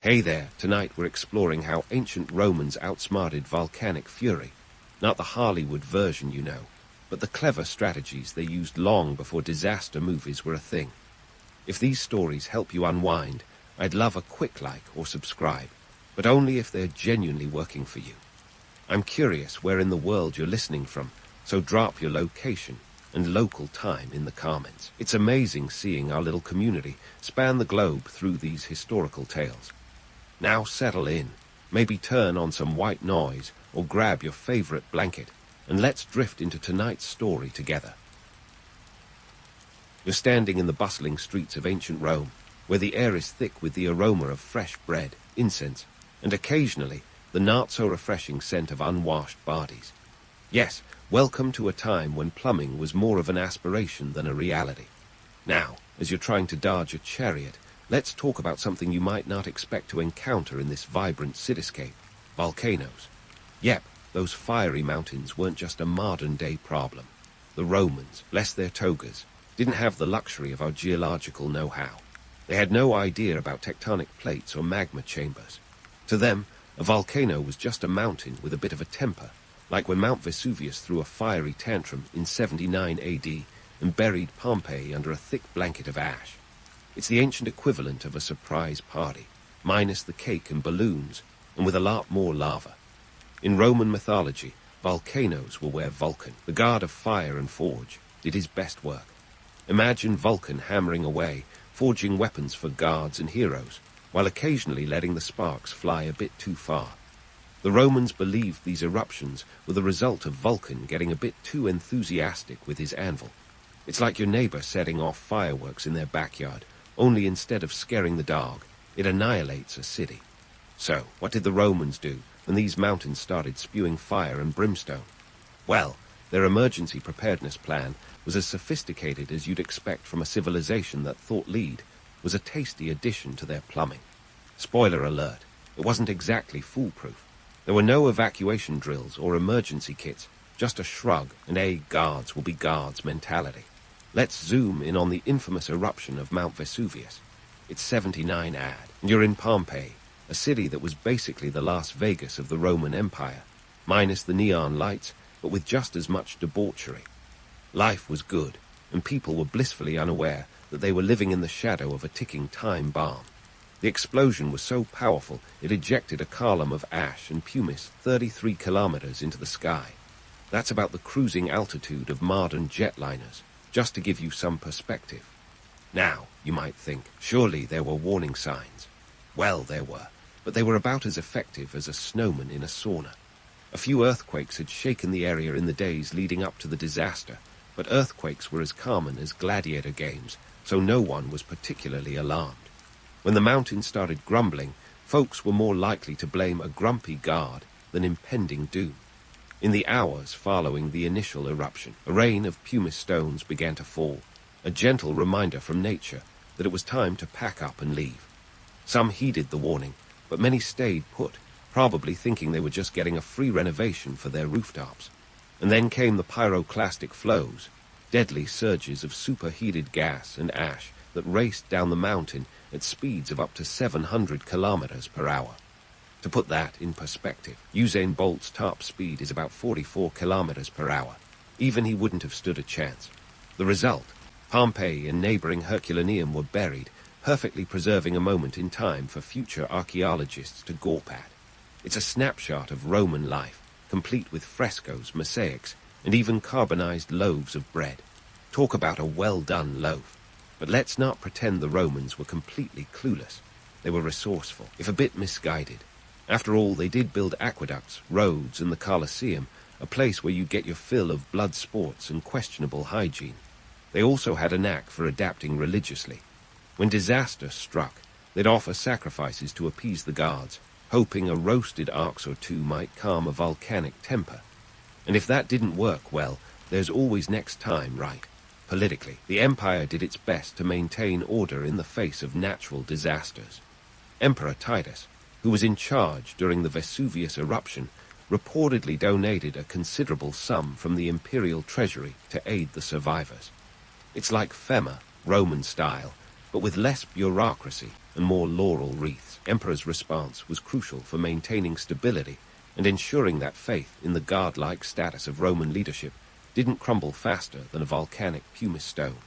Hey there, tonight we're exploring how ancient Romans outsmarted volcanic fury. Not the Hollywood version, you know, but the clever strategies they used long before disaster movies were a thing. If these stories help you unwind, I'd love a quick like or subscribe, but only if they're genuinely working for you. I'm curious where in the world you're listening from, so drop your location and local time in the comments. It's amazing seeing our little community span the globe through these historical tales. Now settle in, maybe turn on some white noise or grab your favorite blanket, and let's drift into tonight's story together. You're standing in the bustling streets of ancient Rome, where the air is thick with the aroma of fresh bread, incense, and occasionally the not-so-refreshing scent of unwashed bodies. Yes, welcome to a time when plumbing was more of an aspiration than a reality. Now, as you're trying to dodge a chariot, let's talk about something you might not expect to encounter in this vibrant cityscape: volcanoes. Yep, those fiery mountains weren't just a modern-day problem. The Romans, bless their togas, didn't have the luxury of our geological know-how. They had no idea about tectonic plates or magma chambers. To them, a volcano was just a mountain with a bit of a temper, like when Mount Vesuvius threw a fiery tantrum in 79 AD and buried Pompeii under a thick blanket of ash. It's the ancient equivalent of a surprise party, minus the cake and balloons, and with a lot more lava. In Roman mythology, volcanoes were where Vulcan, the god of fire and forge, did his best work. Imagine Vulcan hammering away, forging weapons for gods and heroes, while occasionally letting the sparks fly a bit too far. The Romans believed these eruptions were the result of Vulcan getting a bit too enthusiastic with his anvil. It's like your neighbor setting off fireworks in their backyard, only instead of scaring the dog, it annihilates a city. So, what did the Romans do when these mountains started spewing fire and brimstone? Well, their emergency preparedness plan was as sophisticated as you'd expect from a civilization that thought lead was a tasty addition to their plumbing. Spoiler alert, it wasn't exactly foolproof. There were no evacuation drills or emergency kits, just a shrug and a guards will be guards mentality. Let's zoom in on the infamous eruption of Mount Vesuvius. It's 79 AD, and you're in Pompeii, a city that was basically the Las Vegas of the Roman Empire, minus the neon lights, but with just as much debauchery. Life was good, and people were blissfully unaware that they were living in the shadow of a ticking time bomb. The explosion was so powerful it ejected a column of ash and pumice 33 kilometers into the sky. That's about the cruising altitude of modern jetliners, just to give you some perspective. Now, you might think, surely there were warning signs. Well, there were, but they were about as effective as a snowman in a sauna. A few earthquakes had shaken the area in the days leading up to the disaster, but earthquakes were as common as gladiator games, so no one was particularly alarmed. When the mountains started grumbling, folks were more likely to blame a grumpy god than impending doom. In the hours following the initial eruption, a rain of pumice stones began to fall, a gentle reminder from nature that it was time to pack up and leave. Some heeded the warning, but many stayed put, probably thinking they were just getting a free renovation for their rooftops. And then came the pyroclastic flows, deadly surges of superheated gas and ash that raced down the mountain at speeds of up to 700 kilometers per hour. To put that in perspective, Usain Bolt's top speed is about 44 kilometers per hour. Even he wouldn't have stood a chance. The result, Pompeii and neighboring Herculaneum were buried, perfectly preserving a moment in time for future archaeologists to gawp at. It's a snapshot of Roman life, complete with frescoes, mosaics, and even carbonized loaves of bread. Talk about a well-done loaf. But let's not pretend the Romans were completely clueless. They were resourceful, if a bit misguided. After all, they did build aqueducts, roads, and the Colosseum, a place where you get your fill of blood sports and questionable hygiene. They also had a knack for adapting religiously. When disaster struck, they'd offer sacrifices to appease the gods, hoping a roasted ox or two might calm a volcanic temper. And if that didn't work, well, there's always next time, right? Politically, the empire did its best to maintain order in the face of natural disasters. Emperor Titus, who was in charge during the Vesuvius eruption, reportedly donated a considerable sum from the imperial treasury to aid the survivors. It's like FEMA, Roman style, but with less bureaucracy and more laurel wreaths. Emperor's response was crucial for maintaining stability and ensuring that faith in the godlike status of Roman leadership didn't crumble faster than a volcanic pumice stone.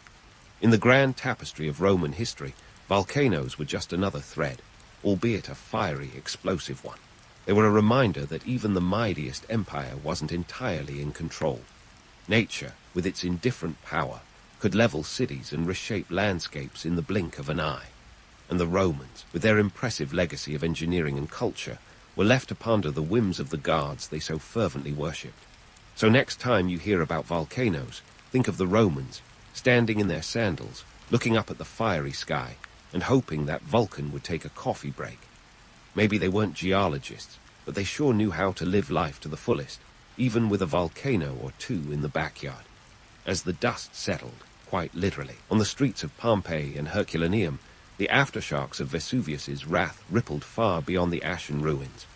In the grand tapestry of Roman history, volcanoes were just another thread, albeit a fiery, explosive one. They were a reminder that even the mightiest empire wasn't entirely in control. Nature, with its indifferent power, could level cities and reshape landscapes in the blink of an eye. And the Romans, with their impressive legacy of engineering and culture, were left to ponder the whims of the gods they so fervently worshipped. So next time you hear about volcanoes, think of the Romans, standing in their sandals, looking up at the fiery sky, and hoping that Vulcan would take a coffee break. Maybe they weren't geologists, but they sure knew how to live life to the fullest, even with a volcano or two in the backyard. As the dust settled, quite literally, on the streets of Pompeii and Herculaneum, the aftershocks of Vesuvius's wrath rippled far beyond the ashen ruins.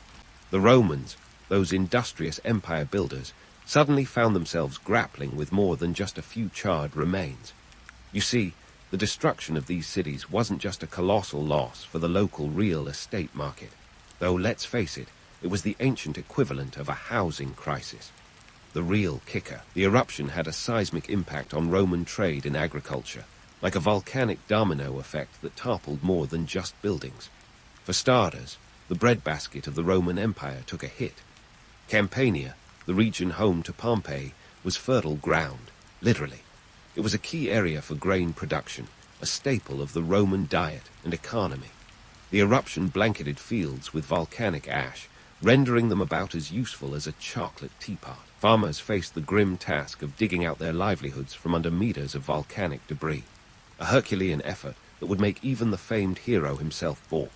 The Romans, those industrious empire builders, suddenly found themselves grappling with more than just a few charred remains. You see, the destruction of these cities wasn't just a colossal loss for the local real estate market, though let's face it, it was the ancient equivalent of a housing crisis. The real kicker, the eruption had a seismic impact on Roman trade and agriculture, like a volcanic domino effect that toppled more than just buildings. For starters, the breadbasket of the Roman Empire took a hit. Campania, the region home to Pompeii, was fertile ground, literally. It was a key area for grain production, a staple of the Roman diet and economy. The eruption blanketed fields with volcanic ash, rendering them about as useful as a chocolate teapot. Farmers faced the grim task of digging out their livelihoods from under meters of volcanic debris, a Herculean effort that would make even the famed hero himself balk.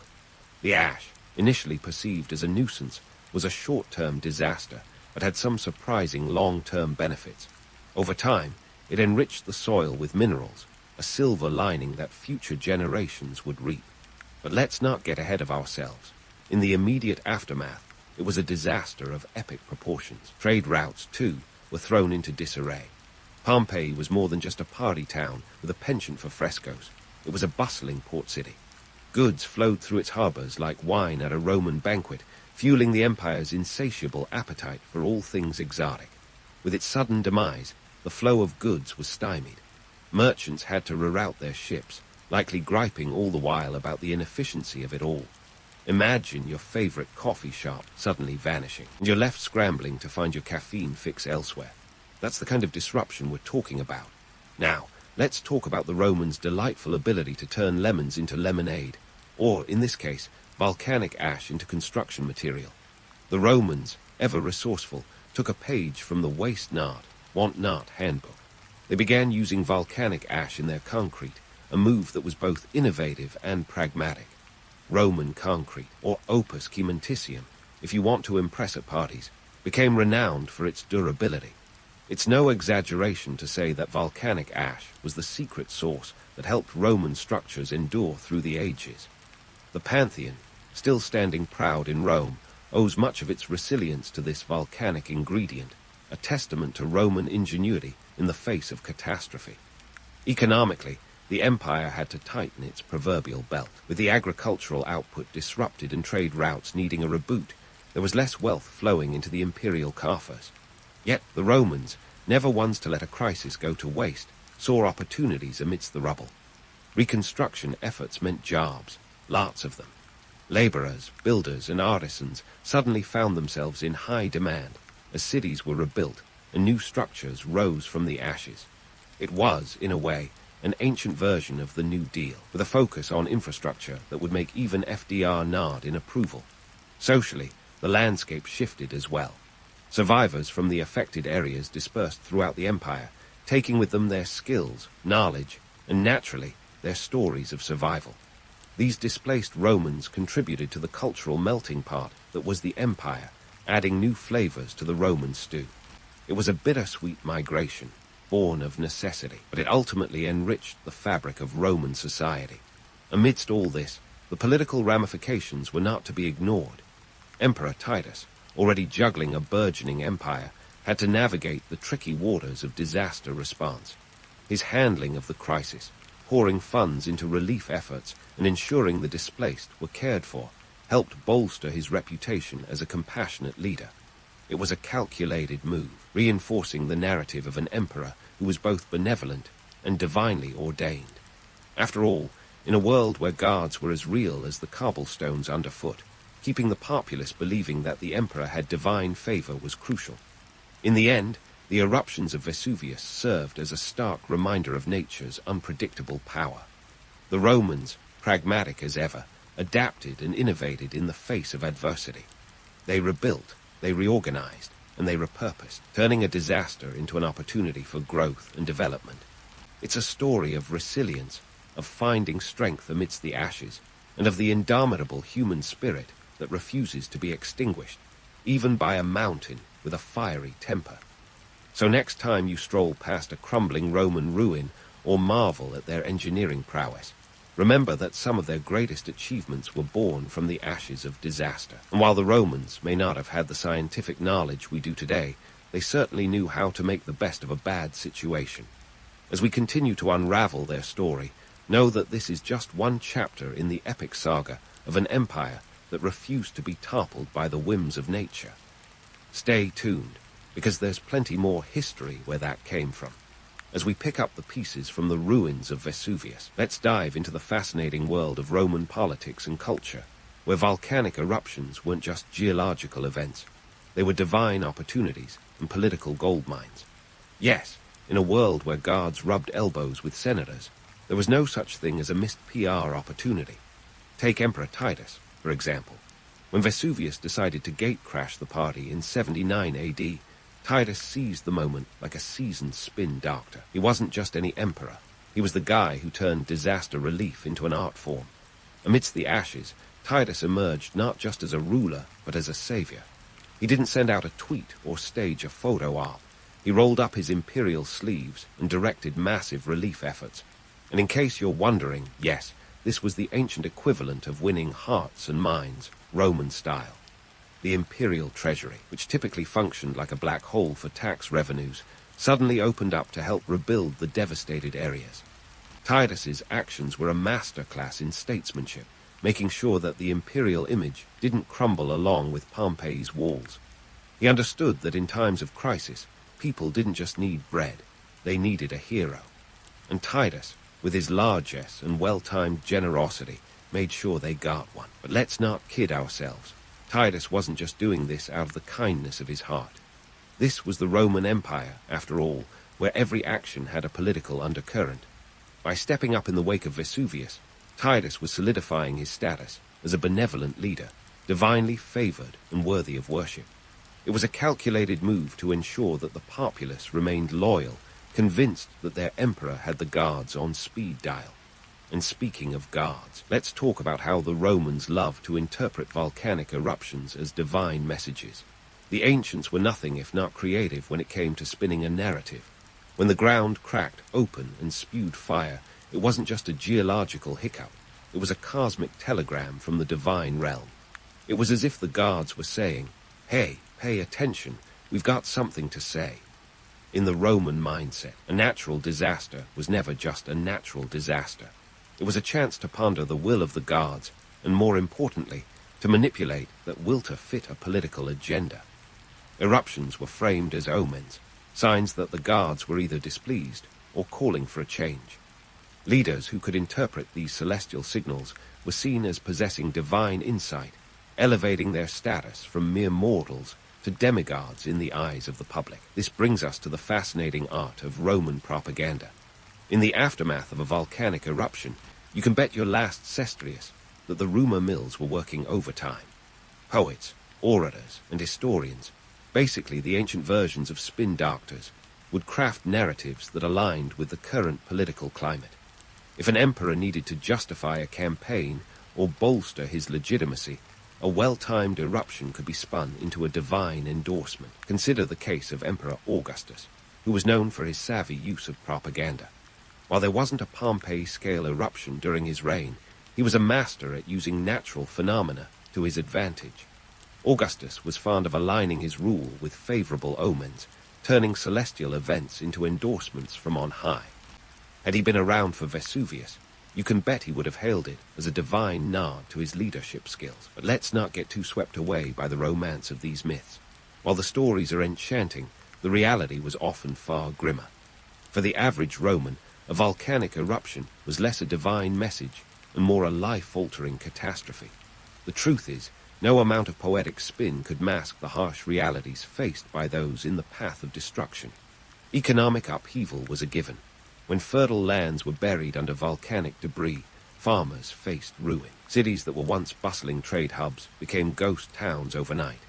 The ash, initially perceived as a nuisance, was a short-term disaster, but had some surprising long-term benefits. Over time, it enriched the soil with minerals, a silver lining that future generations would reap. But let's not get ahead of ourselves. In the immediate aftermath, it was a disaster of epic proportions. Trade routes, too, were thrown into disarray. Pompeii was more than just a party town with a penchant for frescoes. It was a bustling port city. Goods flowed through its harbors like wine at a Roman banquet, fueling the empire's insatiable appetite for all things exotic. With its sudden demise, the flow of goods was stymied. Merchants had to reroute their ships, likely griping all the while about the inefficiency of it all. Imagine your favorite coffee shop suddenly vanishing, and you're left scrambling to find your caffeine fix elsewhere. That's the kind of disruption we're talking about. Now, let's talk about the Romans' delightful ability to turn lemons into lemonade, or, in this case, volcanic ash into construction material. The Romans, ever resourceful, took a page from the waste not, want not handbook. They began using volcanic ash in their concrete, a move that was both innovative and pragmatic. Roman concrete, or opus cementitium, if you want to impress at parties, became renowned for its durability. It's no exaggeration to say that volcanic ash was the secret sauce that helped Roman structures endure through the ages. The Pantheon, still standing proud in Rome, owes much of its resilience to this volcanic ingredient, a testament to Roman ingenuity in the face of catastrophe. Economically, the empire had to tighten its proverbial belt. With the agricultural output disrupted and trade routes needing a reboot, there was less wealth flowing into the imperial coffers. Yet the Romans, never ones to let a crisis go to waste, saw opportunities amidst the rubble. Reconstruction efforts meant jobs, lots of them. Laborers, builders, and artisans suddenly found themselves in high demand as cities were rebuilt and new structures rose from the ashes. It was, in a way, an ancient version of the New Deal, with a focus on infrastructure that would make even FDR nod in approval. Socially, the landscape shifted as well. Survivors from the affected areas dispersed throughout the empire, taking with them their skills, knowledge, and naturally, their stories of survival. These displaced Romans contributed to the cultural melting pot that was the empire, adding new flavors to the Roman stew. It was a bittersweet migration, born of necessity, but it ultimately enriched the fabric of Roman society. Amidst all this, the political ramifications were not to be ignored. Emperor Titus, already juggling a burgeoning empire, had to navigate the tricky waters of disaster response. His handling of the crisis, pouring funds into relief efforts and ensuring the displaced were cared for, helped bolster his reputation as a compassionate leader. It was a calculated move, reinforcing the narrative of an emperor who was both benevolent and divinely ordained. After all, in a world where guards were as real as the cobblestones underfoot, keeping the populace believing that the emperor had divine favor was crucial. In the end, the eruptions of Vesuvius served as a stark reminder of nature's unpredictable power. The Romans, pragmatic as ever, adapted and innovated in the face of adversity. They rebuilt, they reorganized, and they repurposed, turning a disaster into an opportunity for growth and development. It's a story of resilience, of finding strength amidst the ashes, and of the indomitable human spirit that refuses to be extinguished, even by a mountain with a fiery temper. So next time you stroll past a crumbling Roman ruin or marvel at their engineering prowess, remember that some of their greatest achievements were born from the ashes of disaster. And while the Romans may not have had the scientific knowledge we do today, they certainly knew how to make the best of a bad situation. As we continue to unravel their story, know that this is just one chapter in the epic saga of an empire that refused to be toppled by the whims of nature. Stay tuned, because there's plenty more history where that came from. As we pick up the pieces from the ruins of Vesuvius, let's dive into the fascinating world of Roman politics and culture, where volcanic eruptions weren't just geological events. They were divine opportunities and political gold mines. Yes, in a world where guards rubbed elbows with senators, there was no such thing as a missed PR opportunity. Take Emperor Titus, for example. When Vesuvius decided to gate-crash the party in 79 AD, Titus seized the moment like a seasoned spin doctor. He wasn't just any emperor. He was the guy who turned disaster relief into an art form. Amidst the ashes, Titus emerged not just as a ruler, but as a savior. He didn't send out a tweet or stage a photo op. He rolled up his imperial sleeves and directed massive relief efforts. And in case you're wondering, yes, this was the ancient equivalent of winning hearts and minds, Roman style. The imperial treasury, which typically functioned like a black hole for tax revenues, suddenly opened up to help rebuild the devastated areas. Titus's actions were a masterclass in statesmanship, making sure that the imperial image didn't crumble along with Pompeii's walls. He understood that in times of crisis, people didn't just need bread, they needed a hero. And Titus, with his largesse and well-timed generosity, made sure they got one. But let's not kid ourselves. Titus wasn't just doing this out of the kindness of his heart. This was the Roman Empire, after all, where every action had a political undercurrent. By stepping up in the wake of Vesuvius, Titus was solidifying his status as a benevolent leader, divinely favored and worthy of worship. It was a calculated move to ensure that the populace remained loyal, convinced that their emperor had the guards on speed dial. And speaking of guards, let's talk about how the Romans loved to interpret volcanic eruptions as divine messages. The ancients were nothing if not creative when it came to spinning a narrative. When the ground cracked open and spewed fire, it wasn't just a geological hiccup. It was a cosmic telegram from the divine realm. It was as if the gods were saying, "Hey, pay attention, we've got something to say." In the Roman mindset, a natural disaster was never just a natural disaster. It was a chance to ponder the will of the gods, and more importantly, to manipulate that will to fit a political agenda. Eruptions were framed as omens, signs that the gods were either displeased or calling for a change. Leaders who could interpret these celestial signals were seen as possessing divine insight, elevating their status from mere mortals to demigods in the eyes of the public. This brings us to the fascinating art of Roman propaganda. In the aftermath of a volcanic eruption, you can bet your last sestrius that the rumor mills were working overtime. Poets, orators, and historians, basically the ancient versions of spin doctors, would craft narratives that aligned with the current political climate. If an emperor needed to justify a campaign or bolster his legitimacy, a well-timed eruption could be spun into a divine endorsement. Consider the case of Emperor Augustus, who was known for his savvy use of propaganda. While there wasn't a Pompeii-scale eruption during his reign, he was a master at using natural phenomena to his advantage. Augustus was fond of aligning his rule with favorable omens, turning celestial events into endorsements from on high. Had he been around for Vesuvius, you can bet he would have hailed it as a divine nod to his leadership skills. But let's not get too swept away by the romance of these myths. While the stories are enchanting, the reality was often far grimmer. For the average Roman, a volcanic eruption was less a divine message and more a life-altering catastrophe. The truth is, no amount of poetic spin could mask the harsh realities faced by those in the path of destruction. Economic upheaval was a given. When fertile lands were buried under volcanic debris, farmers faced ruin. Cities that were once bustling trade hubs became ghost towns overnight.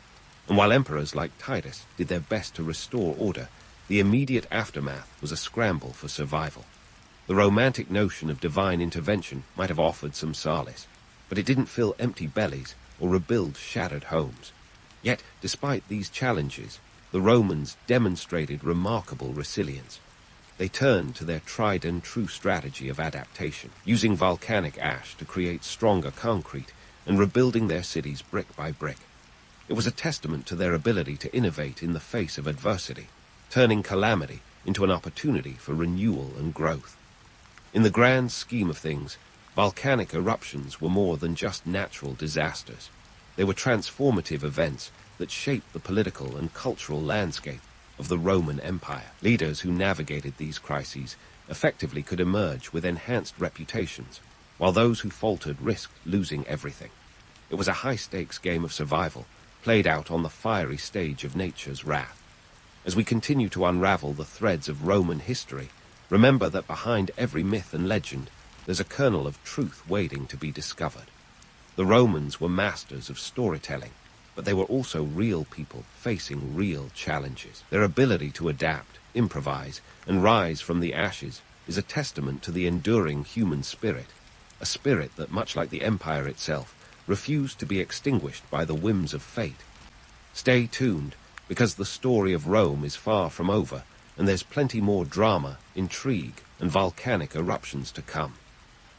And while emperors like Titus did their best to restore order, the immediate aftermath was a scramble for survival. The romantic notion of divine intervention might have offered some solace, but it didn't fill empty bellies or rebuild shattered homes. Yet, despite these challenges, the Romans demonstrated remarkable resilience. They turned to their tried-and-true strategy of adaptation, using volcanic ash to create stronger concrete and rebuilding their cities brick by brick. It was a testament to their ability to innovate in the face of adversity, turning calamity into an opportunity for renewal and growth. In the grand scheme of things, volcanic eruptions were more than just natural disasters. They were transformative events that shaped the political and cultural landscape of the Roman Empire. Leaders who navigated these crises effectively could emerge with enhanced reputations, while those who faltered risked losing everything. It was a high-stakes game of survival, played out on the fiery stage of nature's wrath. As we continue to unravel the threads of Roman history, remember that behind every myth and legend, there's a kernel of truth waiting to be discovered. The Romans were masters of storytelling, but they were also real people facing real challenges. Their ability to adapt, improvise, and rise from the ashes is a testament to the enduring human spirit, a spirit that, much like the empire itself, refused to be extinguished by the whims of fate. Stay tuned, because the story of Rome is far from over, and there's plenty more drama, intrigue, and volcanic eruptions to come.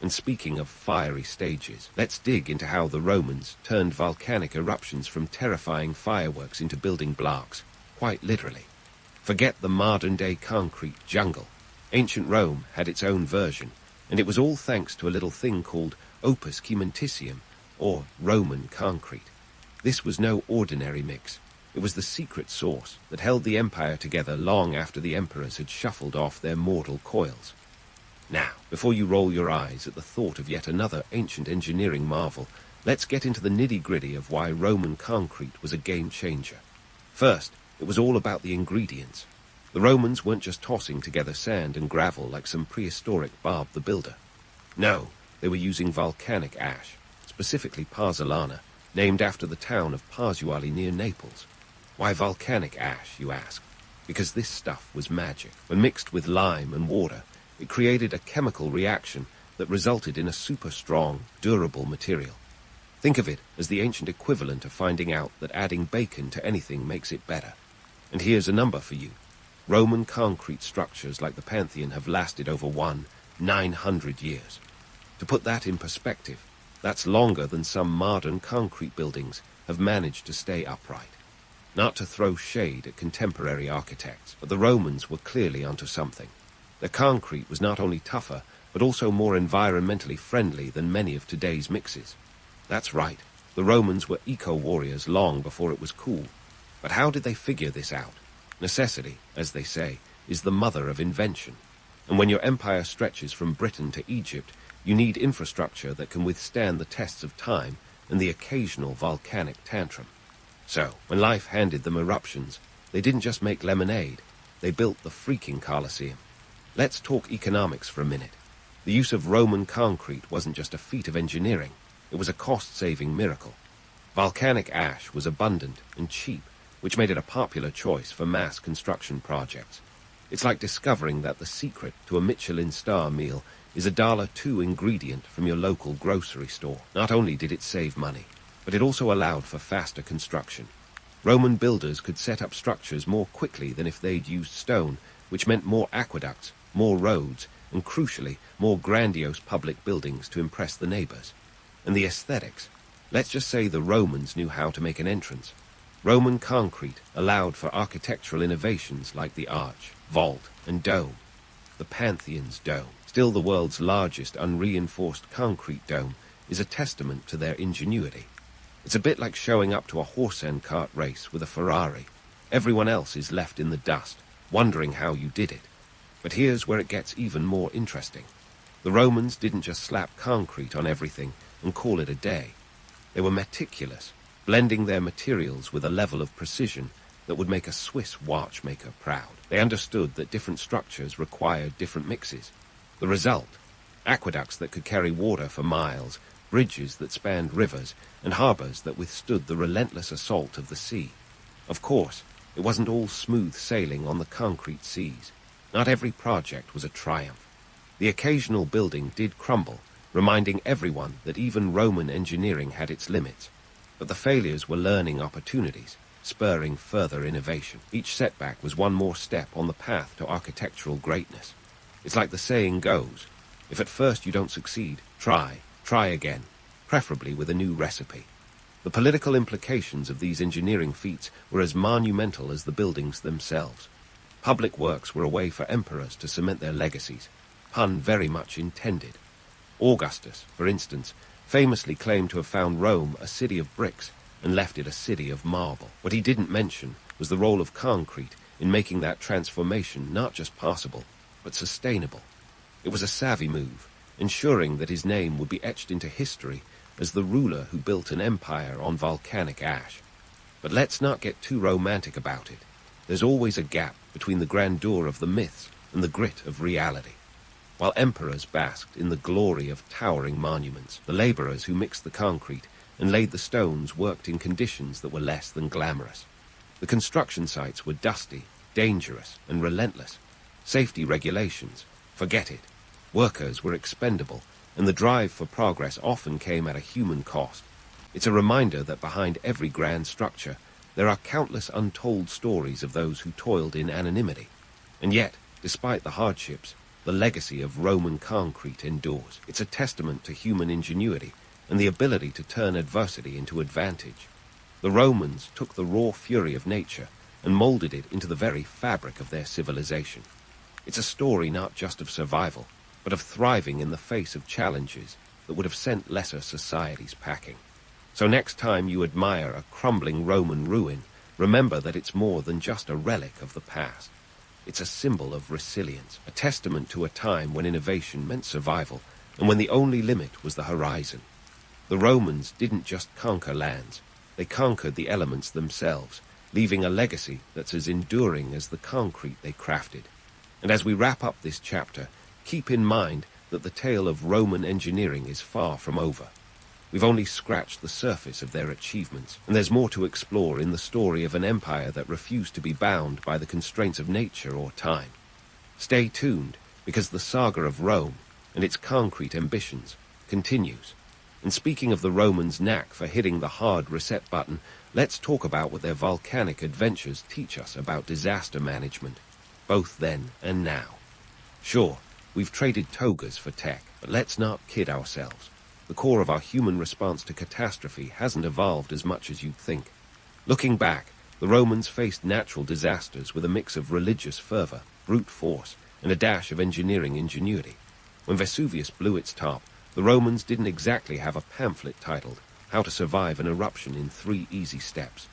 And speaking of fiery stages, let's dig into how the Romans turned volcanic eruptions from terrifying fireworks into building blocks, quite literally. Forget the modern-day concrete jungle. Ancient Rome had its own version, and it was all thanks to a little thing called opus cementitium, or Roman concrete. This was no ordinary mix. It was the secret sauce that held the empire together long after the emperors had shuffled off their mortal coils. Now, before you roll your eyes at the thought of yet another ancient engineering marvel, let's get into the nitty-gritty of why Roman concrete was a game-changer. First, it was all about the ingredients. The Romans weren't just tossing together sand and gravel like some prehistoric Bob the Builder. No, they were using volcanic ash, specifically pozzolana, named after the town of Pozzuoli near Naples. Why volcanic ash, you ask? Because this stuff was magic. When mixed with lime and water, it created a chemical reaction that resulted in a super-strong, durable material. Think of it as the ancient equivalent of finding out that adding bacon to anything makes it better. And here's a number for you. Roman concrete structures like the Pantheon have lasted over 900 years. To put that in perspective, that's longer than some modern concrete buildings have managed to stay upright. Not to throw shade at contemporary architects, but the Romans were clearly onto something. Their concrete was not only tougher, but also more environmentally friendly than many of today's mixes. That's right, the Romans were eco-warriors long before it was cool. But how did they figure this out? Necessity, as they say, is the mother of invention. And when your empire stretches from Britain to Egypt, you need infrastructure that can withstand the tests of time and the occasional volcanic tantrum. So, when life handed them eruptions, they didn't just make lemonade, they built the freaking Colosseum. Let's talk economics for a minute. The use of Roman concrete wasn't just a feat of engineering, it was a cost-saving miracle. Volcanic ash was abundant and cheap, which made it a popular choice for mass construction projects. It's like discovering that the secret to a Michelin star meal is a $2 ingredient from your local grocery store. Not only did it save money, but it also allowed for faster construction. Roman builders could set up structures more quickly than if they'd used stone, which meant more aqueducts, more roads, and crucially, more grandiose public buildings to impress the neighbors. And the aesthetics. Let's just say the Romans knew how to make an entrance. Roman concrete allowed for architectural innovations like the arch, vault, and dome. The Pantheon's dome. Still, the world's largest unreinforced concrete dome is a testament to their ingenuity. It's a bit like showing up to a horse and cart race with a Ferrari. Everyone else is left in the dust, wondering how you did it. But here's where it gets even more interesting. The Romans didn't just slap concrete on everything and call it a day. They were meticulous, blending their materials with a level of precision that would make a Swiss watchmaker proud. They understood that different structures required different mixes. The result: aqueducts that could carry water for miles, bridges that spanned rivers, and harbors that withstood the relentless assault of the sea. Of course, it wasn't all smooth sailing on the concrete seas. Not every project was a triumph. The occasional building did crumble, reminding everyone that even Roman engineering had its limits. But the failures were learning opportunities, spurring further innovation. Each setback was one more step on the path to architectural greatness. It's like the saying goes, if at first you don't succeed, try again, preferably with a new recipe. The political implications of these engineering feats were as monumental as the buildings themselves. Public works were a way for emperors to cement their legacies, pun very much intended. Augustus, for instance, famously claimed to have found Rome a city of bricks and left it a city of marble. What he didn't mention was the role of concrete in making that transformation not just possible, but sustainable. It was a savvy move, ensuring that his name would be etched into history as the ruler who built an empire on volcanic ash. But let's not get too romantic about it. There's always a gap between the grandeur of the myths and the grit of reality. While emperors basked in the glory of towering monuments, the laborers who mixed the concrete and laid the stones worked in conditions that were less than glamorous. The construction sites were dusty, dangerous, and relentless. Safety regulations, forget it. Workers were expendable, and the drive for progress often came at a human cost. It's a reminder that behind every grand structure, there are countless untold stories of those who toiled in anonymity. And yet, despite the hardships, the legacy of Roman concrete endures. It's a testament to human ingenuity and the ability to turn adversity into advantage. The Romans took the raw fury of nature and molded it into the very fabric of their civilization. It's a story not just of survival, but of thriving in the face of challenges that would have sent lesser societies packing. So next time you admire a crumbling Roman ruin, remember that it's more than just a relic of the past. It's a symbol of resilience, a testament to a time when innovation meant survival, and when the only limit was the horizon. The Romans didn't just conquer lands, they conquered the elements themselves, leaving a legacy that's as enduring as the concrete they crafted. And as we wrap up this chapter, keep in mind that the tale of Roman engineering is far from over. We've only scratched the surface of their achievements, and there's more to explore in the story of an empire that refused to be bound by the constraints of nature or time. Stay tuned, because the saga of Rome and its concrete ambitions continues. And speaking of the Romans' knack for hitting the hard reset button, let's talk about what their volcanic adventures teach us about disaster management, both then and now. Sure, we've traded togas for tech, but let's not kid ourselves. The core of our human response to catastrophe hasn't evolved as much as you'd think. Looking back, the Romans faced natural disasters with a mix of religious fervor, brute force, and a dash of engineering ingenuity. When Vesuvius blew its top, the Romans didn't exactly have a pamphlet titled How to Survive an Eruption in 3 Easy Steps.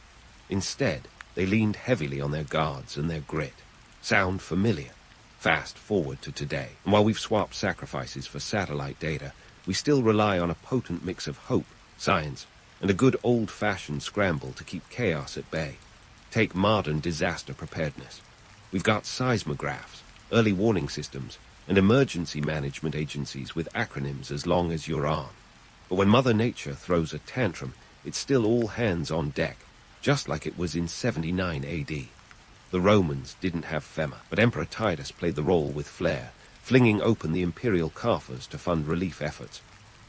Instead, they leaned heavily on their guards and their grit. Sound familiar? Fast forward to today, and while we've swapped sacrifices for satellite data, we still rely on a potent mix of hope, science, and a good old-fashioned scramble to keep chaos at bay. Take modern disaster preparedness. We've got seismographs, early warning systems, and emergency management agencies with acronyms as long as your arm. But when Mother Nature throws a tantrum, it's still all hands on deck, just like it was in 79 AD. The Romans didn't have FEMA, but Emperor Titus played the role with flair, flinging open the imperial coffers to fund relief efforts.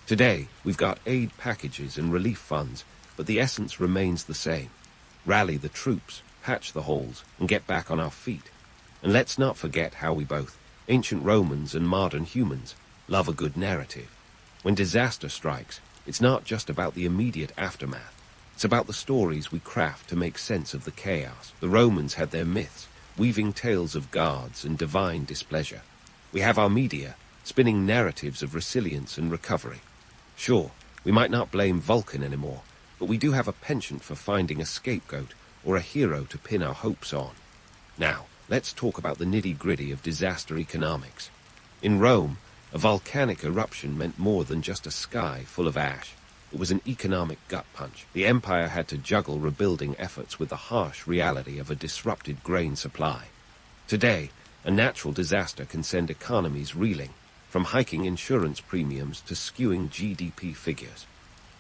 Today, we've got aid packages and relief funds, but the essence remains the same. Rally the troops, patch the holes, and get back on our feet. And let's not forget how we both, ancient Romans and modern humans, love a good narrative. When disaster strikes, it's not just about the immediate aftermath. It's about the stories we craft to make sense of the chaos. The Romans had their myths, weaving tales of gods and divine displeasure. We have our media, spinning narratives of resilience and recovery. Sure, we might not blame Vulcan anymore, but we do have a penchant for finding a scapegoat or a hero to pin our hopes on. Now, let's talk about the nitty-gritty of disaster economics. In Rome, a volcanic eruption meant more than just a sky full of ash. It was an economic gut punch. The empire had to juggle rebuilding efforts with the harsh reality of a disrupted grain supply. Today, a natural disaster can send economies reeling, from hiking insurance premiums to skewing GDP figures.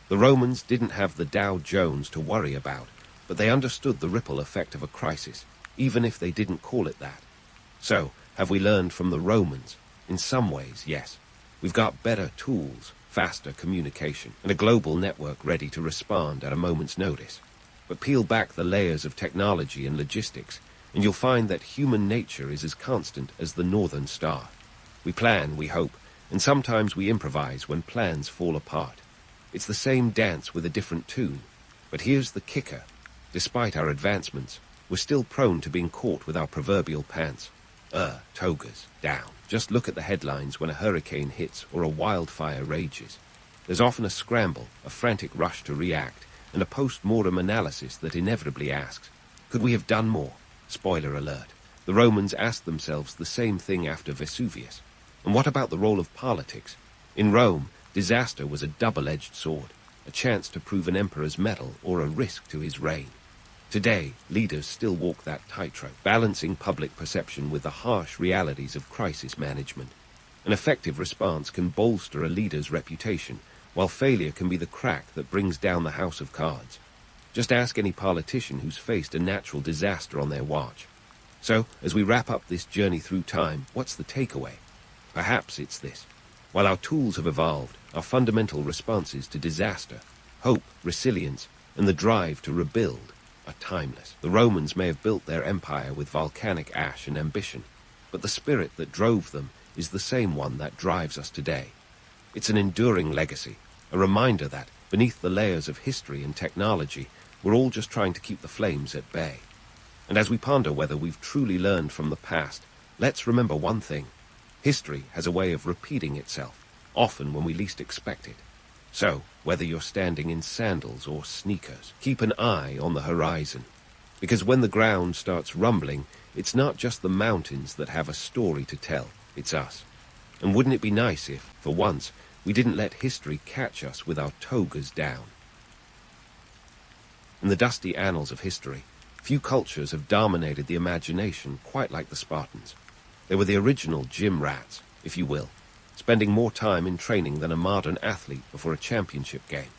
The Romans didn't have the Dow Jones to worry about, but they understood the ripple effect of a crisis, even if they didn't call it that. So, have we learned from the Romans? In some ways, yes. We've got better tools, faster communication, and a global network ready to respond at a moment's notice. But peel back the layers of technology and logistics, and you'll find that human nature is as constant as the northern star. We plan, we hope, and sometimes we improvise when plans fall apart. It's the same dance with a different tune. But here's the kicker. Despite our advancements, we're still prone to being caught with our proverbial pants. Togas, down. Just look at the headlines when a hurricane hits or a wildfire rages. There's often a scramble, a frantic rush to react, and a post-mortem analysis that inevitably asks, could we have done more? Spoiler alert. The Romans asked themselves the same thing after Vesuvius. And what about the role of politics? In Rome, disaster was a double-edged sword, a chance to prove an emperor's mettle or a risk to his reign. Today, leaders still walk that tightrope, balancing public perception with the harsh realities of crisis management. An effective response can bolster a leader's reputation, while failure can be the crack that brings down the house of cards. Just ask any politician who's faced a natural disaster on their watch. So, as we wrap up this journey through time, what's the takeaway? Perhaps it's this. While our tools have evolved, our fundamental responses to disaster, hope, resilience, and the drive to rebuild, are timeless. The Romans may have built their empire with volcanic ash and ambition, but the spirit that drove them is the same one that drives us today. It's an enduring legacy, a reminder that, beneath the layers of history and technology, we're all just trying to keep the flames at bay. And as we ponder whether we've truly learned from the past, let's remember one thing. History has a way of repeating itself, often when we least expect it. So, whether you're standing in sandals or sneakers, keep an eye on the horizon. Because when the ground starts rumbling, it's not just the mountains that have a story to tell, it's us. And wouldn't it be nice if, for once, we didn't let history catch us with our togas down? In the dusty annals of history, few cultures have dominated the imagination quite like the Spartans. They were the original gym rats, if you will, spending more time in training than a modern athlete before a championship game.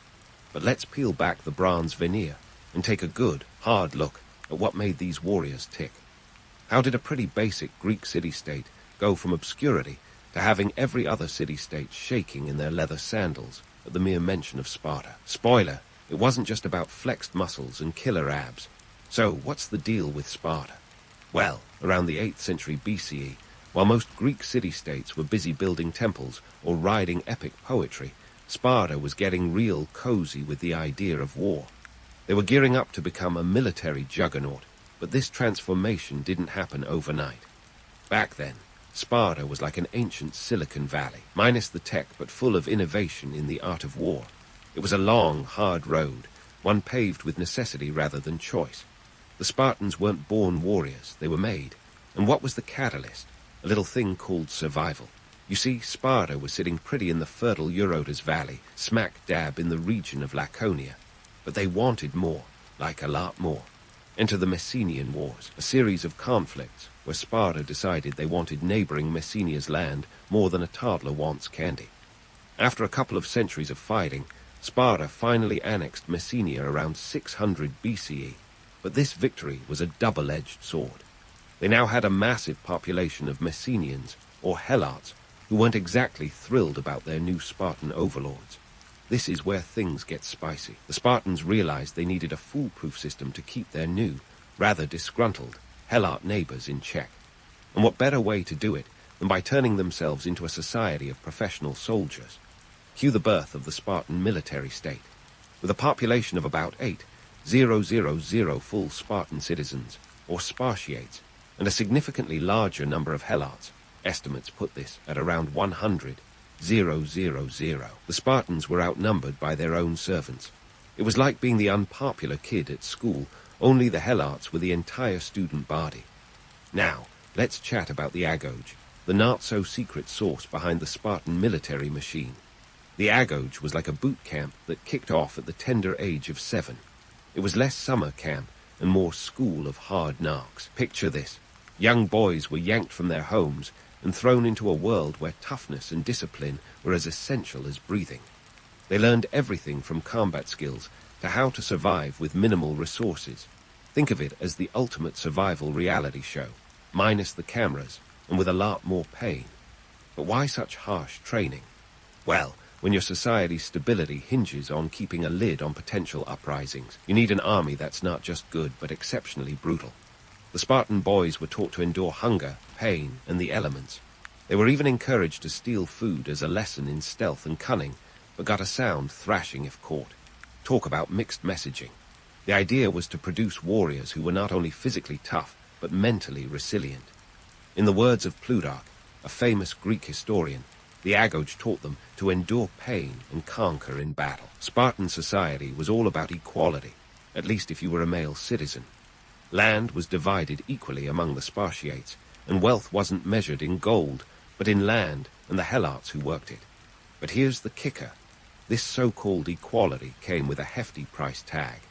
But let's peel back the bronze veneer and take a good, hard look at what made these warriors tick. How did a pretty basic Greek city-state go from obscurity to having every other city-state shaking in their leather sandals at the mere mention of Sparta? Spoiler, it wasn't just about flexed muscles and killer abs. So, what's the deal with Sparta? Well, around the 8th century BCE, while most Greek city-states were busy building temples or writing epic poetry, Sparta was getting real cozy with the idea of war. They were gearing up to become a military juggernaut, but this transformation didn't happen overnight. Back then, Sparta was like an ancient Silicon Valley, minus the tech but full of innovation in the art of war. It was a long, hard road, one paved with necessity rather than choice. The Spartans weren't born warriors, they were made. And what was the catalyst? A little thing called survival. You see, Sparta was sitting pretty in the fertile Eurotas Valley, smack dab in the region of Laconia. But they wanted more, like a lot more. Enter the Messenian Wars, a series of conflicts where Sparta decided they wanted neighboring Messenia's land more than a toddler wants candy. After a couple of centuries of fighting, Sparta finally annexed Messenia around 600 BCE. But this victory was a double-edged sword. They now had a massive population of Messenians, or Helots, who weren't exactly thrilled about their new Spartan overlords. This is where things get spicy. The Spartans realized they needed a foolproof system to keep their new, rather disgruntled, Helot neighbors in check. And what better way to do it than by turning themselves into a society of professional soldiers? Cue the birth of the Spartan military state. With a population of about 8,000 full Spartan citizens, or Spartiates, and a significantly larger number of Helots, Estimates put this at around 100,000. The Spartans were outnumbered by their own servants. It was like being the unpopular kid at school, only the Helots were the entire student body. Now, let's chat about the Agoge, the not-so-secret source behind the Spartan military machine. The Agoge was like a boot camp that kicked off at the tender age of 7. It was less summer camp and more school of hard knocks. Picture this. Young boys were yanked from their homes and thrown into a world where toughness and discipline were as essential as breathing. They learned everything from combat skills to how to survive with minimal resources. Think of it as the ultimate survival reality show, minus the cameras and with a lot more pain. But why such harsh training? Well, when your society's stability hinges on keeping a lid on potential uprisings, you need an army that's not just good but exceptionally brutal. The Spartan boys were taught to endure hunger, pain, and the elements. They were even encouraged to steal food as a lesson in stealth and cunning, but got a sound thrashing if caught. Talk about mixed messaging. The idea was to produce warriors who were not only physically tough, but mentally resilient. In the words of Plutarch, a famous Greek historian, the Agoge taught them to endure pain and conquer in battle. Spartan society was all about equality, at least if you were a male citizen. Land was divided equally among the Spartiates, and wealth wasn't measured in gold, but in land and the Helots who worked it. But here's the kicker. This so-called equality came with a hefty price tag.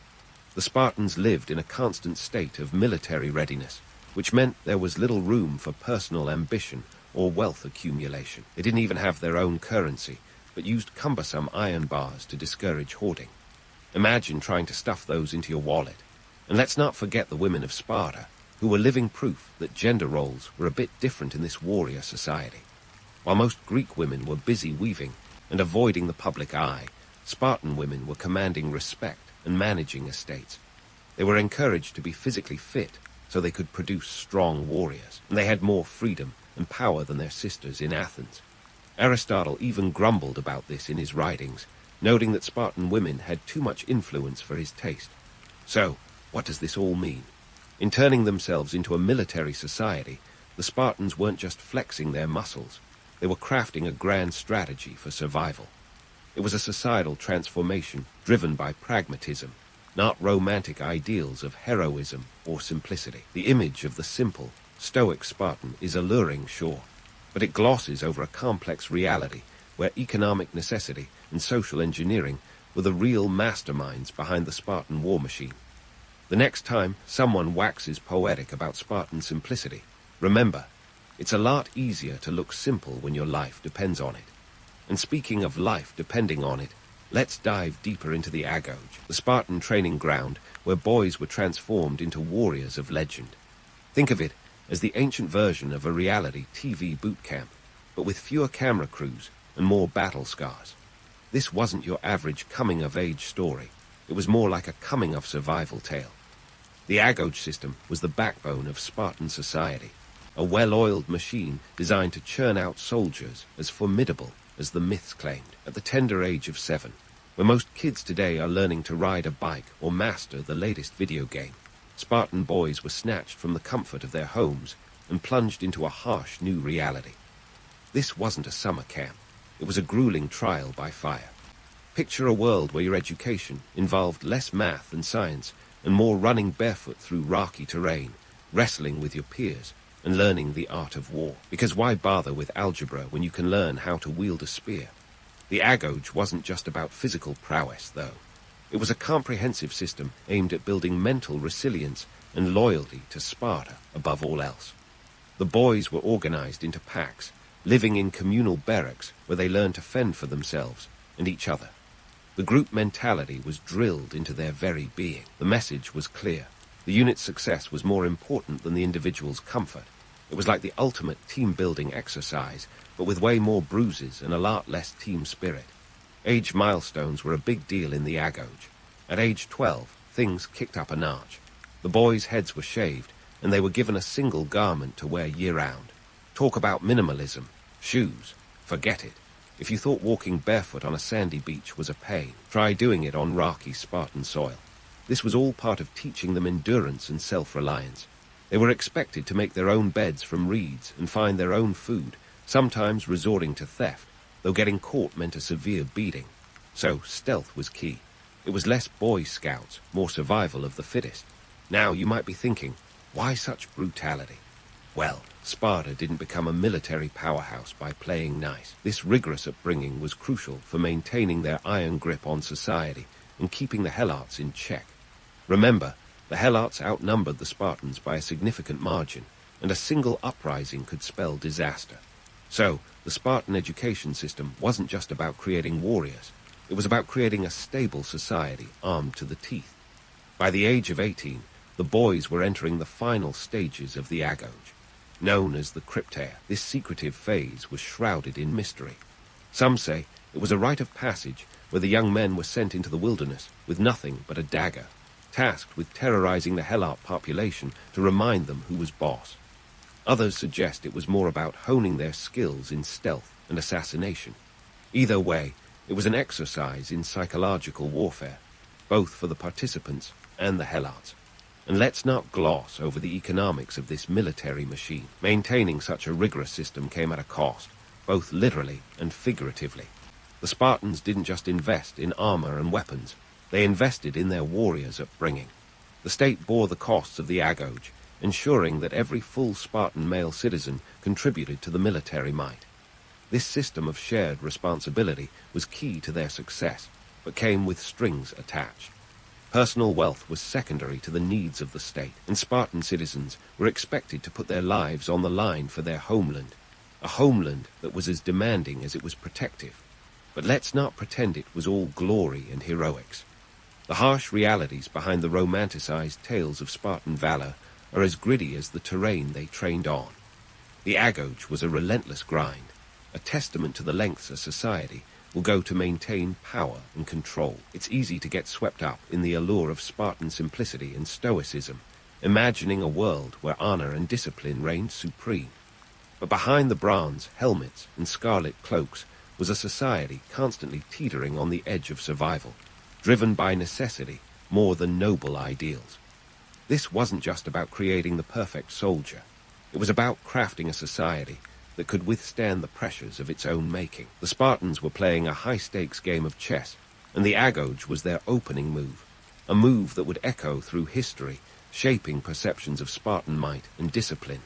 The Spartans lived in a constant state of military readiness, which meant there was little room for personal ambition or wealth accumulation. They didn't even have their own currency, but used cumbersome iron bars to discourage hoarding. Imagine trying to stuff those into your wallet. And let's not forget the women of Sparta, who were living proof that gender roles were a bit different in this warrior society. While most Greek women were busy weaving and avoiding the public eye, Spartan women were commanding respect and managing estates. They were encouraged to be physically fit so they could produce strong warriors, and they had more freedom and power than their sisters in Athens. Aristotle even grumbled about this in his writings, noting that Spartan women had too much influence for his taste. So, what does this all mean? In turning themselves into a military society, the Spartans weren't just flexing their muscles, they were crafting a grand strategy for survival. It was a societal transformation driven by pragmatism, not romantic ideals of heroism or simplicity. The image of the simple, stoic Spartan is alluring, sure, but it glosses over a complex reality where economic necessity and social engineering were the real masterminds behind the Spartan war machine. The next time someone waxes poetic about Spartan simplicity, remember, it's a lot easier to look simple when your life depends on it. And speaking of life depending on it, let's dive deeper into the Agoge, the Spartan training ground where boys were transformed into warriors of legend. Think of it as the ancient version of a reality TV boot camp, but with fewer camera crews and more battle scars. This wasn't your average coming-of-age story. It was more like a coming-of-survival tale. The Agoge system was the backbone of Spartan society, a well-oiled machine designed to churn out soldiers as formidable as the myths claimed. At the tender age of 7, where most kids today are learning to ride a bike or master the latest video game, Spartan boys were snatched from the comfort of their homes and plunged into a harsh new reality. This wasn't a summer camp. It was a grueling trial by fire. Picture a world where your education involved less math and science and more running barefoot through rocky terrain, wrestling with your peers, and learning the art of war. Because why bother with algebra when you can learn how to wield a spear? The Agoge wasn't just about physical prowess, though. It was a comprehensive system aimed at building mental resilience and loyalty to Sparta above all else. The boys were organized into packs, living in communal barracks where they learned to fend for themselves and each other. The group mentality was drilled into their very being. The message was clear. The unit's success was more important than the individual's comfort. It was like the ultimate team-building exercise, but with way more bruises and a lot less team spirit. Age milestones were a big deal in the Agoge. At age 12, things kicked up a notch. The boys' heads were shaved, and they were given a single garment to wear year-round. Talk about minimalism. Shoes. Forget it. If you thought walking barefoot on a sandy beach was a pain, try doing it on rocky Spartan soil. This was all part of teaching them endurance and self-reliance. They were expected to make their own beds from reeds and find their own food, sometimes resorting to theft, though getting caught meant a severe beating. So stealth was key. It was less Boy Scouts, more survival of the fittest. Now you might be thinking, why such brutality? Well, Sparta didn't become a military powerhouse by playing nice. This rigorous upbringing was crucial for maintaining their iron grip on society and keeping the Helots in check. Remember, the Helots outnumbered the Spartans by a significant margin, and a single uprising could spell disaster. So, the Spartan education system wasn't just about creating warriors. It was about creating a stable society armed to the teeth. By the age of 18, the boys were entering the final stages of the agoge. Known as the crypteia, this secretive phase was shrouded in mystery. Some say it was a rite of passage where the young men were sent into the wilderness with nothing but a dagger, tasked with terrorizing the Helot population to remind them who was boss. Others suggest it was more about honing their skills in stealth and assassination. Either way, it was an exercise in psychological warfare, both for the participants and the Helots. And let's not gloss over the economics of this military machine. Maintaining such a rigorous system came at a cost, both literally and figuratively. The Spartans didn't just invest in armor and weapons, they invested in their warriors' upbringing. The state bore the costs of the agoge, ensuring that every full Spartan male citizen contributed to the military might. This system of shared responsibility was key to their success, but came with strings attached. Personal wealth was secondary to the needs of the state, and Spartan citizens were expected to put their lives on the line for their homeland, a homeland that was as demanding as it was protective. But let's not pretend it was all glory and heroics. The harsh realities behind the romanticized tales of Spartan valor are as gritty as the terrain they trained on. The agoge was a relentless grind, a testament to the lengths a society will go to maintain power and control. It's easy to get swept up in the allure of Spartan simplicity and stoicism, imagining a world where honor and discipline reigned supreme. But behind the bronze, helmets, and scarlet cloaks was a society constantly teetering on the edge of survival, driven by necessity more than noble ideals. This wasn't just about creating the perfect soldier. It was about crafting a society that could withstand the pressures of its own making. The Spartans were playing a high-stakes game of chess, and the agoge was their opening move, a move that would echo through history, shaping perceptions of Spartan might and discipline.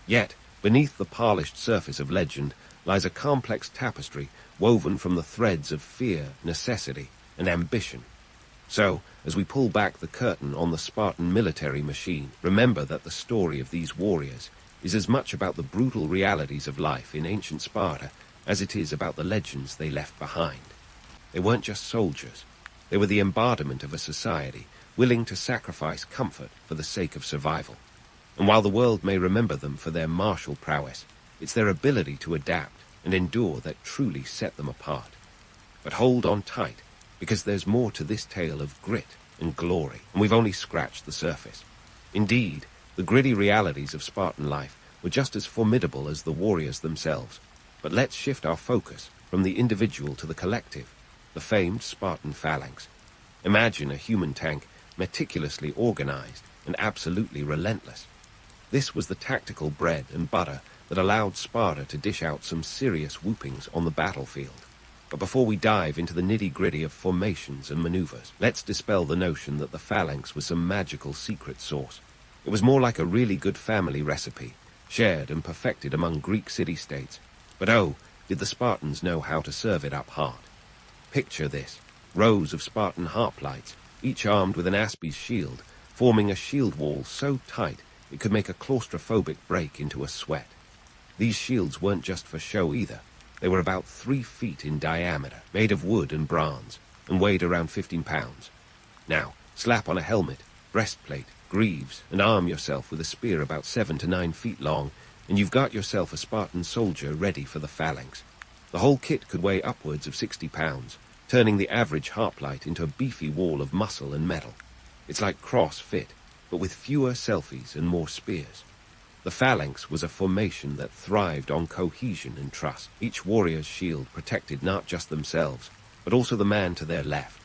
Yet, beneath the polished surface of legend lies a complex tapestry woven from the threads of fear, necessity, and ambition. So, as we pull back the curtain on the Spartan military machine, remember that the story of these warriors is as much about the brutal realities of life in ancient Sparta as it is about the legends they left behind. They weren't just soldiers. They were the embodiment of a society willing to sacrifice comfort for the sake of survival. And while the world may remember them for their martial prowess, it's their ability to adapt and endure that truly set them apart. But hold on tight, because there's more to this tale of grit and glory, and we've only scratched the surface. Indeed, the gritty realities of Spartan life were just as formidable as the warriors themselves. But let's shift our focus from the individual to the collective, the famed Spartan phalanx. Imagine a human tank meticulously organized and absolutely relentless. This was the tactical bread and butter that allowed Sparta to dish out some serious whoopings on the battlefield. But before we dive into the nitty-gritty of formations and maneuvers, let's dispel the notion that the phalanx was some magical secret sauce. It was more like a really good family recipe, shared and perfected among Greek city-states. But oh, did the Spartans know how to serve it up hot. Picture this: rows of Spartan hoplites, each armed with an aspie's shield, forming a shield wall so tight it could make a claustrophobic break into a sweat. These shields weren't just for show either. They were about 3 feet in diameter, made of wood and bronze, and weighed around 15 pounds. Now, slap on a helmet, breastplate, greaves, and arm yourself with a spear about 7 to 9 feet long, and you've got yourself a Spartan soldier ready for the phalanx. The whole kit could weigh upwards of 60 pounds, turning the average hoplite into a beefy wall of muscle and metal. It's like CrossFit, but with fewer selfies and more spears. The phalanx was a formation that thrived on cohesion and trust. Each warrior's shield protected not just themselves, but also the man to their left.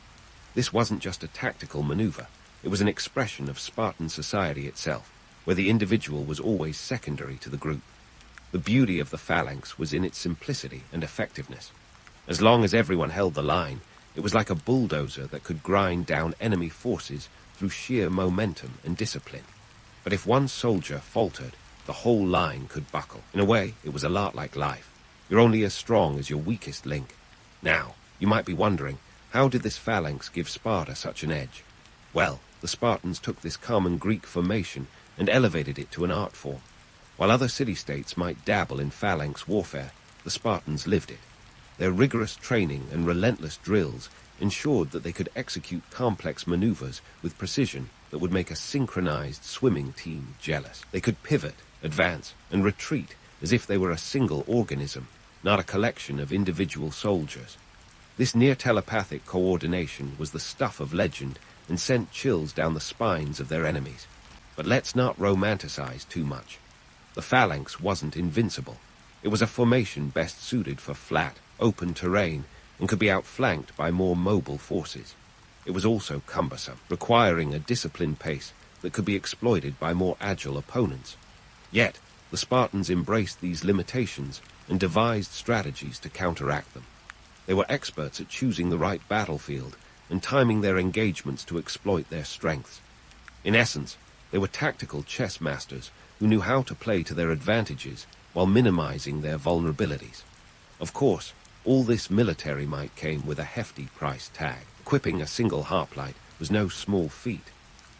This wasn't just a tactical maneuver. It was an expression of Spartan society itself, where the individual was always secondary to the group. The beauty of the phalanx was in its simplicity and effectiveness. As long as everyone held the line, it was like a bulldozer that could grind down enemy forces through sheer momentum and discipline. But if one soldier faltered, the whole line could buckle. In a way, it was a lot like life. You're only as strong as your weakest link. Now, you might be wondering, how did this phalanx give Sparta such an edge? Well, the Spartans took this common Greek formation and elevated it to an art form. While other city-states might dabble in phalanx warfare, the Spartans lived it. Their rigorous training and relentless drills ensured that they could execute complex maneuvers with precision that would make a synchronized swimming team jealous. They could pivot, advance, and retreat as if they were a single organism, not a collection of individual soldiers. This near-telepathic coordination was the stuff of legend and sent chills down the spines of their enemies. But let's not romanticize too much. The phalanx wasn't invincible. It was a formation best suited for flat, open terrain and could be outflanked by more mobile forces. It was also cumbersome, requiring a disciplined pace that could be exploited by more agile opponents. Yet, the Spartans embraced these limitations and devised strategies to counteract them. They were experts at choosing the right battlefield and timing their engagements to exploit their strengths. In essence, they were tactical chess masters who knew how to play to their advantages while minimizing their vulnerabilities. Of course, all this military might came with a hefty price tag. Equipping a single hoplite was no small feat.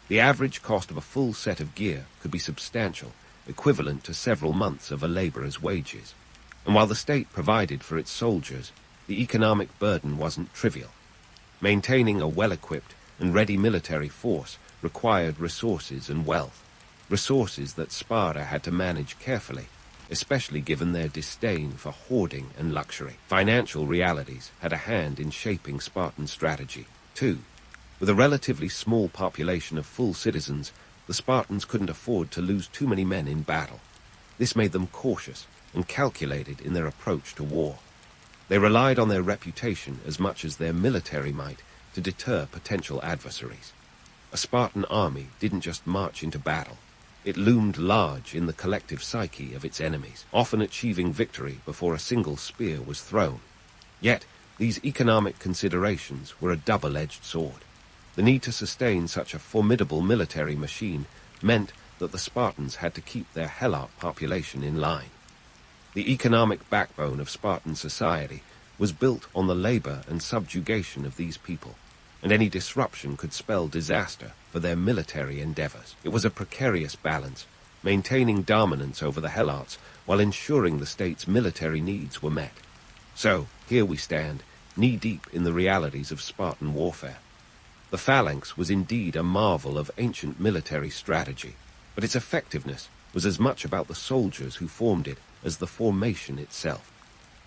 The average cost of a full set of gear could be substantial, equivalent to several months of a laborer's wages. And while the state provided for its soldiers, the economic burden wasn't trivial. Maintaining a well-equipped and ready military force required resources and wealth, resources that Sparta had to manage carefully, especially given their disdain for hoarding and luxury. Financial realities had a hand in shaping Spartan strategy, too. With a relatively small population of full citizens, the Spartans couldn't afford to lose too many men in battle. This made them cautious and calculated in their approach to war. They relied on their reputation as much as their military might to deter potential adversaries. A Spartan army didn't just march into battle. It loomed large in the collective psyche of its enemies, often achieving victory before a single spear was thrown. Yet, these economic considerations were a double-edged sword. The need to sustain such a formidable military machine meant that the Spartans had to keep their Helot population in line. The economic backbone of Spartan society was built on the labor and subjugation of these people, and any disruption could spell disaster for their military endeavors. It was a precarious balance, maintaining dominance over the Helots while ensuring the state's military needs were met. So, here we stand, knee-deep in the realities of Spartan warfare. The phalanx was indeed a marvel of ancient military strategy, but its effectiveness was as much about the soldiers who formed it as the formation itself.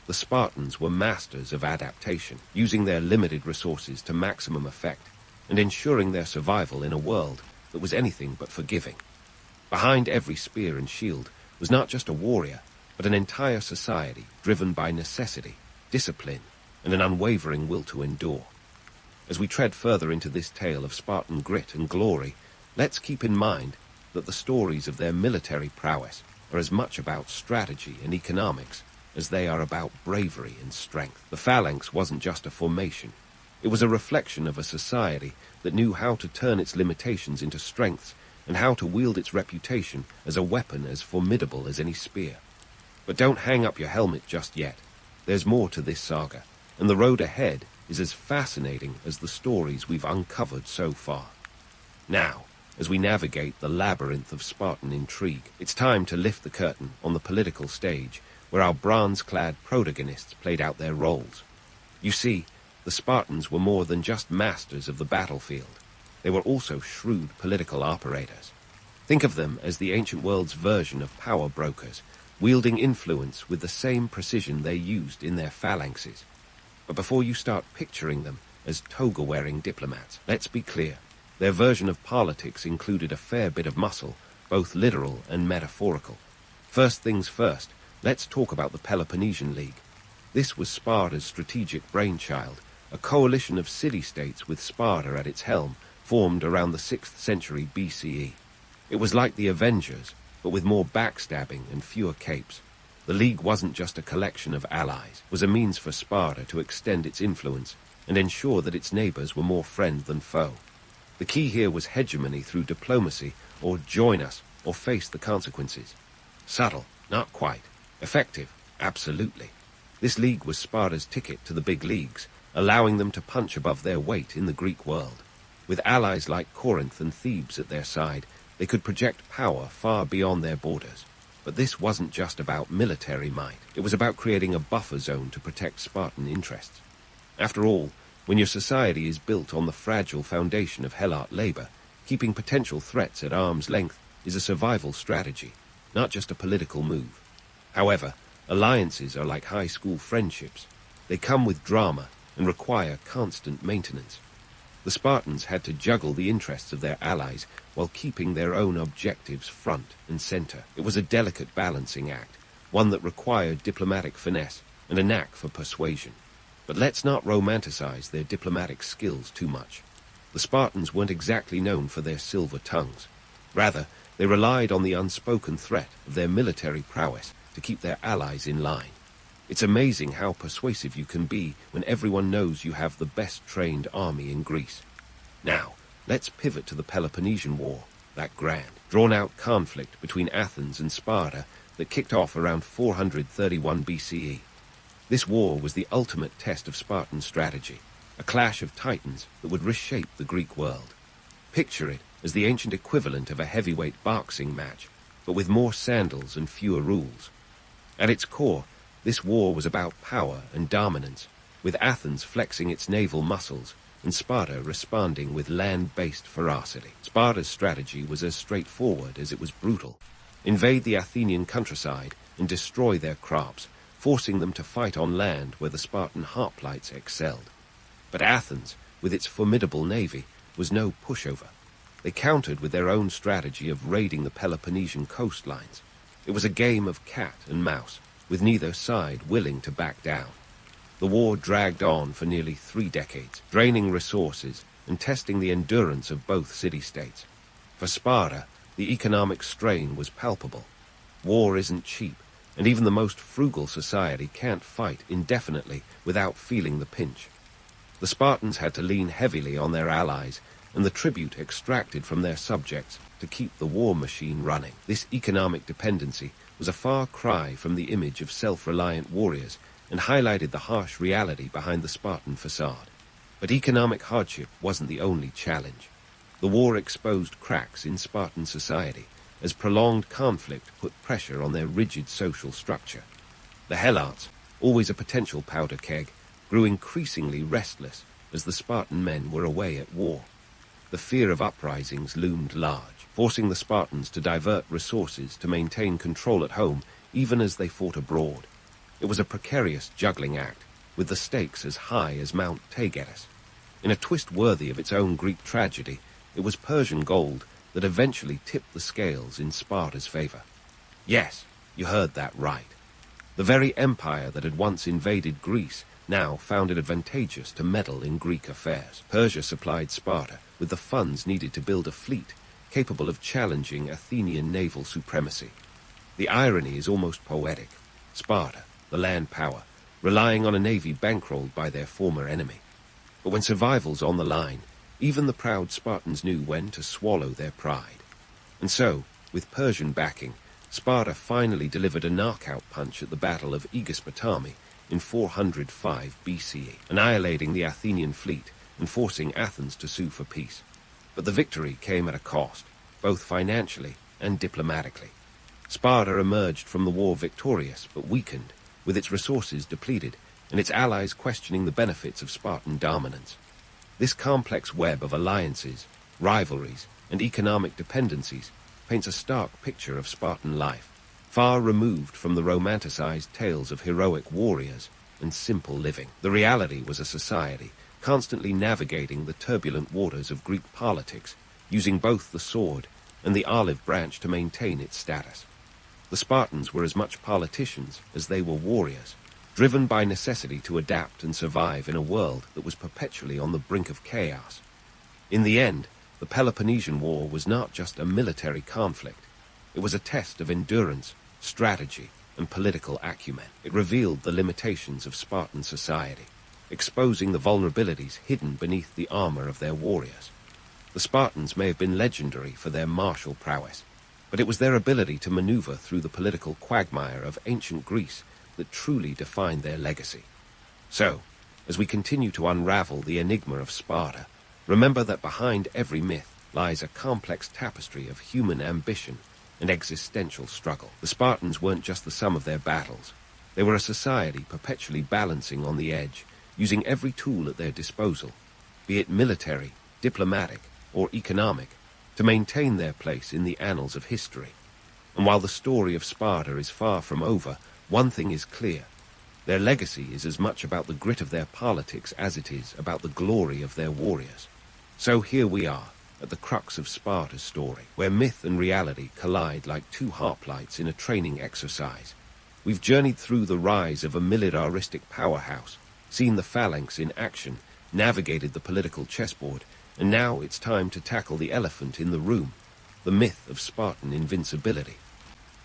The Spartans were masters of adaptation, using their limited resources to maximum effect, and ensuring their survival in a world that was anything but forgiving. Behind every spear and shield was not just a warrior, but an entire society driven by necessity, discipline, and an unwavering will to endure. As we tread further into this tale of Spartan grit and glory, let's keep in mind that the stories of their military prowess are as much about strategy and economics as they are about bravery and strength. The phalanx wasn't just a formation. It was a reflection of a society that knew how to turn its limitations into strengths and how to wield its reputation as a weapon as formidable as any spear. But don't hang up your helmet just yet. There's more to this saga, and the road ahead is as fascinating as the stories we've uncovered so far. Now, as we navigate the labyrinth of Spartan intrigue, it's time to lift the curtain on the political stage where our bronze-clad protagonists played out their roles. You see, the Spartans were more than just masters of the battlefield. They were also shrewd political operators. Think of them as the ancient world's version of power brokers, wielding influence with the same precision they used in their phalanxes. But before you start picturing them as toga-wearing diplomats, let's be clear. Their version of politics included a fair bit of muscle, both literal and metaphorical. First things first, let's talk about the Peloponnesian League. This was Sparta's strategic brainchild, a coalition of city-states with Sparta at its helm, formed around the 6th century BCE. It was like the Avengers, but with more backstabbing and fewer capes. The League wasn't just a collection of allies, it was a means for Sparta to extend its influence and ensure that its neighbors were more friend than foe. The key here was hegemony through diplomacy, or join us, or face the consequences. Subtle, not quite. Effective, absolutely. This league was Sparta's ticket to the big leagues, allowing them to punch above their weight in the Greek world. With allies like Corinth and Thebes at their side, they could project power far beyond their borders. But this wasn't just about military might. It was about creating a buffer zone to protect Spartan interests. After all, when your society is built on the fragile foundation of Helot labor, keeping potential threats at arm's length is a survival strategy, not just a political move. However, alliances are like high school friendships. They come with drama and require constant maintenance. The Spartans had to juggle the interests of their allies while keeping their own objectives front and center. It was a delicate balancing act, one that required diplomatic finesse and a knack for persuasion. But let's not romanticize their diplomatic skills too much. The Spartans weren't exactly known for their silver tongues. Rather, they relied on the unspoken threat of their military prowess to keep their allies in line. It's amazing how persuasive you can be when everyone knows you have the best-trained army in Greece. Now, let's pivot to the Peloponnesian War, that grand, drawn-out conflict between Athens and Sparta that kicked off around 431 BCE. This war was the ultimate test of Spartan strategy, a clash of titans that would reshape the Greek world. Picture it as the ancient equivalent of a heavyweight boxing match, but with more sandals and fewer rules. At its core, this war was about power and dominance, with Athens flexing its naval muscles and Sparta responding with land-based ferocity. Sparta's strategy was as straightforward as it was brutal. Invade the Athenian countryside and destroy their crops, forcing them to fight on land where the Spartan hoplites excelled. But Athens, with its formidable navy, was no pushover. They countered with their own strategy of raiding the Peloponnesian coastlines. It was a game of cat and mouse, with neither side willing to back down. The war dragged on for nearly 3 decades, draining resources and testing the endurance of both city-states. For Sparta, the economic strain was palpable. War isn't cheap, and even the most frugal society can't fight indefinitely without feeling the pinch. The Spartans had to lean heavily on their allies and the tribute extracted from their subjects to keep the war machine running. This economic dependency was a far cry from the image of self-reliant warriors and highlighted the harsh reality behind the Spartan facade. But economic hardship wasn't the only challenge. The war exposed cracks in Spartan society as prolonged conflict put pressure on their rigid social structure. The Helots, always a potential powder keg, grew increasingly restless as the Spartan men were away at war. The fear of uprisings loomed large, forcing the Spartans to divert resources to maintain control at home even as they fought abroad. It was a precarious juggling act, with the stakes as high as Mount Taygetus. In a twist worthy of its own Greek tragedy, it was Persian gold that eventually tipped the scales in Sparta's favor. Yes, you heard that right. The very empire that had once invaded Greece now found it advantageous to meddle in Greek affairs. Persia supplied Sparta with the funds needed to build a fleet capable of challenging Athenian naval supremacy. The irony is almost poetic. Sparta, the land power, relying on a navy bankrolled by their former enemy. But when survival's on the line, even the proud Spartans knew when to swallow their pride. And so, with Persian backing, Sparta finally delivered a knockout punch at the Battle of Aegispotami in 405 BCE, annihilating the Athenian fleet and forcing Athens to sue for peace. But the victory came at a cost, both financially and diplomatically. Sparta emerged from the war victorious but weakened, with its resources depleted and its allies questioning the benefits of Spartan dominance. This complex web of alliances, rivalries, and economic dependencies paints a stark picture of Spartan life, far removed from the romanticized tales of heroic warriors and simple living. The reality was a society constantly navigating the turbulent waters of Greek politics, using both the sword and the olive branch to maintain its status. The Spartans were as much politicians as they were warriors, driven by necessity to adapt and survive in a world that was perpetually on the brink of chaos. In the end, the Peloponnesian War was not just a military conflict. It was a test of endurance, strategy, and political acumen. It revealed the limitations of Spartan society, exposing the vulnerabilities hidden beneath the armor of their warriors. The Spartans may have been legendary for their martial prowess, but it was their ability to maneuver through the political quagmire of ancient Greece that truly defined their legacy. So, as we continue to unravel the enigma of Sparta, remember that behind every myth lies a complex tapestry of human ambition and existential struggle. The Spartans weren't just the sum of their battles. They were a society perpetually balancing on the edge, using every tool at their disposal, be it military, diplomatic, or economic, to maintain their place in the annals of history. And while the story of Sparta is far from over, one thing is clear. Their legacy is as much about the grit of their politics as it is about the glory of their warriors. So here we are, at the crux of Sparta's story, where myth and reality collide like two hoplites in a training exercise. We've journeyed through the rise of a militaristic powerhouse, seen the phalanx in action, navigated the political chessboard, and now it's time to tackle the elephant in the room, the myth of Spartan invincibility.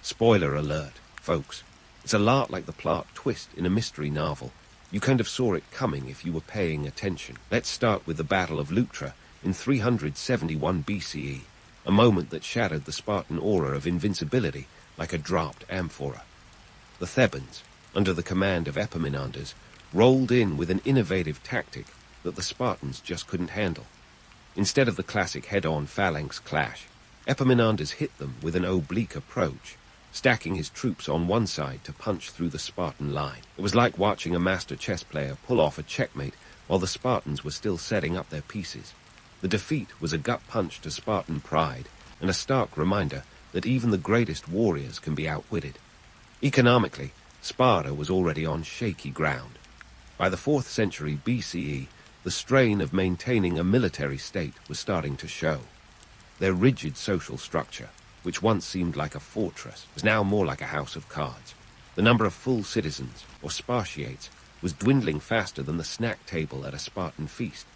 Spoiler alert, folks. It's a lot like the plot twist in a mystery novel. You kind of saw it coming if you were paying attention. Let's start with the Battle of Leuctra in 371 BCE, a moment that shattered the Spartan aura of invincibility like a dropped amphora. The Thebans, under the command of Epaminondas, rolled in with an innovative tactic that the Spartans just couldn't handle. Instead of the classic head-on phalanx clash, Epaminondas hit them with an oblique approach, stacking his troops on one side to punch through the Spartan line. It was like watching a master chess player pull off a checkmate while the Spartans were still setting up their pieces. The defeat was a gut punch to Spartan pride, and a stark reminder that even the greatest warriors can be outwitted. Economically, Sparta was already on shaky ground. By the 4th century BCE, the strain of maintaining a military state was starting to show. Their rigid social structure, which once seemed like a fortress, was now more like a house of cards. The number of full citizens, or spartiates, was dwindling faster than the snack table at a Spartan feast.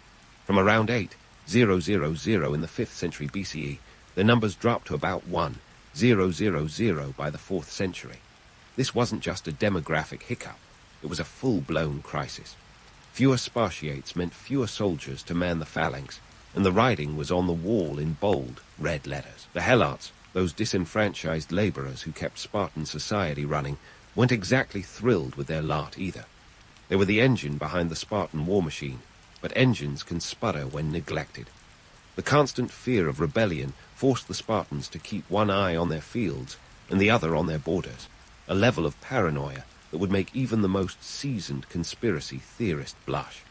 From around 8,000 in the 5th century BCE, their numbers dropped to about 1,000 by the 4th century. This wasn't just a demographic hiccup, it was a full-blown crisis. Fewer spartiates meant fewer soldiers to man the phalanx, and the writing was on the wall in bold, red letters. The Helots, those disenfranchised laborers who kept Spartan society running, weren't exactly thrilled with their lot either. They were the engine behind the Spartan war machine, but engines can sputter when neglected. The constant fear of rebellion forced the Spartans to keep one eye on their fields and the other on their borders, a level of paranoia that would make even the most seasoned conspiracy theorist blush.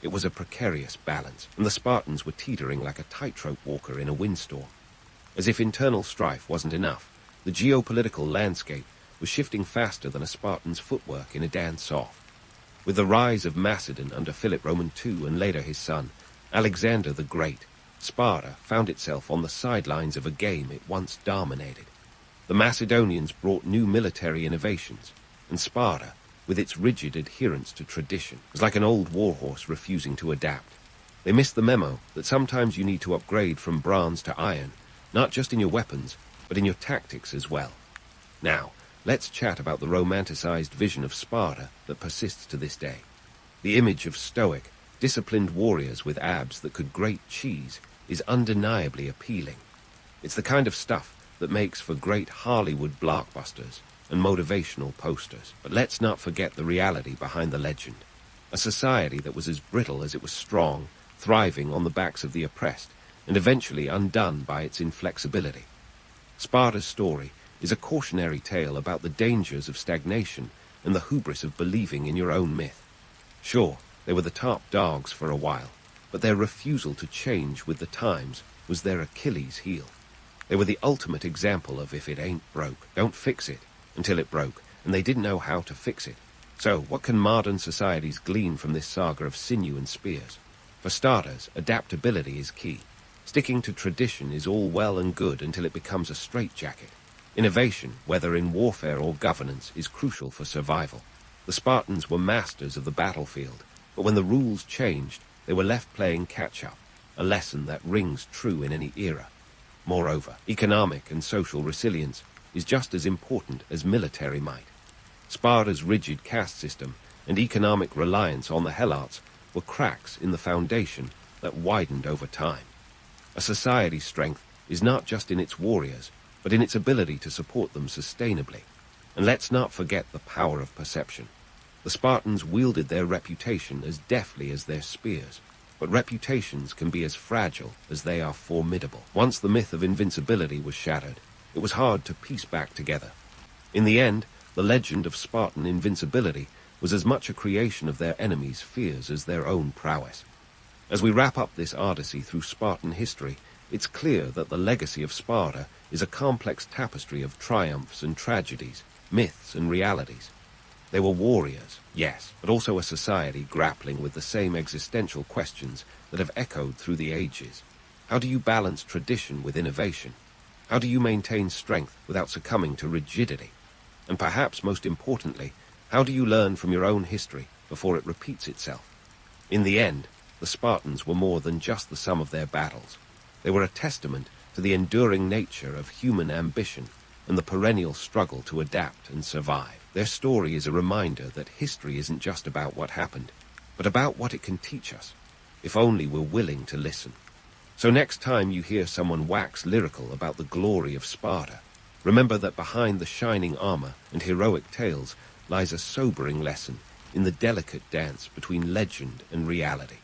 It was a precarious balance, and the Spartans were teetering like a tightrope walker in a windstorm. As if internal strife wasn't enough, the geopolitical landscape was shifting faster than a Spartan's footwork in a dance-off. With the rise of Macedon under Philip Roman II and later his son, Alexander the Great, Sparta found itself on the sidelines of a game it once dominated. The Macedonians brought new military innovations, and Sparta, with its rigid adherence to tradition, was like an old warhorse refusing to adapt. They missed the memo that sometimes you need to upgrade from bronze to iron, not just in your weapons, but in your tactics as well. Now, let's chat about the romanticized vision of Sparta that persists to this day. The image of stoic, disciplined warriors with abs that could grate cheese is undeniably appealing. It's the kind of stuff that makes for great Hollywood blockbusters and motivational posters. But let's not forget the reality behind the legend. A society that was as brittle as it was strong, thriving on the backs of the oppressed, and eventually undone by its inflexibility. Sparta's story is a cautionary tale about the dangers of stagnation and the hubris of believing in your own myth. Sure, they were the top dogs for a while, but their refusal to change with the times was their Achilles heel. They were the ultimate example of if it ain't broke, don't fix it, until it broke, and they didn't know how to fix it. So, what can modern societies glean from this saga of sinew and spears? For starters, adaptability is key. Sticking to tradition is all well and good until it becomes a straitjacket. Innovation, whether in warfare or governance, is crucial for survival. The Spartans were masters of the battlefield, but when the rules changed, they were left playing catch-up. a lesson that rings true in any era. Moreover, economic and social resilience is just as important as military might. Sparta's rigid caste system and economic reliance on the Helots were cracks in the foundation that widened over time. A society's strength is not just in its warriors, but in its ability to support them sustainably. And let's not forget the power of perception. The Spartans wielded their reputation as deftly as their spears, but reputations can be as fragile as they are formidable. Once the myth of invincibility was shattered, it was hard to piece back together. In the end, the legend of Spartan invincibility was as much a creation of their enemies' fears as their own prowess. As we wrap up this odyssey through Spartan history, it's clear that the legacy of Sparta is a complex tapestry of triumphs and tragedies, myths and realities. They were warriors, yes, but also a society grappling with the same existential questions that have echoed through the ages. How do you balance tradition with innovation? How do you maintain strength without succumbing to rigidity? And perhaps most importantly, how do you learn from your own history before it repeats itself? In the end, the Spartans were more than just the sum of their battles. They were a testament to the enduring nature of human ambition and the perennial struggle to adapt and survive. Their story is a reminder that history isn't just about what happened, but about what it can teach us, if only we're willing to listen. So next time you hear someone wax lyrical about the glory of Sparta, remember that behind the shining armor and heroic tales lies a sobering lesson in the delicate dance between legend and reality.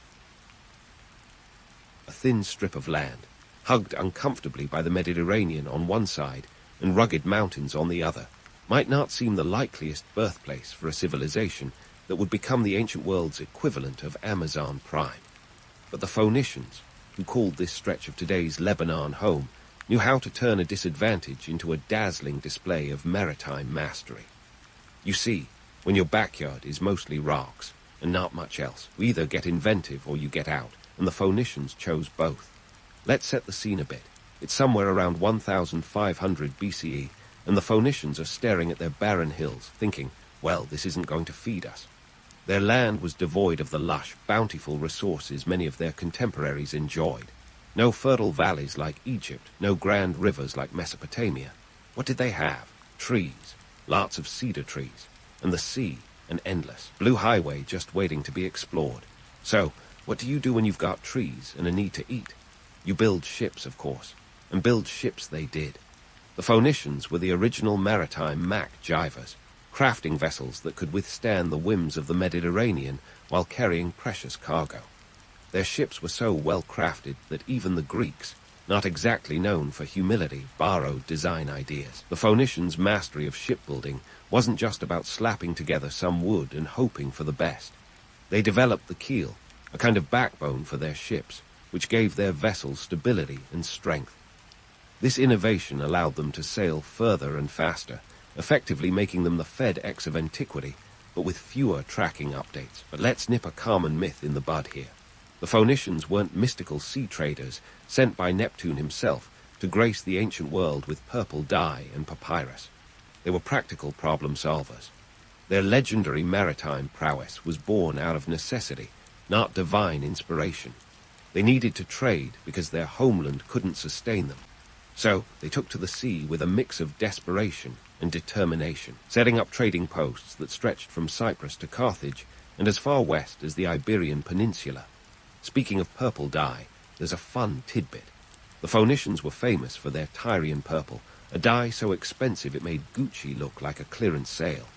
A thin strip of land, hugged uncomfortably by the Mediterranean on one side and rugged mountains on the other, might not seem the likeliest birthplace for a civilization that would become the ancient world's equivalent of Amazon Prime. But the Phoenicians, who called this stretch of today's Lebanon home, knew how to turn a disadvantage into a dazzling display of maritime mastery. You see, when your backyard is mostly rocks and not much else, you either get inventive or you get out, and the Phoenicians chose both. Let's set the scene a bit. It's somewhere around 1500 BCE, and the Phoenicians are staring at their barren hills, thinking, well, this isn't going to feed us. Their land was devoid of the lush, bountiful resources many of their contemporaries enjoyed. No fertile valleys like Egypt, no grand rivers like Mesopotamia. What did they have? Trees, lots of cedar trees, and the sea, an endless blue highway just waiting to be explored. So, what do you do when you've got trees and a need to eat? You build ships, of course, and build ships they did. The Phoenicians were the original maritime Mac-Jivers, crafting vessels that could withstand the whims of the Mediterranean while carrying precious cargo. Their ships were so well crafted that even the Greeks, not exactly known for humility, borrowed design ideas. The Phoenicians' mastery of shipbuilding wasn't just about slapping together some wood and hoping for the best. They developed the keel, a kind of backbone for their ships, which gave their vessels stability and strength. This innovation allowed them to sail further and faster, effectively making them the FedEx of antiquity, but with fewer tracking updates. But let's nip a common myth in the bud here. The Phoenicians weren't mystical sea traders sent by Neptune himself to grace the ancient world with purple dye and papyrus. They were practical problem solvers. Their legendary maritime prowess was born out of necessity, not divine inspiration. They needed to trade because their homeland couldn't sustain them. So they took to the sea with a mix of desperation and determination, setting up trading posts that stretched from Cyprus to Carthage and as far west as the Iberian Peninsula. Speaking of purple dye, there's a fun tidbit. The Phoenicians were famous for their Tyrian purple, a dye so expensive it made Gucci look like a clearance sale.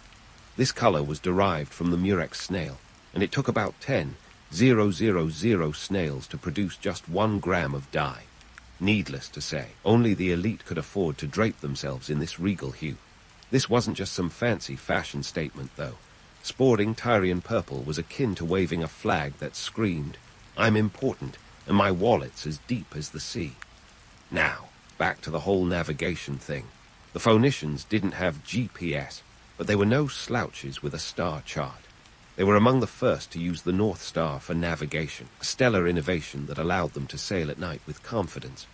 This color was derived from the murex snail, and it took about 10,000 snails to produce just 1 gram of dye. Needless to say, only the elite could afford to drape themselves in this regal hue. This wasn't just some fancy fashion statement, though. Sporting Tyrian purple was akin to waving a flag that screamed, "I'm important, and my wallet's as deep as the sea." Now, back to the whole navigation thing. The Phoenicians didn't have GPS, but they were no slouches with a star chart. They were among the first to use the North Star for navigation, a stellar innovation that allowed them to sail at night with confidence.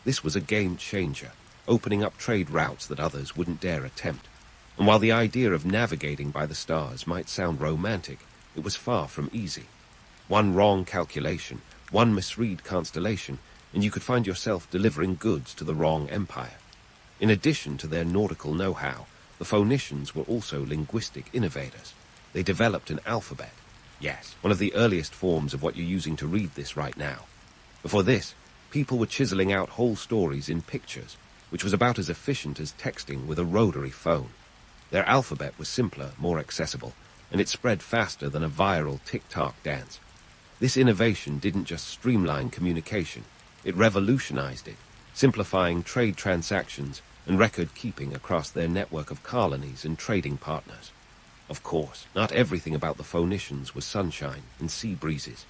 This was a game changer, opening up trade routes that others wouldn't dare attempt. And while the idea of navigating by the stars might sound romantic, it was far from easy. One wrong calculation, One misread constellation, and you could find yourself delivering goods to the wrong empire. In addition to their nautical know-how, the Phoenicians were also linguistic innovators. They developed an alphabet. Yes, one of the earliest forms of what you're using to read this right now. Before this, people were chiseling out whole stories in pictures, which was about as efficient as texting with a rotary phone. Their alphabet was simpler, more accessible, and it spread faster than a viral TikTok dance. This innovation didn't just streamline communication, it revolutionized it, simplifying trade transactions and record-keeping across their network of colonies and trading partners. Of course, not everything about the Phoenicians was sunshine and sea breezes.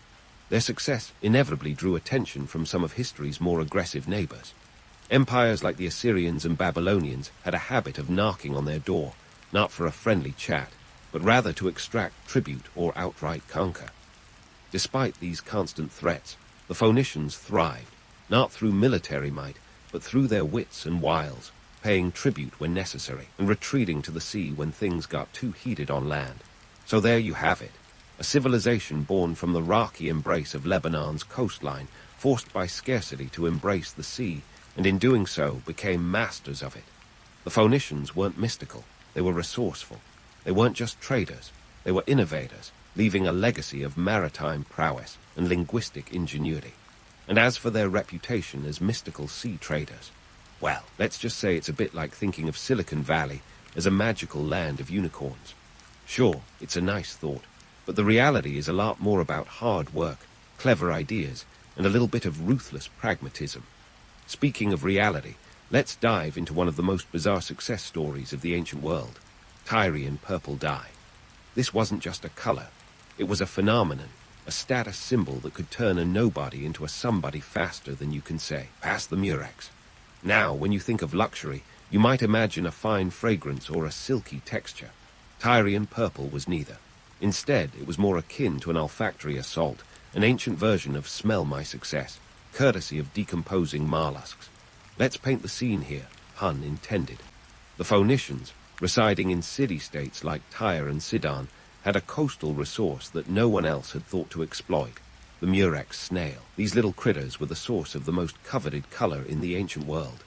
Their success inevitably drew attention from some of history's more aggressive neighbors. Empires like the Assyrians and Babylonians had a habit of knocking on their door, not for a friendly chat, but rather to extract tribute or outright conquer. Despite these constant threats, the Phoenicians thrived, not through military might, but through their wits and wiles, paying tribute when necessary and retreating to the sea when things got too heated on land. So there you have it, a civilization born from the rocky embrace of Lebanon's coastline, forced by scarcity to embrace the sea, and in doing so became masters of it. The Phoenicians weren't mystical, they were resourceful. They weren't just traders, they were innovators, leaving a legacy of maritime prowess and linguistic ingenuity. And as for their reputation as mystical sea traders, well, let's just say it's a bit like thinking of Silicon Valley as a magical land of unicorns. Sure, it's a nice thought, but the reality is a lot more about hard work, clever ideas, and a little bit of ruthless pragmatism. Speaking of reality, let's dive into one of the most bizarre success stories of the ancient world, Tyrian purple dye. This wasn't just a color, it was a phenomenon, a status symbol that could turn a nobody into a somebody faster than you can say, "Pass the Murex." Now, when you think of luxury, you might imagine a fine fragrance or a silky texture. Tyrian purple was neither. Instead, it was more akin to an olfactory assault, an ancient version of "smell my success," courtesy of decomposing mollusks. Let's paint the scene here, pun intended. The Phoenicians, residing in city-states like Tyre and Sidon, had a coastal resource that no one else had thought to exploit, the Murex snail. These little critters were the source of the most coveted color in the ancient world.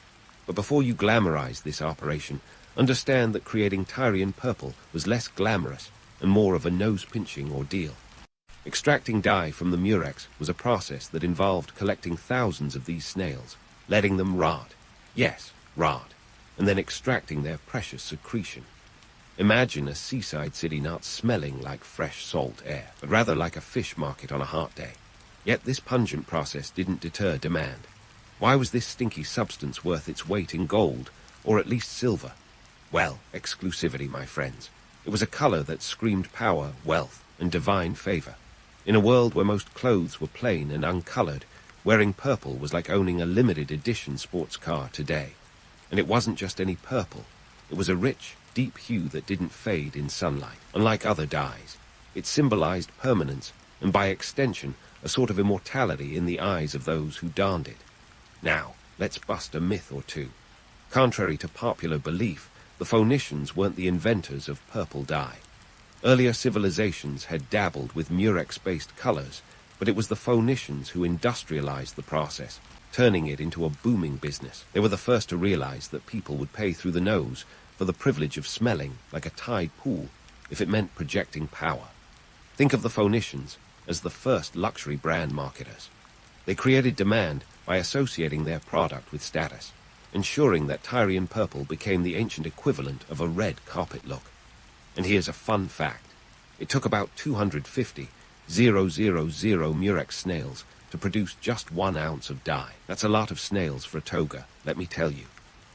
But before you glamorize this operation, understand that creating Tyrian purple was less glamorous and more of a nose-pinching ordeal. Extracting dye from the Murex was a process that involved collecting thousands of these snails, letting them rot. Yes, rot. And then extracting their precious secretion. Imagine a seaside city not smelling like fresh salt air, but rather like a fish market on a hot day. Yet this pungent process didn't deter demand. Why was this stinky substance worth its weight in gold, or at least silver? Well, exclusivity, my friends. It was a color that screamed power, wealth, and divine favor. In a world where most clothes were plain and uncolored, wearing purple was like owning a limited edition sports car today. And it wasn't just any purple. It was a rich, deep hue that didn't fade in sunlight. Unlike other dyes, it symbolized permanence and by extension a sort of immortality in the eyes of those who donned it. Now, let's bust a myth or two. Contrary to popular belief, the Phoenicians weren't the inventors of purple dye. Earlier civilizations had dabbled with Murex-based colors, but it was the Phoenicians who industrialized the process, turning it into a booming business. They were the first to realize that people would pay through the nose for the privilege of smelling like a tide pool if it meant projecting power. Think of the Phoenicians as the first luxury brand marketers. They created demand by associating their product with status, ensuring that Tyrian purple became the ancient equivalent of a red carpet look. And here's a fun fact. It took about 250,000 Murex snails to produce just 1 ounce of dye. That's a lot of snails for a toga, let me tell you.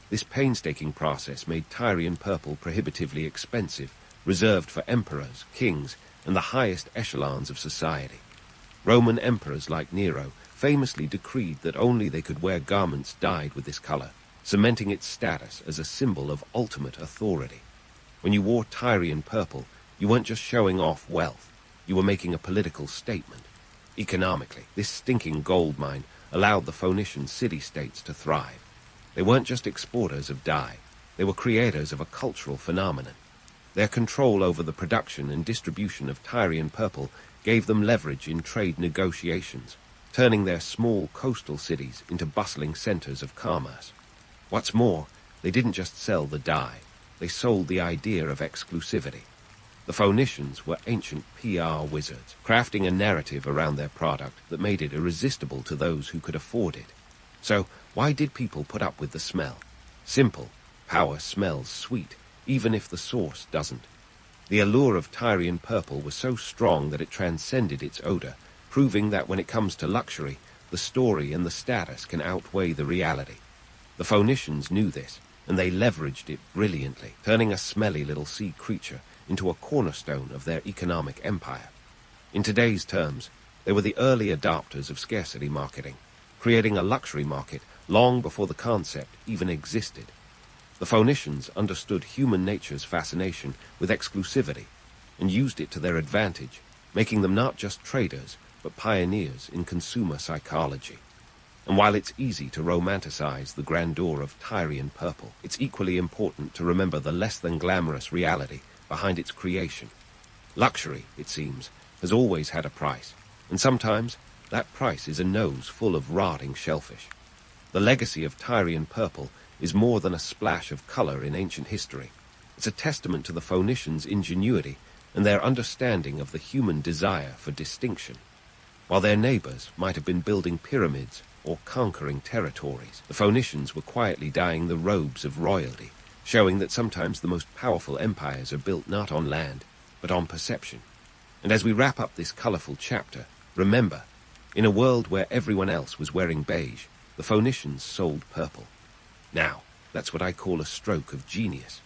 This painstaking process made Tyrian purple prohibitively expensive, reserved for emperors, kings, and the highest echelons of society. Roman emperors like Nero famously decreed that only they could wear garments dyed with this color, cementing its status as a symbol of ultimate authority. When you wore Tyrian purple, you weren't just showing off wealth, you were making a political statement. Economically, this stinking gold mine allowed the Phoenician city-states to thrive. They weren't just exporters of dye, they were creators of a cultural phenomenon. Their control over the production and distribution of Tyrian purple gave them leverage in trade negotiations. turning their small coastal cities into bustling centers of commerce. What's more, they didn't just sell the dye, they sold the idea of exclusivity. The Phoenicians were ancient PR wizards, crafting a narrative around their product that made it irresistible to those who could afford it. So, why did people put up with the smell? Simple. Power smells sweet, even if the source doesn't. The allure of Tyrian purple was so strong that it transcended its odor, proving that when it comes to luxury, the story and the status can outweigh the reality. The Phoenicians knew this, and they leveraged it brilliantly, turning a smelly little sea creature into a cornerstone of their economic empire. In today's terms, they were the early adopters of scarcity marketing, creating a luxury market long before the concept even existed. The Phoenicians understood human nature's fascination with exclusivity and used it to their advantage, making them not just traders, but pioneers in consumer psychology. And while it's easy to romanticize the grandeur of Tyrian purple, it's equally important to remember the less than glamorous reality behind its creation. Luxury, it seems, has always had a price, and sometimes that price is a nose full of rotting shellfish. The legacy of Tyrian purple is more than a splash of color in ancient history. It's a testament to the Phoenicians' ingenuity and their understanding of the human desire for distinction. While their neighbors might have been building pyramids or conquering territories, the Phoenicians were quietly dyeing the robes of royalty, showing that sometimes the most powerful empires are built not on land, but on perception. And as we wrap up this colorful chapter, remember, in a world where everyone else was wearing beige, the Phoenicians sold purple. Now, that's what I call a stroke of genius.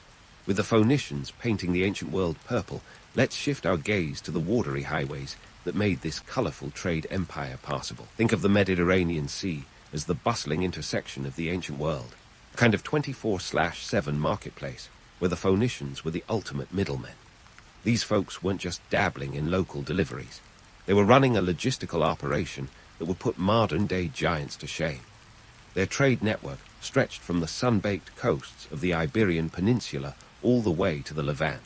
With the Phoenicians painting the ancient world purple, let's shift our gaze to the watery highways that made this colorful trade empire possible. Think of the Mediterranean Sea as the bustling intersection of the ancient world, a kind of 24/7 marketplace where the Phoenicians were the ultimate middlemen. These folks weren't just dabbling in local deliveries. They were running a logistical operation that would put modern-day giants to shame. Their trade network stretched from the sun-baked coasts of the Iberian Peninsula all the way to the Levant,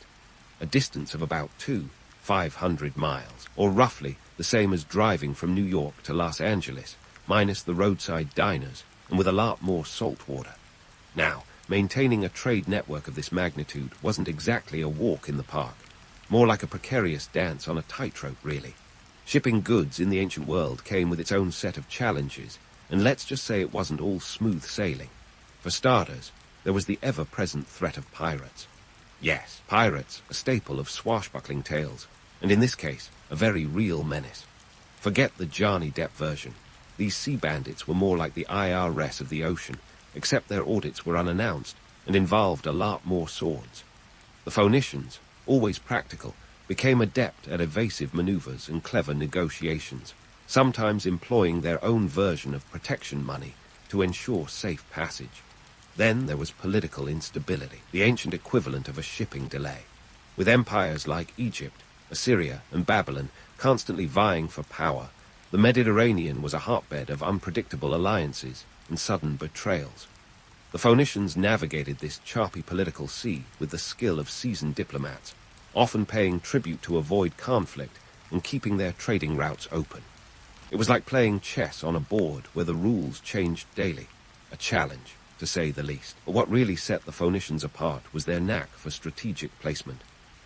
a distance of about 500 miles, or roughly the same as driving from New York to Los Angeles, minus the roadside diners and with a lot more salt water. Now, maintaining a trade network of this magnitude wasn't exactly a walk in the park, more like a precarious dance on a tightrope, really. Shipping goods in the ancient world came with its own set of challenges, and let's just say it wasn't all smooth sailing. For starters, there was the ever-present threat of pirates. Yes, pirates, a staple of swashbuckling tales, and in this case, a very real menace. Forget the Johnny Depp version. These sea bandits were more like the IRS of the ocean, except their audits were unannounced and involved a lot more swords. The Phoenicians, always practical, became adept at evasive maneuvers and clever negotiations, sometimes employing their own version of protection money to ensure safe passage. Then there was political instability, the ancient equivalent of a shipping delay. With empires like Egypt, Assyria, and Babylon constantly vying for power, the Mediterranean was a hotbed of unpredictable alliances and sudden betrayals. The Phoenicians navigated this choppy political sea with the skill of seasoned diplomats, often paying tribute to avoid conflict and keeping their trading routes open. It was like playing chess on a board where the rules changed daily, a challenge, to say the least. But what really set the Phoenicians apart was their knack for strategic placement.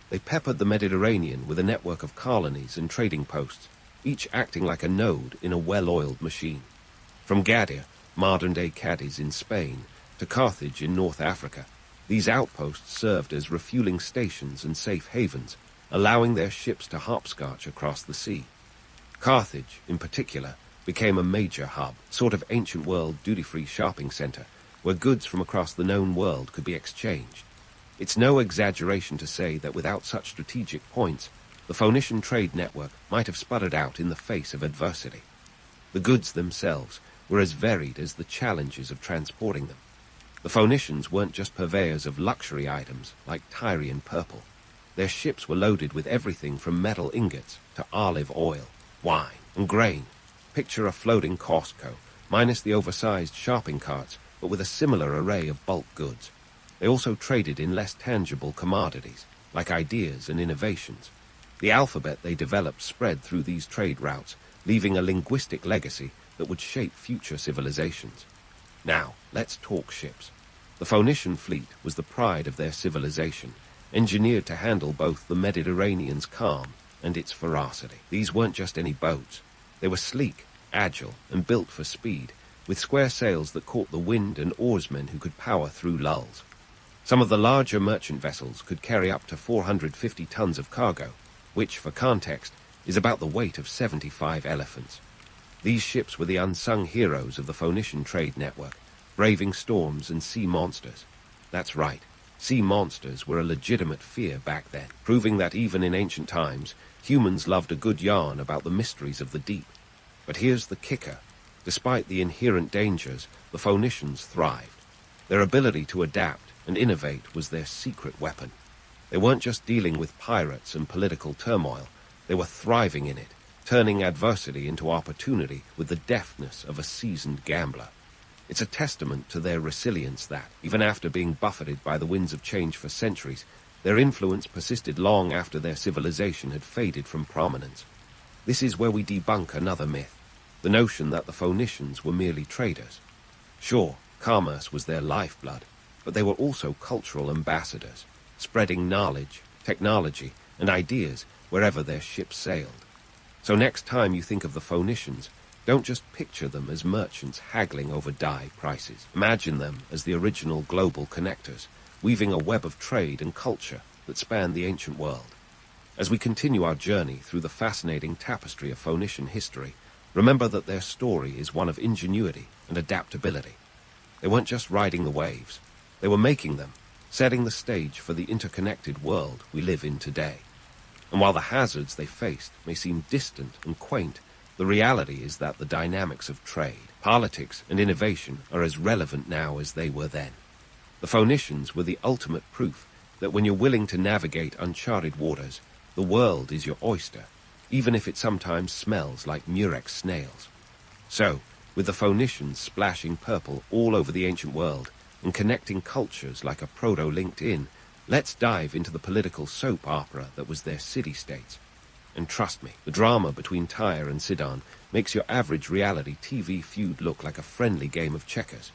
They peppered the Mediterranean with a network of colonies and trading posts, each acting like a node in a well-oiled machine. From Gadia, modern-day Cadiz in Spain, to Carthage in North Africa, these outposts served as refueling stations and safe havens, allowing their ships to hopscotch across the sea. Carthage, in particular, became a major hub, sort of ancient world duty-free shopping center, where goods from across the known world could be exchanged. It's no exaggeration to say that without such strategic points, the Phoenician trade network might have sputtered out in the face of adversity. The goods themselves were as varied as the challenges of transporting them. The Phoenicians weren't just purveyors of luxury items like Tyrian purple. Their ships were loaded with everything from metal ingots to olive oil, wine, and grain. Picture a floating Costco, minus the oversized shopping carts, but with a similar array of bulk goods. They also traded in less tangible commodities, like ideas and innovations. The alphabet they developed spread through these trade routes, leaving a linguistic legacy that would shape future civilizations. Now, let's talk ships. The Phoenician fleet was the pride of their civilization, engineered to handle both the Mediterranean's calm and its ferocity. These weren't just any boats. They were sleek, agile, and built for speed, with square sails that caught the wind and oarsmen who could power through lulls. Some of the larger merchant vessels could carry up to 450 tons of cargo, which, for context, is about the weight of 75 elephants. These ships were the unsung heroes of the Phoenician trade network, braving storms and sea monsters. That's right, sea monsters were a legitimate fear back then, proving that even in ancient times, humans loved a good yarn about the mysteries of the deep. But here's the kicker. Despite the inherent dangers, the Phoenicians thrived. Their ability to adapt and innovate was their secret weapon. They weren't just dealing with pirates and political turmoil, they were thriving in it, turning adversity into opportunity with the deftness of a seasoned gambler. It's a testament to their resilience that, even after being buffeted by the winds of change for centuries, their influence persisted long after their civilization had faded from prominence. This is where we debunk another myth, the notion that the Phoenicians were merely traders. Sure, commerce was their lifeblood, but they were also cultural ambassadors, spreading knowledge, technology, and ideas wherever their ships sailed. So next time you think of the Phoenicians, don't just picture them as merchants haggling over dye prices. Imagine them as the original global connectors, weaving a web of trade and culture that spanned the ancient world. As we continue our journey through the fascinating tapestry of Phoenician history, remember that their story is one of ingenuity and adaptability. They weren't just riding the waves. They were making them, setting the stage for the interconnected world we live in today. And while the hazards they faced may seem distant and quaint, the reality is that the dynamics of trade, politics, and innovation are as relevant now as they were then. The Phoenicians were the ultimate proof that when you're willing to navigate uncharted waters, the world is your oyster, even if it sometimes smells like murex snails. So, with the Phoenicians splashing purple all over the ancient world and connecting cultures like a proto-LinkedIn, let's dive into the political soap opera that was their city-states. And trust me, the drama between Tyre and Sidon makes your average reality TV feud look like a friendly game of checkers.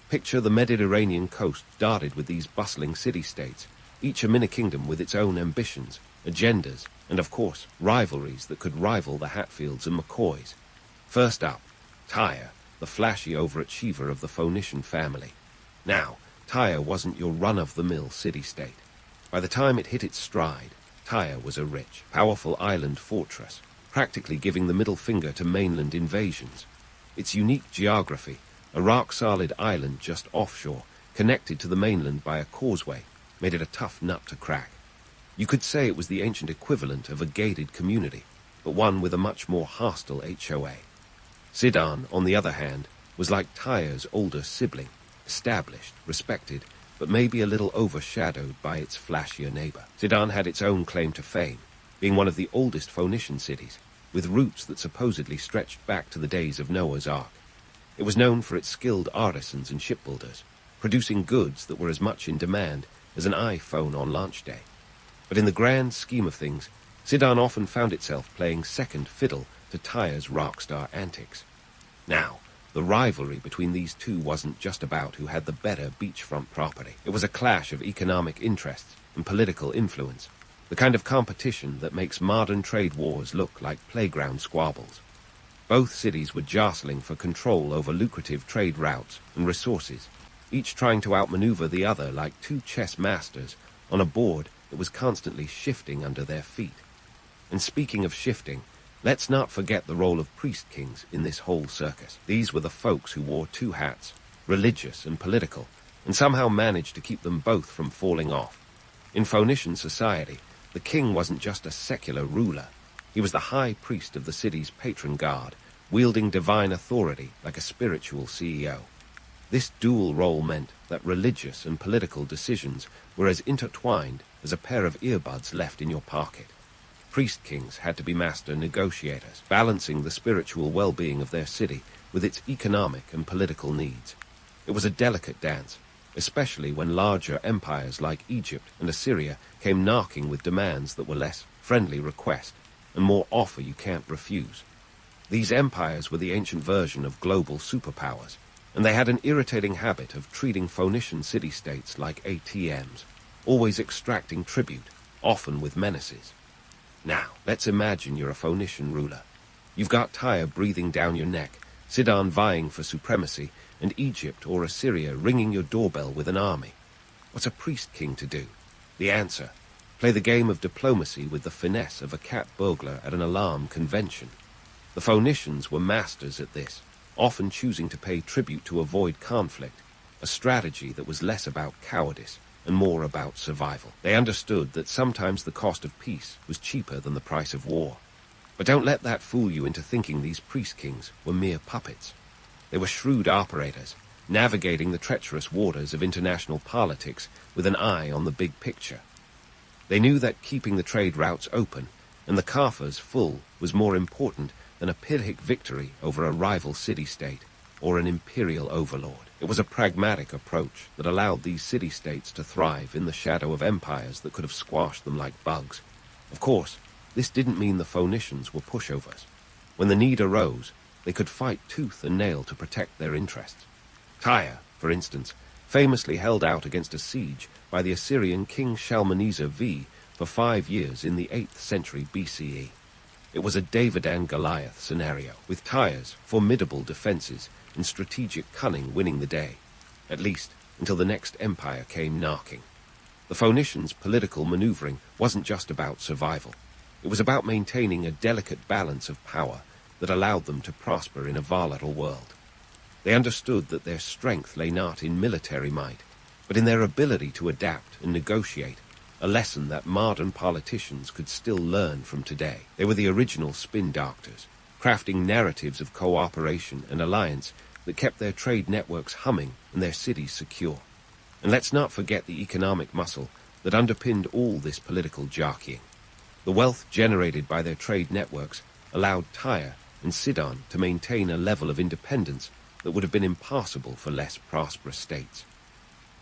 Picture the Mediterranean coast dotted with these bustling city-states, each a mini-kingdom with its own ambitions, agendas, and of course, rivalries that could rival the Hatfields and McCoys. First up, Tyre, the flashy overachiever of the Phoenician family. Now, Tyre wasn't your run-of-the-mill city-state. By the time it hit its stride, Tyre was a rich, powerful island fortress, practically giving the middle finger to mainland invasions. Its unique geography, a rock-solid island just offshore, connected to the mainland by a causeway, made it a tough nut to crack. You could say it was the ancient equivalent of a gated community, but one with a much more hostile HOA. Sidon, on the other hand, was like Tyre's older sibling, established, respected, but maybe a little overshadowed by its flashier neighbor. Sidon had its own claim to fame, being one of the oldest Phoenician cities, with roots that supposedly stretched back to the days of Noah's Ark. It was known for its skilled artisans and shipbuilders, producing goods that were as much in demand as an iPhone on launch day. But in the grand scheme of things, Sidon often found itself playing second fiddle to Tyre's rockstar antics. Now, the rivalry between these two wasn't just about who had the better beachfront property. It was a clash of economic interests and political influence, the kind of competition that makes modern trade wars look like playground squabbles. Both cities were jostling for control over lucrative trade routes and resources, each trying to outmaneuver the other like two chess masters on a board that was constantly shifting under their feet. And speaking of shifting, let's not forget the role of priest-kings in this whole circus. These were the folks who wore two hats, religious and political, and somehow managed to keep them both from falling off. In Phoenician society, the king wasn't just a secular ruler. He was the high priest of the city's patron god, wielding divine authority like a spiritual CEO. This dual role meant that religious and political decisions were as intertwined as a pair of earbuds left in your pocket. Priest-kings had to be master negotiators, balancing the spiritual well-being of their city with its economic and political needs. It was a delicate dance, especially when larger empires like Egypt and Assyria came knocking with demands that were less friendly request and more offer you can't refuse. These empires were the ancient version of global superpowers, and they had an irritating habit of treating Phoenician city-states like ATMs, always extracting tribute, often with menaces. Now, let's imagine you're a Phoenician ruler. You've got Tyre breathing down your neck, Sidon vying for supremacy, and Egypt or Assyria ringing your doorbell with an army. What's a priest king to do? The answer: play the game of diplomacy with the finesse of a cat burglar at an alarm convention. The Phoenicians were masters at this, often choosing to pay tribute to avoid conflict, a strategy that was less about cowardice and more about survival. They understood that sometimes the cost of peace was cheaper than the price of war. But don't let that fool you into thinking these priest kings were mere puppets. They were shrewd operators, navigating the treacherous waters of international politics with an eye on the big picture. They knew that keeping the trade routes open and the coffers full was more important than a Pyrrhic victory over a rival city-state or an imperial overlord. It was a pragmatic approach that allowed these city-states to thrive in the shadow of empires that could have squashed them like bugs. Of course, this didn't mean the Phoenicians were pushovers. When the need arose, they could fight tooth and nail to protect their interests. Tyre, for instance, famously held out against a siege by the Assyrian king Shalmaneser V for 5 years in the 8th century BCE. It was a David and Goliath scenario, with Tyre's formidable defenses and strategic cunning winning the day, at least until the next empire came knocking. The Phoenicians' political maneuvering wasn't just about survival. It was about maintaining a delicate balance of power that allowed them to prosper in a volatile world. They understood that their strength lay not in military might, but in their ability to adapt and negotiate, a lesson that modern politicians could still learn from today. They were the original spin doctors, crafting narratives of cooperation and alliance that kept their trade networks humming and their cities secure. And let's not forget the economic muscle that underpinned all this political jockeying. The wealth generated by their trade networks allowed Tyre and Sidon to maintain a level of independence that would have been impossible for less prosperous states.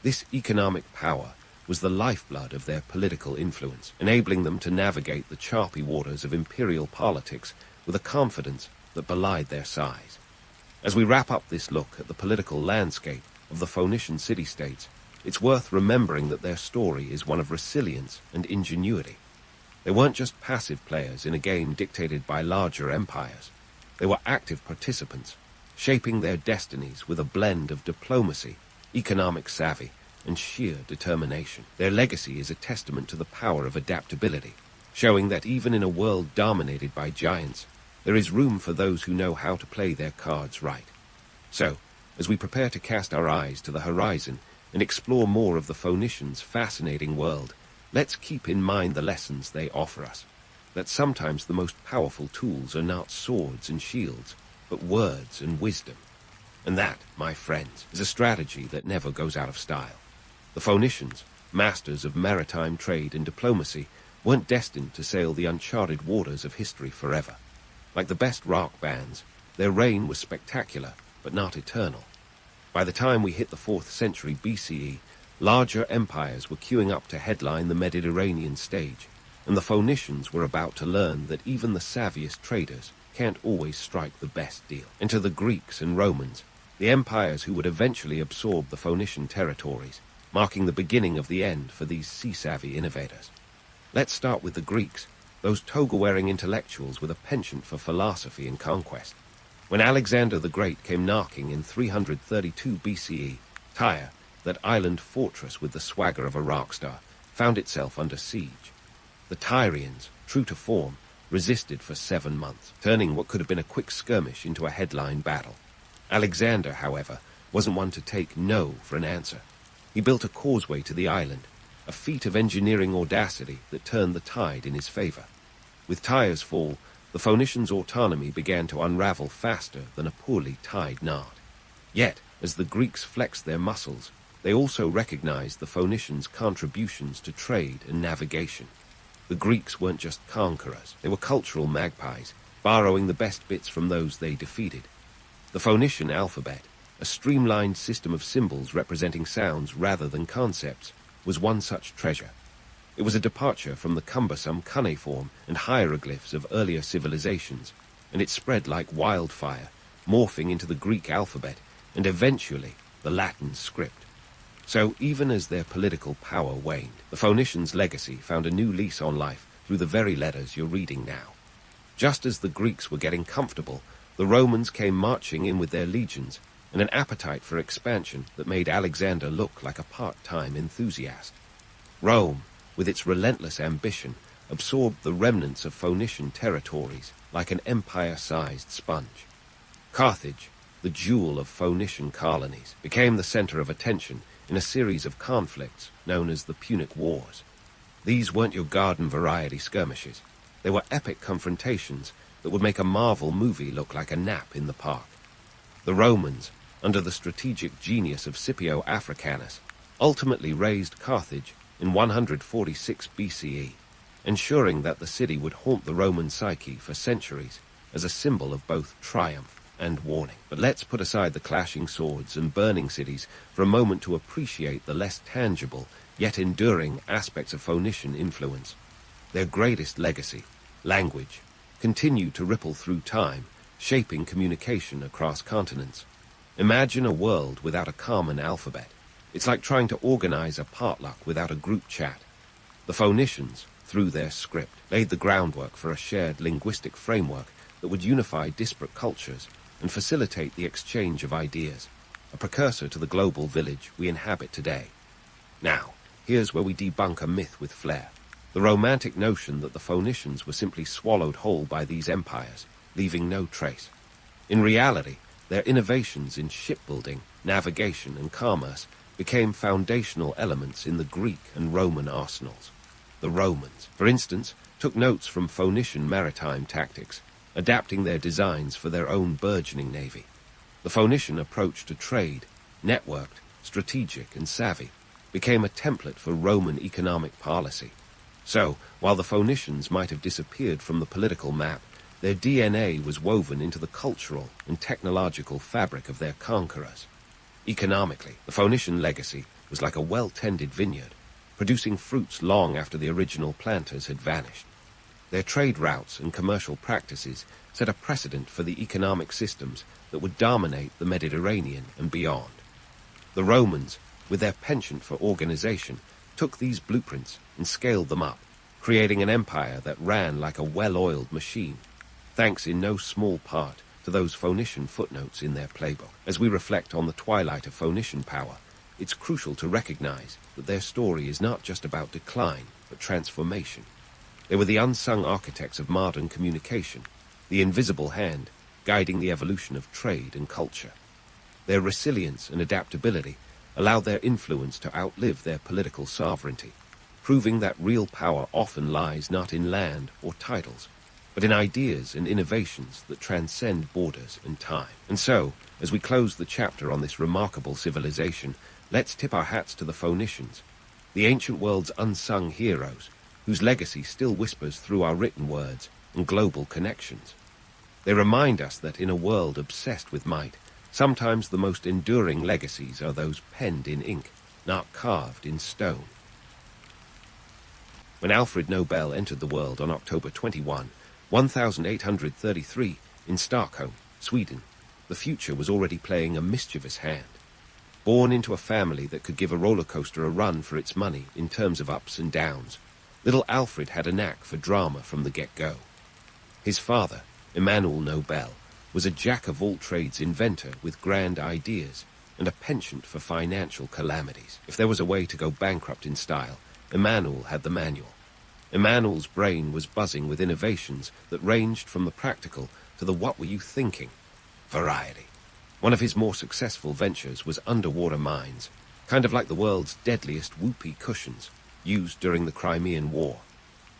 This economic power was the lifeblood of their political influence, enabling them to navigate the choppy waters of imperial politics with a confidence that belied their size. As we wrap up this look at the political landscape of the Phoenician city-states, it's worth remembering that their story is one of resilience and ingenuity. They weren't just passive players in a game dictated by larger empires. They were active participants, shaping their destinies with a blend of diplomacy, economic savvy, and sheer determination. Their legacy is a testament to the power of adaptability, showing that even in a world dominated by giants, there is room for those who know how to play their cards right. So, as we prepare to cast our eyes to the horizon and explore more of the Phoenicians' fascinating world, let's keep in mind the lessons they offer us, that sometimes the most powerful tools are not swords and shields, but words and wisdom. And that, my friends, is a strategy that never goes out of style. The Phoenicians, masters of maritime trade and diplomacy, weren't destined to sail the uncharted waters of history forever. Like the best rock bands, their reign was spectacular, but not eternal. By the time we hit the 4th century BCE, larger empires were queuing up to headline the Mediterranean stage, and the Phoenicians were about to learn that even the savviest traders can't always strike the best deal. Enter the Greeks and Romans, the empires who would eventually absorb the Phoenician territories, marking the beginning of the end for these sea-savvy innovators. Let's start with the Greeks, those toga-wearing intellectuals with a penchant for philosophy and conquest. When Alexander the Great came knocking in 332 BCE, Tyre, that island fortress with the swagger of a rock star, found itself under siege. The Tyrians, true to form, resisted for 7 months, turning what could have been a quick skirmish into a headline battle. Alexander, however, wasn't one to take no for an answer. He built a causeway to the island, a feat of engineering audacity that turned the tide in his favor. With Tyre's fall, the Phoenicians' autonomy began to unravel faster than a poorly tied knot. Yet, as the Greeks flexed their muscles, they also recognized the Phoenicians' contributions to trade and navigation. The Greeks weren't just conquerors, they were cultural magpies, borrowing the best bits from those they defeated. The Phoenician alphabet, a streamlined system of symbols representing sounds rather than concepts, was one such treasure. It was a departure from the cumbersome cuneiform and hieroglyphs of earlier civilizations, and it spread like wildfire, morphing into the Greek alphabet and eventually the Latin script. So even as their political power waned, the Phoenicians' legacy found a new lease on life through the very letters you're reading now. Just as the Greeks were getting comfortable, the Romans came marching in with their legions and an appetite for expansion that made Alexander look like a part-time enthusiast. Rome, with its relentless ambition, absorbed the remnants of Phoenician territories like an empire-sized sponge. Carthage, the jewel of Phoenician colonies, became the center of attention in a series of conflicts known as the Punic Wars. These weren't your garden variety skirmishes. They were epic confrontations that would make a Marvel movie look like a nap in the park. The Romans, under the strategic genius of Scipio Africanus, ultimately razed Carthage in 146 BCE, ensuring that the city would haunt the Roman psyche for centuries as a symbol of both triumph and warning. But let's put aside the clashing swords and burning cities for a moment to appreciate the less tangible yet enduring aspects of Phoenician influence. Their greatest legacy, language, continued to ripple through time, shaping communication across continents. Imagine a world without a common alphabet. It's like trying to organize a potluck without a group chat. The Phoenicians, through their script, laid the groundwork for a shared linguistic framework that would unify disparate cultures and facilitate the exchange of ideas, a precursor to the global village we inhabit today. Now, here's where we debunk a myth with flair. The romantic notion that the Phoenicians were simply swallowed whole by these empires, leaving no trace. In reality, their innovations in shipbuilding, navigation, and commerce became foundational elements in the Greek and Roman arsenals. The Romans, for instance, took notes from Phoenician maritime tactics, adapting their designs for their own burgeoning navy. The Phoenician approach to trade, networked, strategic, and savvy, became a template for Roman economic policy. So, while the Phoenicians might have disappeared from the political map, their DNA was woven into the cultural and technological fabric of their conquerors. Economically, the Phoenician legacy was like a well-tended vineyard, producing fruits long after the original planters had vanished. Their trade routes and commercial practices set a precedent for the economic systems that would dominate the Mediterranean and beyond. The Romans, with their penchant for organization, took these blueprints and scaled them up, creating an empire that ran like a well-oiled machine, thanks in no small part to those Phoenician footnotes in their playbook. As we reflect on the twilight of Phoenician power, it's crucial to recognize that their story is not just about decline, but transformation. They were the unsung architects of modern communication, the invisible hand guiding the evolution of trade and culture. Their resilience and adaptability allowed their influence to outlive their political sovereignty, proving that real power often lies not in land or titles, but in ideas and innovations that transcend borders and time. And so, as we close the chapter on this remarkable civilization, let's tip our hats to the Phoenicians, the ancient world's unsung heroes, whose legacy still whispers through our written words and global connections. They remind us that in a world obsessed with might, sometimes the most enduring legacies are those penned in ink, not carved in stone. When Alfred Nobel entered the world on October 21, 1833, in Stockholm, Sweden, the future was already playing a mischievous hand. Born into a family that could give a roller coaster a run for its money in terms of ups and downs, little Alfred had a knack for drama from the get-go. His father, Emmanuel Nobel, was a jack-of-all-trades inventor with grand ideas and a penchant for financial calamities. If there was a way to go bankrupt in style, Emmanuel had the manual. Emmanuel's brain was buzzing with innovations that ranged from the practical to the what were you thinking variety. One of his more successful ventures was underwater mines, kind of like the world's deadliest whoopee cushions, used during the Crimean War.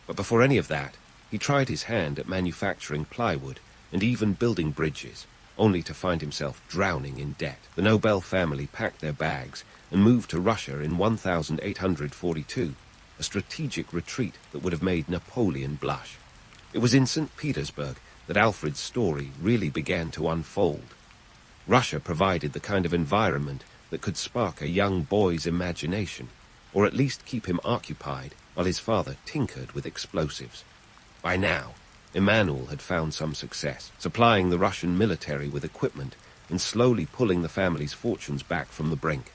But before any of that, he tried his hand at manufacturing plywood and even building bridges, only to find himself drowning in debt. The Nobel family packed their bags and moved to Russia in 1842, a strategic retreat that would have made Napoleon blush. It was in St. Petersburg that Alfred's story really began to unfold. Russia provided the kind of environment that could spark a young boy's imagination, or at least keep him occupied while his father tinkered with explosives. By now, Emanuel had found some success, supplying the Russian military with equipment and slowly pulling the family's fortunes back from the brink.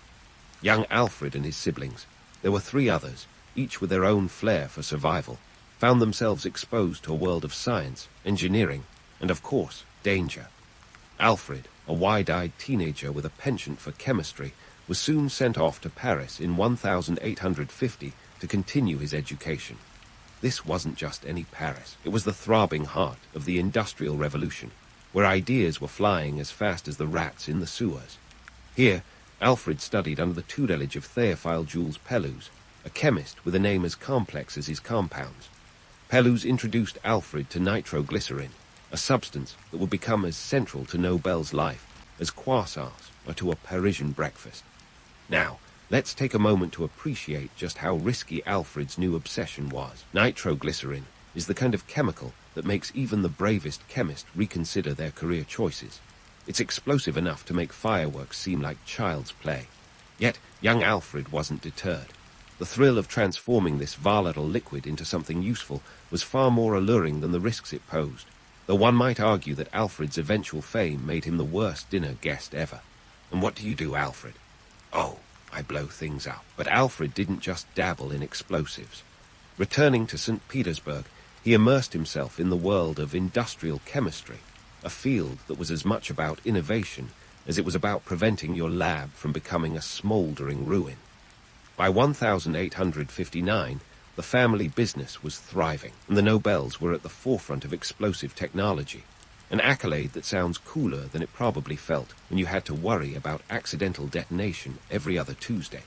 Young Alfred and his siblings, there were 3 others, each with their own flair for survival, found themselves exposed to a world of science, engineering, and of course, danger. Alfred, a wide-eyed teenager with a penchant for chemistry, was soon sent off to Paris in 1850 to continue his education. This wasn't just any Paris. It was the throbbing heart of the Industrial Revolution, where ideas were flying as fast as the rats in the sewers. Here, Alfred studied under the tutelage of Theophile Jules Pellouz, a chemist with a name as complex as his compounds. Pellouz introduced Alfred to nitroglycerin, a substance that would become as central to Nobel's life as croissants are to a Parisian breakfast. Now, let's take a moment to appreciate just how risky Alfred's new obsession was. Nitroglycerin is the kind of chemical that makes even the bravest chemist reconsider their career choices. It's explosive enough to make fireworks seem like child's play. Yet, young Alfred wasn't deterred. The thrill of transforming this volatile liquid into something useful was far more alluring than the risks it posed, though one might argue that Alfred's eventual fame made him the worst dinner guest ever. And what do you do, Alfred? Oh, I blow things up. But Alfred didn't just dabble in explosives. Returning to St. Petersburg, he immersed himself in the world of industrial chemistry, a field that was as much about innovation as it was about preventing your lab from becoming a smouldering ruin. By 1859, the family business was thriving, and the Nobels were at the forefront of explosive technology, an accolade that sounds cooler than it probably felt when you had to worry about accidental detonation every other Tuesday.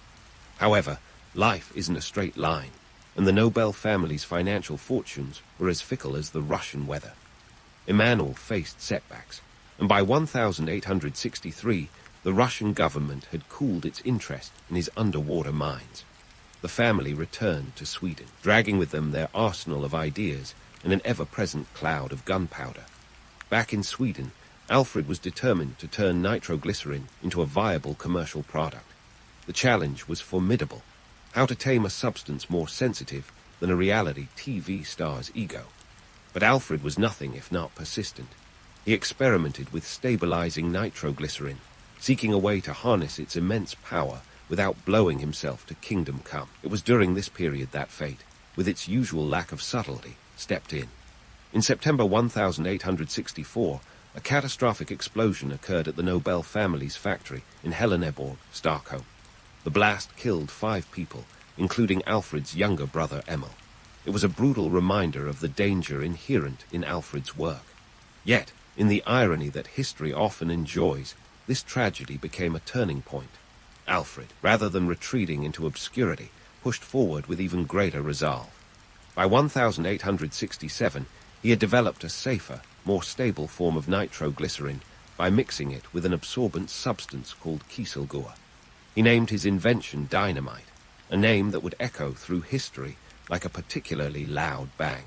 However, life isn't a straight line, and the Nobel family's financial fortunes were as fickle as the Russian weather. Emanuel faced setbacks, and by 1863, the Russian government had cooled its interest in his underwater mines. The family returned to Sweden, dragging with them their arsenal of ideas and an ever-present cloud of gunpowder. Back in Sweden, Alfred was determined to turn nitroglycerin into a viable commercial product. The challenge was formidable: how to tame a substance more sensitive than a reality TV star's ego. But Alfred was nothing if not persistent. He experimented with stabilizing nitroglycerin, seeking a way to harness its immense power without blowing himself to kingdom come. It was during this period that fate, with its usual lack of subtlety, stepped in. In September 1864, a catastrophic explosion occurred at the Nobel family's factory in Heleneborg, Stockholm. The blast killed 5 people, including Alfred's younger brother Emil. It was a brutal reminder of the danger inherent in Alfred's work. Yet, in the irony that history often enjoys, this tragedy became a turning point. Alfred, rather than retreating into obscurity, pushed forward with even greater resolve. By 1867, he had developed a safer, more stable form of nitroglycerin by mixing it with an absorbent substance called kieselguhr. He named his invention Dynamite, a name that would echo through history like a particularly loud bang.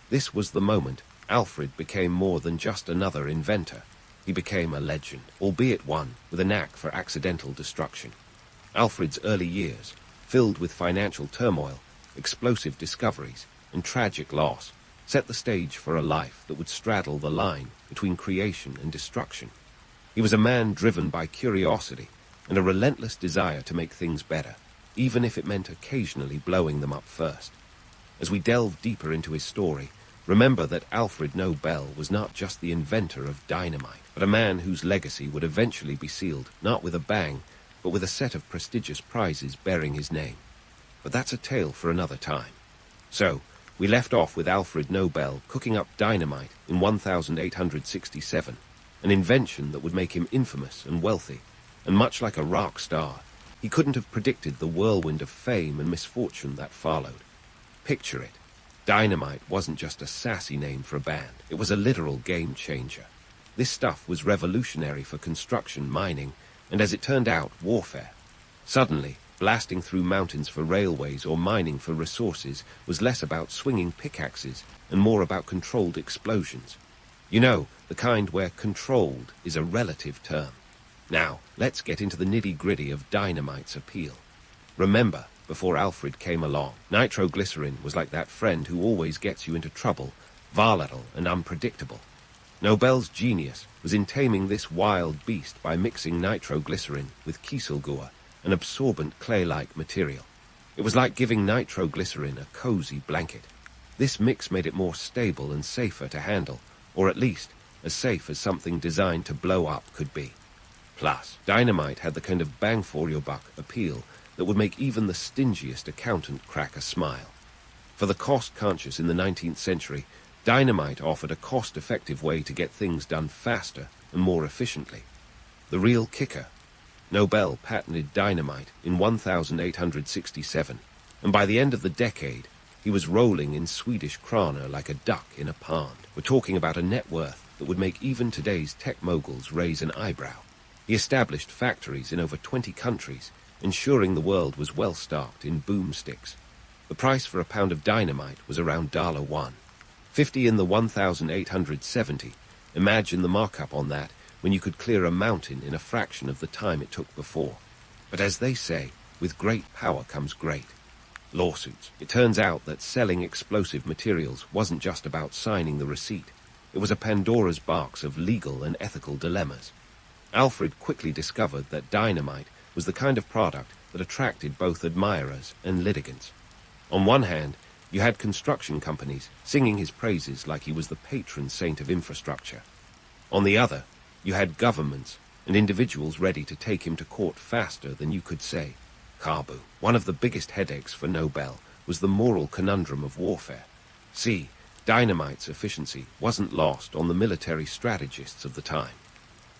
This was the moment Alfred became more than just another inventor. He became a legend, albeit one with a knack for accidental destruction. Alfred's early years, filled with financial turmoil, explosive discoveries, and tragic loss, set the stage for a life that would straddle the line between creation and destruction. He was a man driven by curiosity and a relentless desire to make things better, even if it meant occasionally blowing them up first. As we delve deeper into his story, remember that Alfred Nobel was not just the inventor of dynamite, but a man whose legacy would eventually be sealed not with a bang, but with a set of prestigious prizes bearing his name. But that's a tale for another time. So, we left off with Alfred Nobel cooking up dynamite in 1867, an invention that would make him infamous and wealthy, and much like a rock star, he couldn't have predicted the whirlwind of fame and misfortune that followed. Picture it. Dynamite wasn't just a sassy name for a band. It was a literal game changer. This stuff was revolutionary for construction, mining, and as it turned out, warfare. Suddenly, blasting through mountains for railways or mining for resources was less about swinging pickaxes and more about controlled explosions. You know, the kind where controlled is a relative term. Now, let's get into the nitty-gritty of dynamite's appeal. Remember, before Alfred came along, nitroglycerin was like that friend who always gets you into trouble, volatile and unpredictable. Nobel's genius was in taming this wild beast by mixing nitroglycerin with kieselguhr, an absorbent clay-like material. It was like giving nitroglycerin a cozy blanket. This mix made it more stable and safer to handle, or at least as safe as something designed to blow up could be. Plus, dynamite had the kind of bang-for-your-buck appeal that would make even the stingiest accountant crack a smile. For the cost-conscious in the 19th century, dynamite offered a cost-effective way to get things done faster and more efficiently. The real kicker: Nobel patented dynamite in 1867, and by the end of the decade, he was rolling in Swedish krona like a duck in a pond. We're talking about a net worth that would make even today's tech moguls raise an eyebrow. He established factories in over 20 countries, ensuring the world was well stocked in boomsticks. The price for a pound of dynamite was around $1. 50 in the 1870. Imagine the markup on that when you could clear a mountain in a fraction of the time it took before. But as they say, with great power comes great lawsuits. It turns out that selling explosive materials wasn't just about signing the receipt. It was a Pandora's box of legal and ethical dilemmas. Alfred quickly discovered that dynamite was the kind of product that attracted both admirers and litigants. On one hand, you had construction companies singing his praises like he was the patron saint of infrastructure. On the other, you had governments and individuals ready to take him to court faster than you could say Kabu. One of the biggest headaches for Nobel was the moral conundrum of warfare. See, dynamite's efficiency wasn't lost on the military strategists of the time.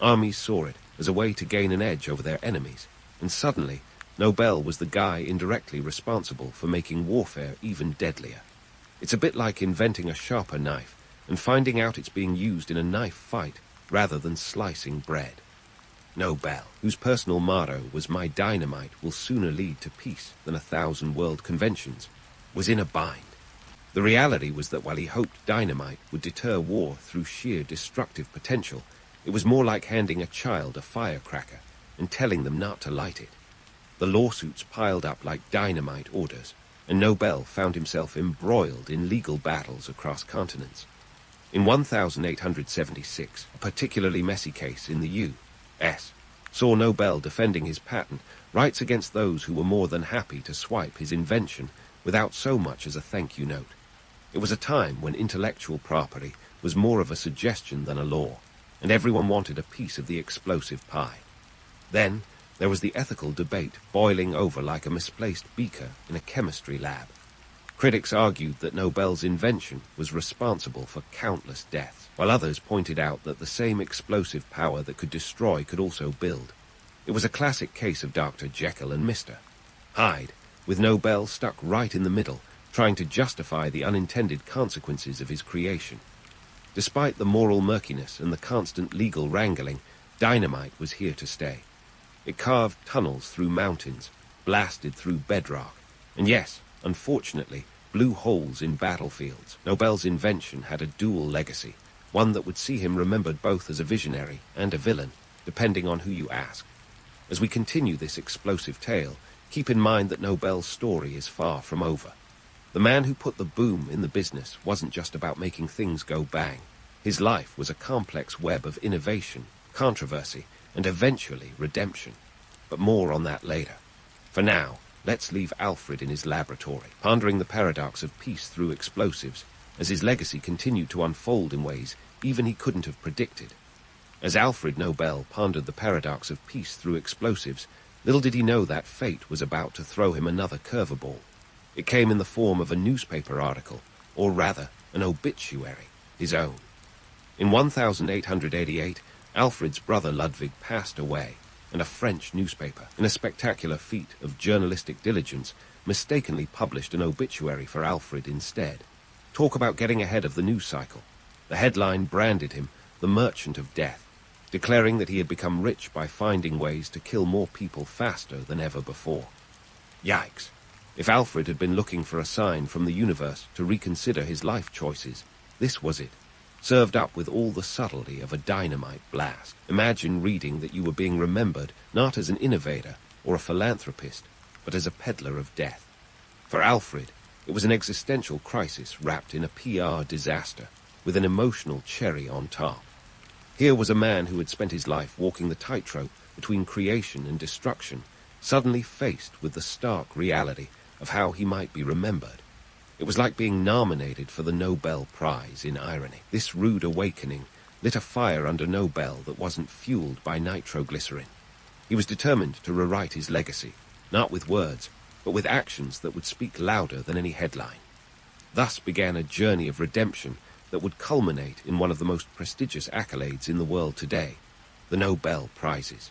Armies saw it as a way to gain an edge over their enemies, and suddenly Nobel was the guy indirectly responsible for making warfare even deadlier. It's a bit like inventing a sharper knife and finding out it's being used in a knife fight rather than slicing bread. Nobel, whose personal motto was "My dynamite will sooner lead to peace than 1,000 world conventions," was in a bind. The reality was that while he hoped dynamite would deter war through sheer destructive potential, it was more like handing a child a firecracker and telling them not to light it. The lawsuits piled up like dynamite orders, and Nobel found himself embroiled in legal battles across continents. In 1876, a particularly messy case in the U.S. saw Nobel defending his patent rights against those who were more than happy to swipe his invention without so much as a thank you note. It was a time when intellectual property was more of a suggestion than a law, and everyone wanted a piece of the explosive pie. Then there was the ethical debate boiling over like a misplaced beaker in a chemistry lab. Critics argued that Nobel's invention was responsible for countless deaths, while others pointed out that the same explosive power that could destroy could also build. It was a classic case of Dr. Jekyll and Mr. Hyde, with Nobel stuck right in the middle, trying to justify the unintended consequences of his creation. Despite the moral murkiness and the constant legal wrangling, dynamite was here to stay. It carved tunnels through mountains, blasted through bedrock, and yes, unfortunately, blew holes in battlefields. Nobel's invention had a dual legacy, one that would see him remembered both as a visionary and a villain, depending on who you ask. As we continue this explosive tale, keep in mind that Nobel's story is far from over. The man who put the boom in the business wasn't just about making things go bang. His life was a complex web of innovation, controversy, and eventually redemption. But more on that later. For now, let's leave Alfred in his laboratory, pondering the paradox of peace through explosives, as his legacy continued to unfold in ways even he couldn't have predicted. As Alfred Nobel pondered the paradox of peace through explosives, little did he know that fate was about to throw him another curveball. It came in the form of a newspaper article, or rather, an obituary, his own. In 1888, Alfred's brother Ludwig passed away, and a French newspaper, in a spectacular feat of journalistic diligence, mistakenly published an obituary for Alfred instead. Talk about getting ahead of the news cycle. The headline branded him the Merchant of Death, declaring that he had become rich by finding ways to kill more people faster than ever before. Yikes! If Alfred had been looking for a sign from the universe to reconsider his life choices, this was it, served up with all the subtlety of a dynamite blast. Imagine reading that you were being remembered not as an innovator or a philanthropist, but as a peddler of death. For Alfred, It was an existential crisis wrapped in a PR disaster, with an emotional cherry on top. Here was a man who had spent his life walking the tightrope between creation and destruction, suddenly faced with the stark reality of how he might be remembered. It was like being nominated for the Nobel Prize in irony. This rude awakening lit a fire under Nobel that wasn't fueled by nitroglycerin. He was determined to rewrite his legacy, not with words, but with actions that would speak louder than any headline. Thus began a journey of redemption that would culminate in one of the most prestigious accolades in the world today, the Nobel Prizes.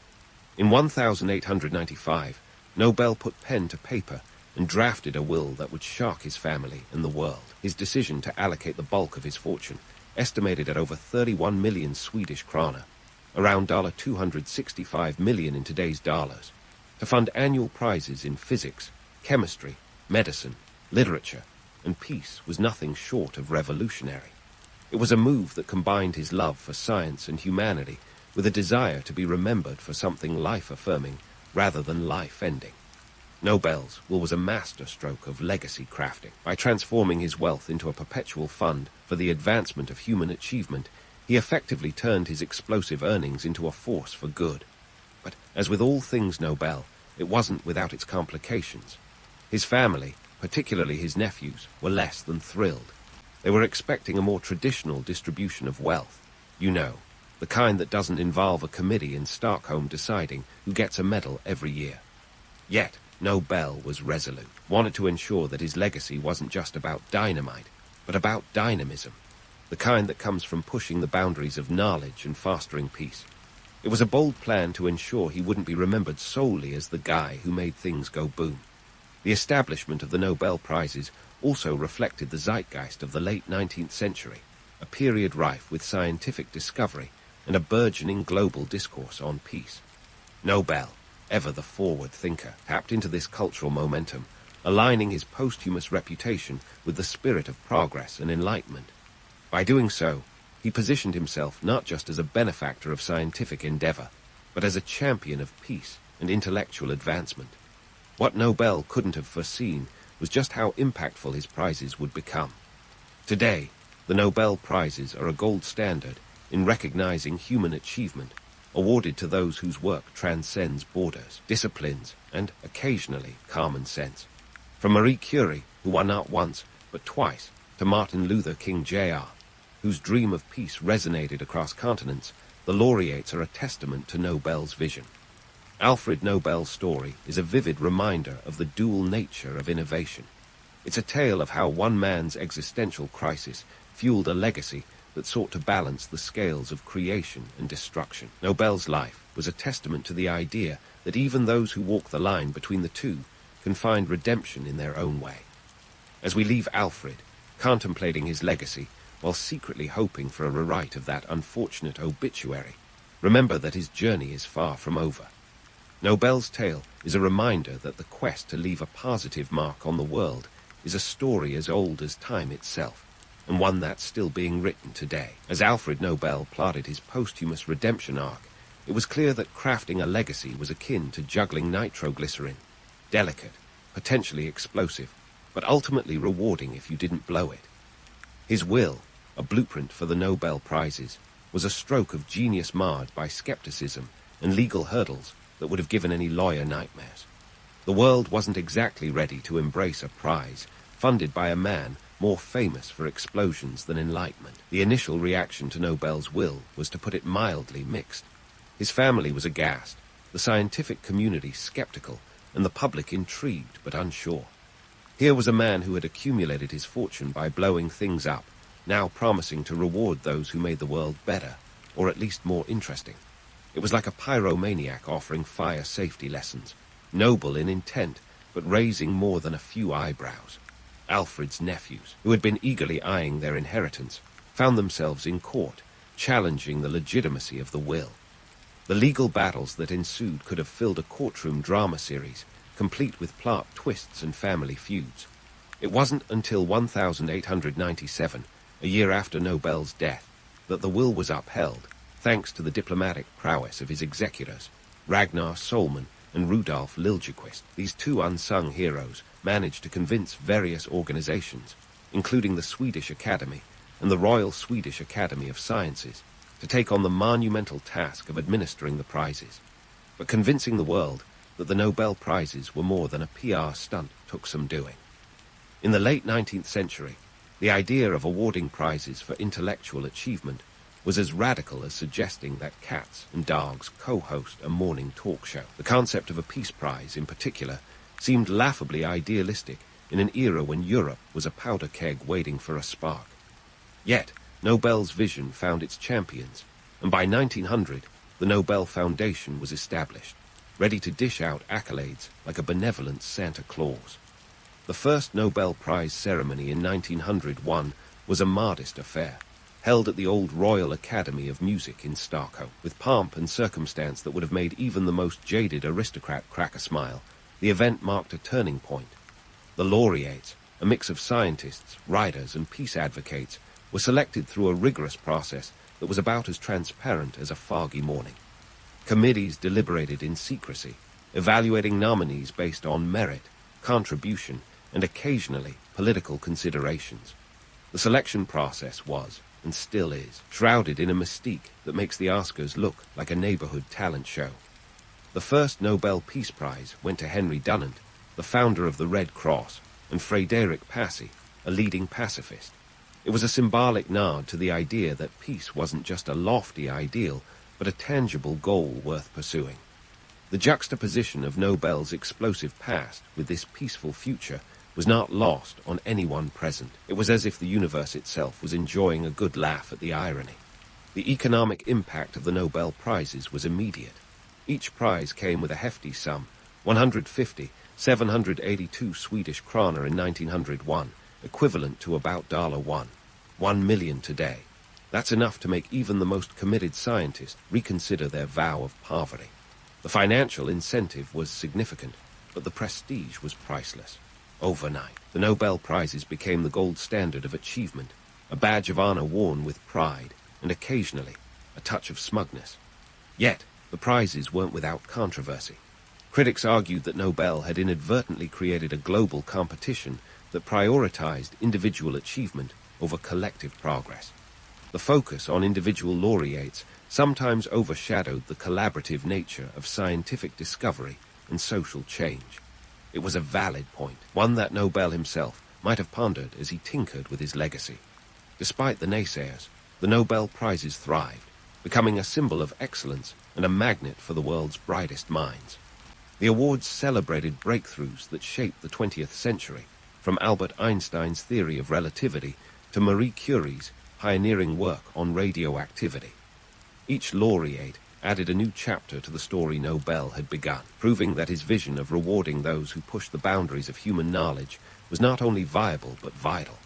In 1895, Nobel put pen to paper and drafted a will that would shock his family and the world. His decision to allocate the bulk of his fortune, estimated at over 31 million Swedish krona, around $265 million in today's dollars, to fund annual prizes in physics, chemistry, medicine, literature, and peace was nothing short of revolutionary. It was a move that combined his love for science and humanity with a desire to be remembered for something life-affirming rather than life-ending. Nobel's will was a masterstroke of legacy crafting. By transforming his wealth into a perpetual fund for the advancement of human achievement, he effectively turned his explosive earnings into a force for good. But as with all things Nobel, it wasn't without its complications. His family, particularly his nephews, were less than thrilled. They were expecting a more traditional distribution of wealth. You know, the kind that doesn't involve a committee in Stockholm deciding who gets a medal every year. Yet, Nobel was resolute, wanted to ensure that his legacy wasn't just about dynamite, but about dynamism, the kind that comes from pushing the boundaries of knowledge and fostering peace. It was a bold plan to ensure he wouldn't be remembered solely as the guy who made things go boom. The establishment of the Nobel Prizes also reflected the zeitgeist of the late 19th century, a period rife with scientific discovery and a burgeoning global discourse on peace. Nobel, ever the forward thinker, tapped into this cultural momentum, aligning his posthumous reputation with the spirit of progress and enlightenment. By doing so, he positioned himself not just as a benefactor of scientific endeavor, but as a champion of peace and intellectual advancement. What Nobel couldn't have foreseen was just how impactful his prizes would become. Today, the Nobel Prizes are a gold standard in recognizing human achievement, awarded to those whose work transcends borders, disciplines, and, occasionally, common sense. From Marie Curie, who won not once, but twice, to Martin Luther King Jr., whose dream of peace resonated across continents, the laureates are a testament to Nobel's vision. Alfred Nobel's story is a vivid reminder of the dual nature of innovation. It's a tale of how one man's existential crisis fueled a legacy that sought to balance the scales of creation and destruction. Nobel's life was a testament to the idea that even those who walk the line between the two can find redemption in their own way. As we leave Alfred, contemplating his legacy, while secretly hoping for a rewrite of that unfortunate obituary, remember that his journey is far from over. Nobel's tale is a reminder that the quest to leave a positive mark on the world is a story as old as time itself, and one that's still being written today. As Alfred Nobel plotted his posthumous redemption arc, it was clear that crafting a legacy was akin to juggling nitroglycerin, delicate, potentially explosive, but ultimately rewarding if you didn't blow it. His will, a blueprint for the Nobel Prizes, was a stroke of genius marred by skepticism and legal hurdles that would have given any lawyer nightmares. The world wasn't exactly ready to embrace a prize funded by a man more famous for explosions than enlightenment. The initial reaction to Nobel's will was, to put it mildly, mixed. His family was aghast, the scientific community skeptical, and the public intrigued but unsure. Here was a man who had accumulated his fortune by blowing things up, now promising to reward those who made the world better, or at least more interesting. It was like a pyromaniac offering fire safety lessons, noble in intent, but raising more than a few eyebrows. Alfred's nephews, who had been eagerly eyeing their inheritance, found themselves in court, challenging the legitimacy of the will. The legal battles that ensued could have filled a courtroom drama series, complete with plot twists and family feuds. It wasn't until 1897, a year after Nobel's death, that the will was upheld, thanks to the diplomatic prowess of his executors, Ragnar Solman and Rudolf Liljequist. These two unsung heroes managed to convince various organizations, including the Swedish Academy and the Royal Swedish Academy of Sciences, to take on the monumental task of administering the prizes. But convincing the world that the Nobel Prizes were more than a PR stunt took some doing. In the late 19th century, the idea of awarding prizes for intellectual achievement was as radical as suggesting that cats and dogs co-host a morning talk show. The concept of a peace prize, in particular, seemed laughably idealistic in an era when Europe was a powder keg waiting for a spark. Yet, Nobel's vision found its champions, and by 1900, the Nobel Foundation was established, ready to dish out accolades like a benevolent Santa Claus. The first Nobel Prize ceremony in 1901 was a modest affair, held at the old Royal Academy of Music in Stockholm. With pomp and circumstance that would have made even the most jaded aristocrat crack a smile, the event marked a turning point. The laureates, a mix of scientists, writers, and peace advocates, were selected through a rigorous process that was about as transparent as a foggy morning. Committees deliberated in secrecy, evaluating nominees based on merit, contribution, and occasionally political considerations. The selection process was, and still is, shrouded in a mystique that makes the Oscars look like a neighborhood talent show. The first Nobel Peace Prize went to Henry Dunant, the founder of the Red Cross, and Frédéric Passy, a leading pacifist. It was a symbolic nod to the idea that peace wasn't just a lofty ideal, but a tangible goal worth pursuing. The juxtaposition of Nobel's explosive past with this peaceful future was not lost on anyone present. It was as if the universe itself was enjoying a good laugh at the irony. The economic impact of the Nobel Prizes was immediate. Each prize came with a hefty sum, 782 Swedish kroner in 1901, equivalent to about $1 million today. That's enough to make even the most committed scientist reconsider their vow of poverty. The financial incentive was significant, but the prestige was priceless. Overnight, the Nobel Prizes became the gold standard of achievement, a badge of honor worn with pride, and occasionally a touch of smugness. Yet, the prizes weren't without controversy. Critics argued that Nobel had inadvertently created a global competition that prioritized individual achievement over collective progress. The focus on individual laureates sometimes overshadowed the collaborative nature of scientific discovery and social change. It was a valid point, one that Nobel himself might have pondered as he tinkered with his legacy. Despite the naysayers, the Nobel Prizes thrived, becoming a symbol of excellence and a magnet for the world's brightest minds. The awards celebrated breakthroughs that shaped the 20th century, from Albert Einstein's theory of relativity to Marie Curie's pioneering work on radioactivity. Each laureate added a new chapter to the story Nobel had begun, proving that his vision of rewarding those who pushed the boundaries of human knowledge was not only viable but vital.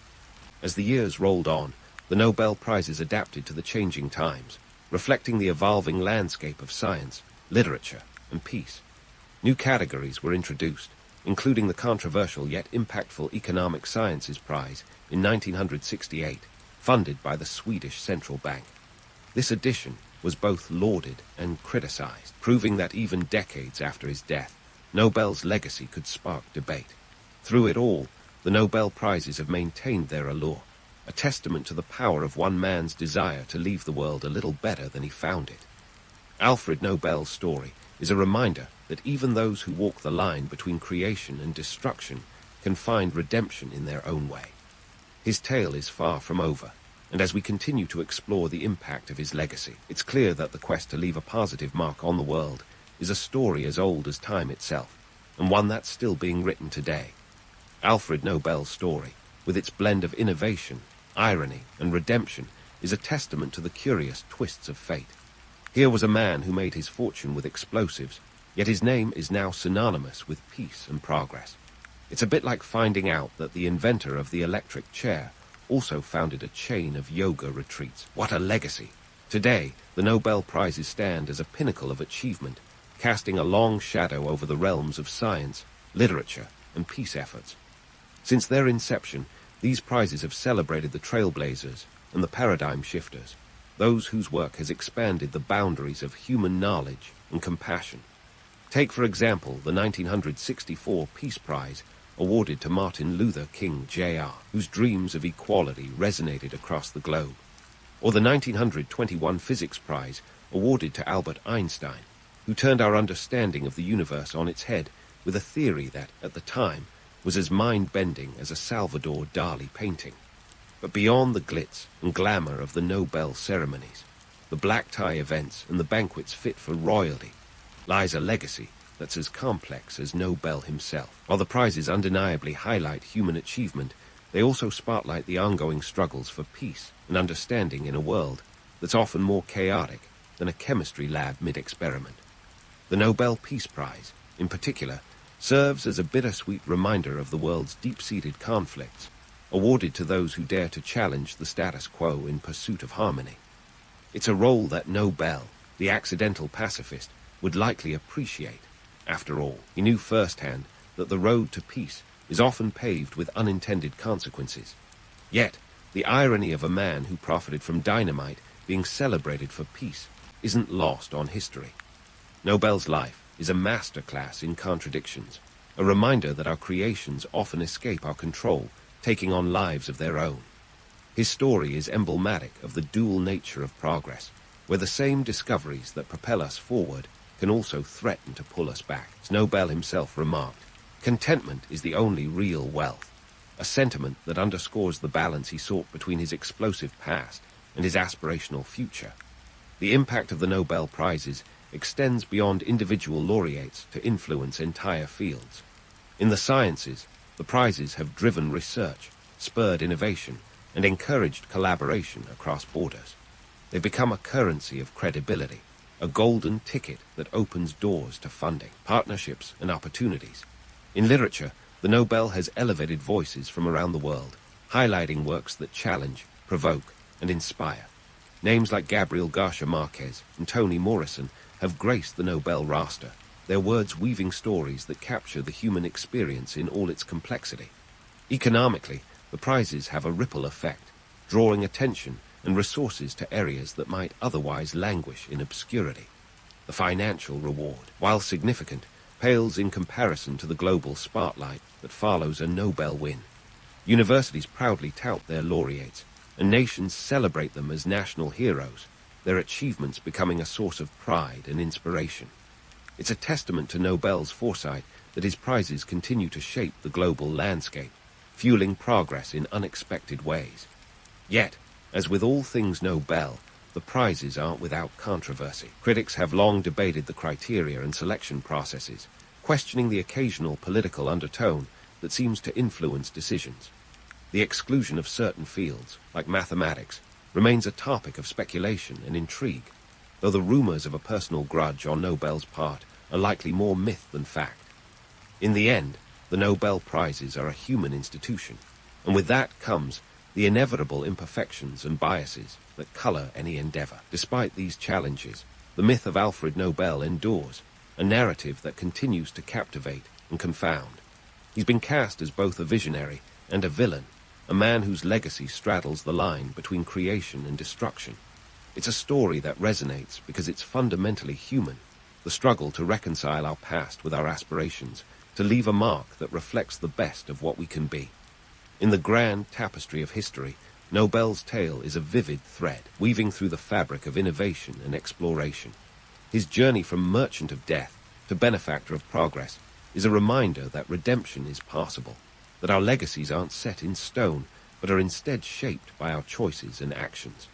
As the years rolled on, the Nobel Prizes adapted to the changing times, reflecting the evolving landscape of science, literature, and peace. New categories were introduced, including the controversial yet impactful Economic Sciences Prize in 1968, funded by the Swedish Central Bank. This addition was both lauded and criticized, proving that even decades after his death, Nobel's legacy could spark debate. Through it all, the Nobel Prizes have maintained their allure, a testament to the power of one man's desire to leave the world a little better than he found it. Alfred Nobel's story is a reminder that even those who walk the line between creation and destruction can find redemption in their own way. His tale is far from over, and as we continue to explore the impact of his legacy, it's clear that the quest to leave a positive mark on the world is a story as old as time itself, and one that's still being written today. Alfred Nobel's story, with its blend of innovation, irony, and redemption, is a testament to the curious twists of fate. Here was a man who made his fortune with explosives, yet his name is now synonymous with peace and progress. It's a bit like finding out that the inventor of the electric chair also founded a chain of yoga retreats. What a legacy! Today, the Nobel Prizes stand as a pinnacle of achievement, casting a long shadow over the realms of science, literature, and peace efforts. Since their inception, these prizes have celebrated the trailblazers and the paradigm shifters, those whose work has expanded the boundaries of human knowledge and compassion. Take, for example, the 1964 Peace Prize, awarded to Martin Luther King Jr., whose dreams of equality resonated across the globe. Or the 1921 Physics Prize awarded to Albert Einstein, who turned our understanding of the universe on its head with a theory that, at the time, was as mind-bending as a Salvador Dali painting. But beyond the glitz and glamour of the Nobel ceremonies, the black tie events and the banquets fit for royalty, lies a legacy that's as complex as Nobel himself. While the prizes undeniably highlight human achievement, they also spotlight the ongoing struggles for peace and understanding in a world that's often more chaotic than a chemistry lab mid-experiment. The Nobel Peace Prize, in particular, serves as a bittersweet reminder of the world's deep-seated conflicts, awarded to those who dare to challenge the status quo in pursuit of harmony. It's a role that Nobel, the accidental pacifist, would likely appreciate. After all, he knew firsthand that the road to peace is often paved with unintended consequences. Yet, the irony of a man who profited from dynamite being celebrated for peace isn't lost on history. Nobel's life is a masterclass in contradictions, a reminder that our creations often escape our control, taking on lives of their own. His story is emblematic of the dual nature of progress, where the same discoveries that propel us forward can also threaten to pull us back. As Nobel himself remarked, contentment is the only real wealth, a sentiment that underscores the balance he sought between his explosive past and his aspirational future. The impact of the Nobel Prizes extends beyond individual laureates to influence entire fields. In the sciences, the prizes have driven research, spurred innovation, and encouraged collaboration across borders. They've become a currency of credibility, a golden ticket that opens doors to funding, partnerships, and opportunities. In literature, the Nobel has elevated voices from around the world, highlighting works that challenge, provoke, and inspire. Names like Gabriel Garcia Marquez and Toni Morrison have graced the Nobel roster, their words weaving stories that capture the human experience in all its complexity. Economically, the prizes have a ripple effect, drawing attention and resources to areas that might otherwise languish in obscurity. The financial reward, while significant, pales in comparison to the global spotlight that follows a Nobel win. Universities proudly tout their laureates, and nations celebrate them as national heroes, their achievements becoming a source of pride and inspiration. It's a testament to Nobel's foresight that his prizes continue to shape the global landscape, fueling progress in unexpected ways. Yet, as with all things Nobel, the prizes aren't without controversy. Critics have long debated the criteria and selection processes, questioning the occasional political undertone that seems to influence decisions. The exclusion of certain fields, like mathematics, remains a topic of speculation and intrigue, though the rumors of a personal grudge on Nobel's part are likely more myth than fact. In the end, the Nobel Prizes are a human institution, and with that comes the inevitable imperfections and biases that color any endeavor. Despite these challenges, the myth of Alfred Nobel endures, a narrative that continues to captivate and confound. He's been cast as both a visionary and a villain, a man whose legacy straddles the line between creation and destruction. It's a story that resonates because it's fundamentally human, the struggle to reconcile our past with our aspirations, to leave a mark that reflects the best of what we can be. In the grand tapestry of history, Nobel's tale is a vivid thread, weaving through the fabric of innovation and exploration. His journey from merchant of death to benefactor of progress is a reminder that redemption is possible, that our legacies aren't set in stone, but are instead shaped by our choices and actions.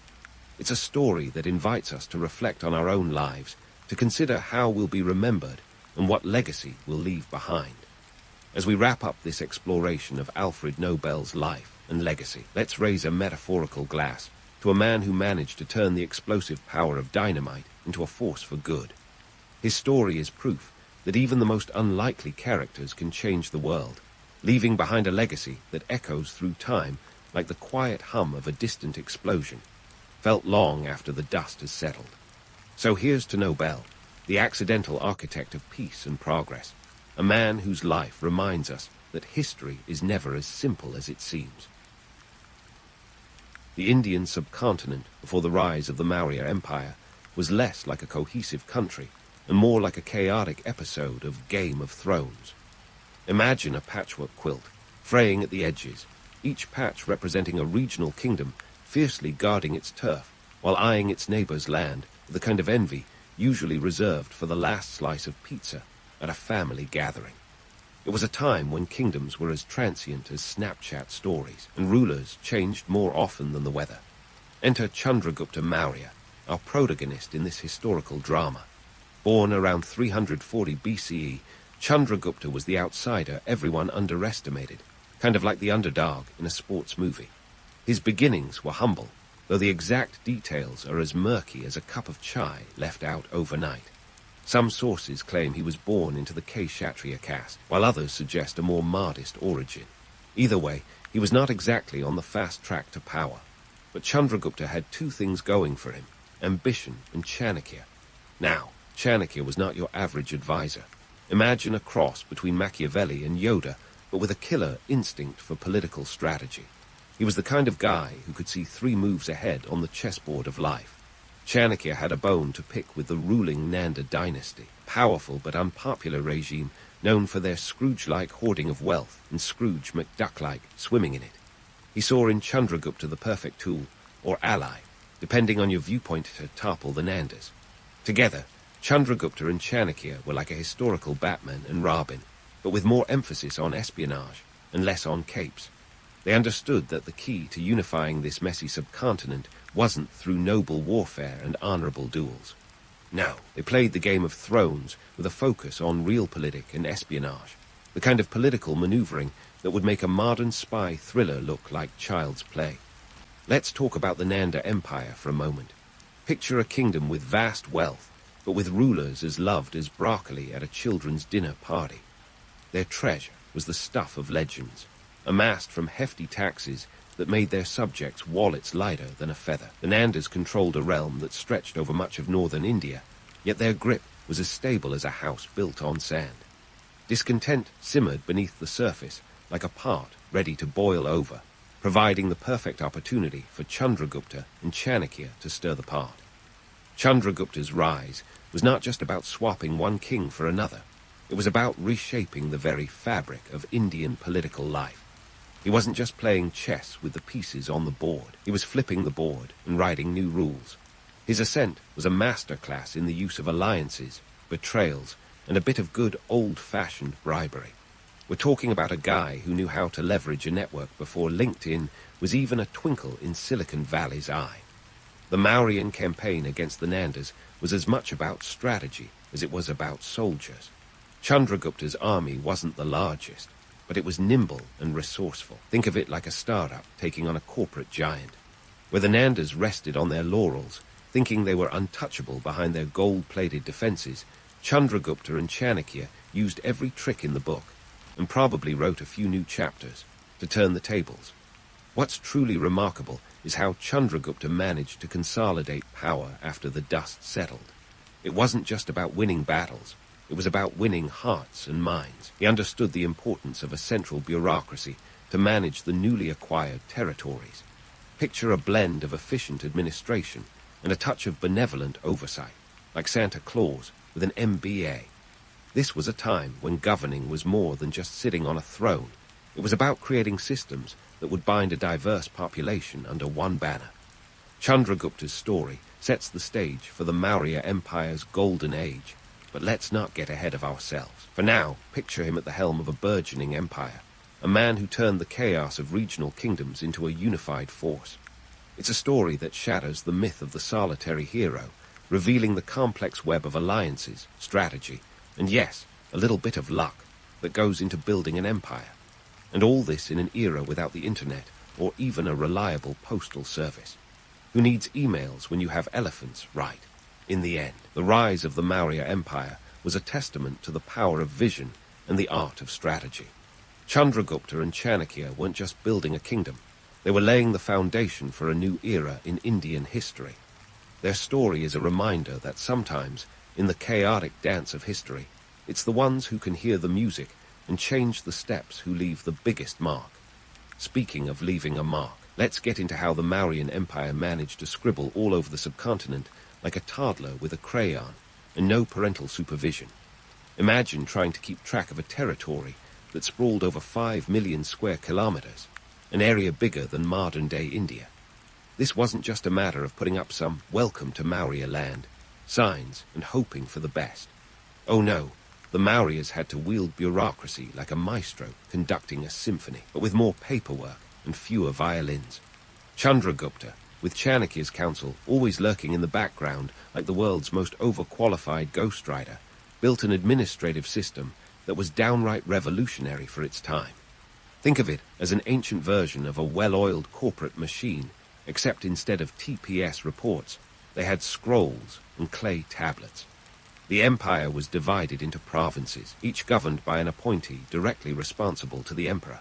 It's a story that invites us to reflect on our own lives, to consider how we'll be remembered and what legacy we'll leave behind. As we wrap up this exploration of Alfred Nobel's life and legacy, let's raise a metaphorical glass to a man who managed to turn the explosive power of dynamite into a force for good. His story is proof that even the most unlikely characters can change the world, leaving behind a legacy that echoes through time like the quiet hum of a distant explosion, felt long after the dust has settled. So here's to Nobel, the accidental architect of peace and progress, a man whose life reminds us that history is never as simple as it seems. The Indian subcontinent before the rise of the Maurya Empire was less like a cohesive country and more like a chaotic episode of Game of Thrones. Imagine a patchwork quilt, fraying at the edges, each patch representing a regional kingdom fiercely guarding its turf while eyeing its neighbor's land with a kind of envy usually reserved for the last slice of pizza at a family gathering. It was a time when kingdoms were as transient as Snapchat stories, and rulers changed more often than the weather. Enter Chandragupta Maurya, our protagonist in this historical drama. Born around 340 BCE, Chandragupta was the outsider everyone underestimated, kind of like the underdog in a sports movie. His beginnings were humble, though the exact details are as murky as a cup of chai left out overnight. Some sources claim he was born into the Kshatriya caste, while others suggest a more modest origin. Either way, he was not exactly on the fast track to power. But Chandragupta had two things going for him, ambition and Chanakya. Now, Chanakya was not your average advisor. Imagine a cross between Machiavelli and Yoda, but with a killer instinct for political strategy. He was the kind of guy who could see 3 moves ahead on the chessboard of life. Chanakya had a bone to pick with the ruling Nanda dynasty, powerful but unpopular regime known for their Scrooge-like hoarding of wealth and Scrooge McDuck-like swimming in it. He saw in Chandragupta the perfect tool, or ally, depending on your viewpoint to topple the Nandas. Together, Chandragupta and Chanakya were like a historical Batman and Robin, but with more emphasis on espionage and less on capes. They understood that the key to unifying this messy subcontinent wasn't through noble warfare and honorable duels. No, they played the Game of Thrones with a focus on realpolitik and espionage, the kind of political maneuvering that would make a modern spy thriller look like child's play. Let's talk about the Nanda Empire for a moment. Picture a kingdom with vast wealth, but with rulers as loved as broccoli at a children's dinner party. Their treasure was the stuff of legends, amassed from hefty taxes that made their subjects' wallets lighter than a feather. The Nandas controlled a realm that stretched over much of northern India, yet their grip was as stable as a house built on sand. Discontent simmered beneath the surface like a pot ready to boil over, providing the perfect opportunity for Chandragupta and Chanakya to stir the pot. Chandragupta's rise was not just about swapping one king for another. It was about reshaping the very fabric of Indian political life. He wasn't just playing chess with the pieces on the board. He was flipping the board and writing new rules. His ascent was a masterclass in the use of alliances, betrayals, and a bit of good old-fashioned bribery. We're talking about a guy who knew how to leverage a network before LinkedIn was even a twinkle in Silicon Valley's eye. The Mauryan campaign against the Nandas was as much about strategy as it was about soldiers. Chandragupta's army wasn't the largest, but it was nimble and resourceful. Think of it like a startup taking on a corporate giant. Where the Nandas rested on their laurels, thinking they were untouchable behind their gold-plated defenses, Chandragupta and Chanakya used every trick in the book, and probably wrote a few new chapters to turn the tables. What's truly remarkable is how Chandragupta managed to consolidate power after the dust settled. It wasn't just about winning battles. It was about winning hearts and minds. He understood the importance of a central bureaucracy to manage the newly acquired territories. Picture a blend of efficient administration and a touch of benevolent oversight, like Santa Claus with an MBA. This was a time when governing was more than just sitting on a throne. It was about creating systems that would bind a diverse population under one banner. Chandragupta's story sets the stage for the Maurya Empire's golden age. But let's not get ahead of ourselves. For now, picture him at the helm of a burgeoning empire, a man who turned the chaos of regional kingdoms into a unified force. It's a story that shatters the myth of the solitary hero, revealing the complex web of alliances, strategy, and yes, a little bit of luck that goes into building an empire. And all this in an era without the internet or even a reliable postal service. Who needs emails when you have elephants, right? In the end, the rise of the Maurya Empire was a testament to the power of vision and the art of strategy. Chandragupta and Chanakya weren't just building a kingdom. They were laying the foundation for a new era in Indian history. Their story is a reminder that sometimes, in the chaotic dance of history, it's the ones who can hear the music and change the steps who leave the biggest mark. Speaking of leaving a mark, let's get into how the Mauryan Empire managed to scribble all over the subcontinent like a toddler with a crayon and no parental supervision. Imagine trying to keep track of a territory that sprawled over 5 million square kilometers, an area bigger than modern-day India. This wasn't just a matter of putting up some "Welcome to Maurya land" signs and hoping for the best. Oh no, the Mauryas had to wield bureaucracy like a maestro conducting a symphony, but with more paperwork and fewer violins. Chandragupta, with Chanakya's counsel always lurking in the background like the world's most overqualified ghostwriter, built an administrative system that was downright revolutionary for its time. Think of it as an ancient version of a well-oiled corporate machine, except instead of TPS reports, they had scrolls and clay tablets. The empire was divided into provinces, each governed by an appointee directly responsible to the emperor.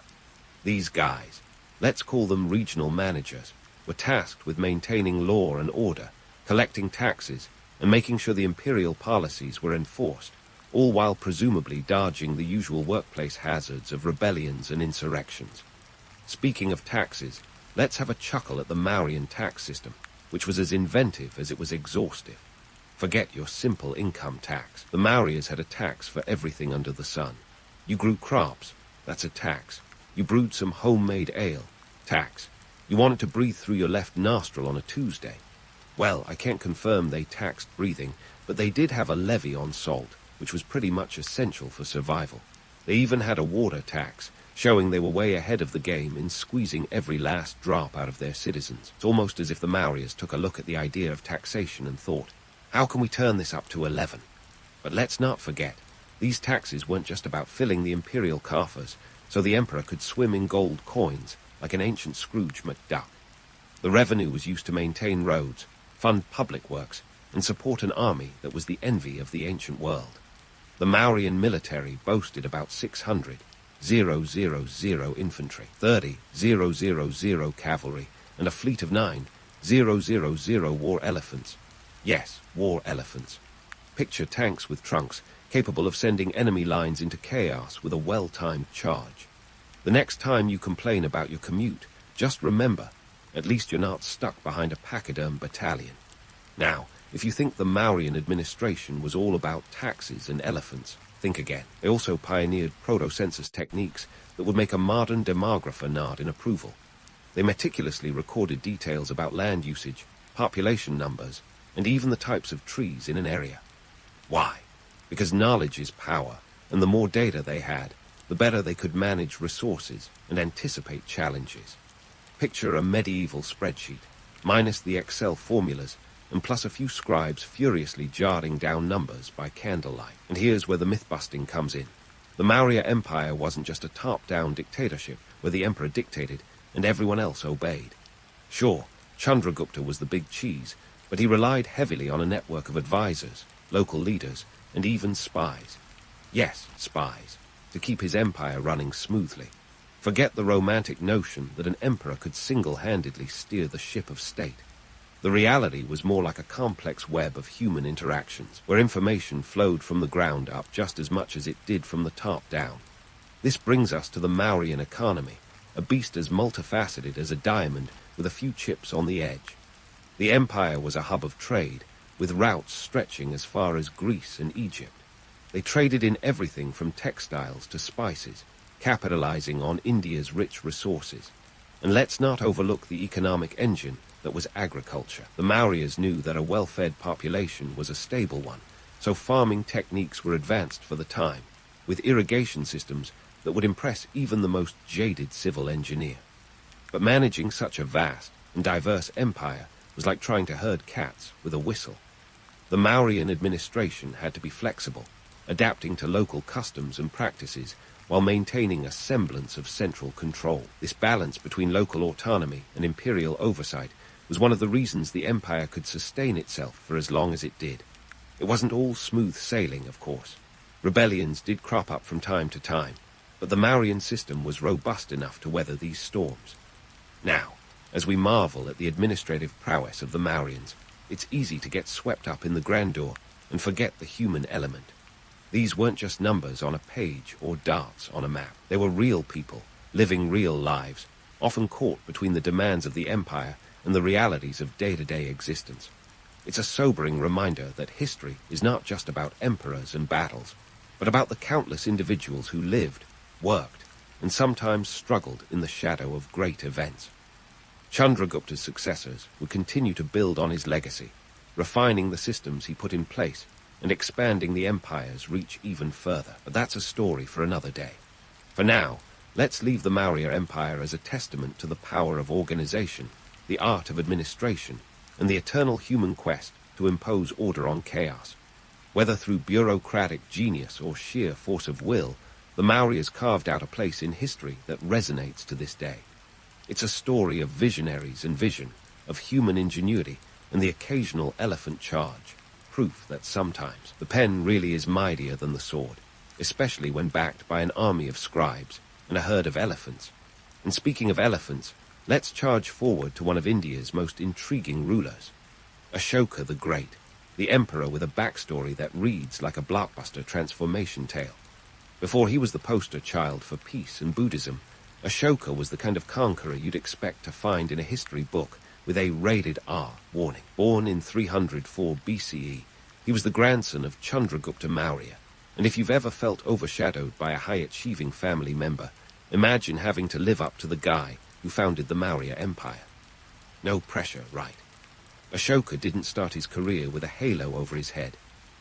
These guys, let's call them regional managers, were tasked with maintaining law and order, collecting taxes, and making sure the imperial policies were enforced, all while presumably dodging the usual workplace hazards of rebellions and insurrections. Speaking of taxes, let's have a chuckle at the Mauryan tax system, which was as inventive as it was exhaustive. Forget your simple income tax. The Mauryas had a tax for everything under the sun. You grew crops, that's a tax. You brewed some homemade ale, tax. You wanted to breathe through your left nostril on a Tuesday. Well, I can't confirm they taxed breathing, but they did have a levy on salt, which was pretty much essential for survival. They even had a water tax, showing they were way ahead of the game in squeezing every last drop out of their citizens. It's almost as if the Mauryas took a look at the idea of taxation and thought, how can we turn this up to 11? But let's not forget, these taxes weren't just about filling the imperial coffers, so the emperor could swim in gold coins like an ancient Scrooge McDuck. The revenue was used to maintain roads, fund public works, and support an army that was the envy of the ancient world. The Mauryan military boasted about 600,000 infantry, 30,000 cavalry, and a fleet of 9,000 war elephants. Yes, war elephants. Picture tanks with trunks, capable of sending enemy lines into chaos with a well-timed charge. The next time you complain about your commute, just remember, at least you're not stuck behind a pachyderm battalion. Now, if you think the Mauryan administration was all about taxes and elephants, think again. They also pioneered proto-census techniques that would make a modern demographer nod in approval. They meticulously recorded details about land usage, population numbers, and even the types of trees in an area. Why? Because knowledge is power, and the more data they had, the better they could manage resources and anticipate challenges. Picture a medieval spreadsheet, minus the Excel formulas, and plus a few scribes furiously jotting down numbers by candlelight. And here's where the myth-busting comes in. The Maurya Empire wasn't just a top-down dictatorship where the emperor dictated and everyone else obeyed. Sure, Chandragupta was the big cheese, but he relied heavily on a network of advisors, local leaders, and even spies. Yes, spies, to keep his empire running smoothly. Forget the romantic notion that an emperor could single-handedly steer the ship of state. The reality was more like a complex web of human interactions, where information flowed from the ground up just as much as it did from the top down. This brings us to the Mauryan economy, a beast as multifaceted as a diamond with a few chips on the edge. The empire was a hub of trade, with routes stretching as far as Greece and Egypt. They traded in everything from textiles to spices, capitalizing on India's rich resources. And let's not overlook the economic engine that was agriculture. The Mauryas knew that a well-fed population was a stable one, so farming techniques were advanced for the time, with irrigation systems that would impress even the most jaded civil engineer. But managing such a vast and diverse empire was like trying to herd cats with a whistle. The Mauryan administration had to be flexible, adapting to local customs and practices while maintaining a semblance of central control. This balance between local autonomy and imperial oversight was one of the reasons the empire could sustain itself for as long as it did. It wasn't all smooth sailing, of course. Rebellions did crop up from time to time, but the Mauryan system was robust enough to weather these storms. Now, as we marvel at the administrative prowess of the Mauryans, it's easy to get swept up in the grandeur and forget the human element. These weren't just numbers on a page or dots on a map. They were real people, living real lives, often caught between the demands of the empire and the realities of day-to-day existence. It's a sobering reminder that history is not just about emperors and battles, but about the countless individuals who lived, worked, and sometimes struggled in the shadow of great events. Chandragupta's successors would continue to build on his legacy, refining the systems he put in place and expanding the empire's reach even further. But that's a story for another day. For now, let's leave the Maurya Empire as a testament to the power of organization, the art of administration, and the eternal human quest to impose order on chaos. Whether through bureaucratic genius or sheer force of will, the Mauryas carved out a place in history that resonates to this day. It's a story of visionaries and vision, of human ingenuity, and the occasional elephant charge, proof that sometimes the pen really is mightier than the sword, especially when backed by an army of scribes and a herd of elephants. And speaking of elephants, let's charge forward to one of India's most intriguing rulers, Ashoka the Great, the emperor with a backstory that reads like a blockbuster transformation tale. Before he was the poster child for peace and Buddhism, Ashoka was the kind of conqueror you'd expect to find in a history book with a rated R warning. Born in 304 BCE, he was the grandson of Chandragupta Maurya, and if you've ever felt overshadowed by a high-achieving family member, imagine having to live up to the guy who founded the Maurya Empire. No pressure, right? Ashoka didn't start his career with a halo over his head.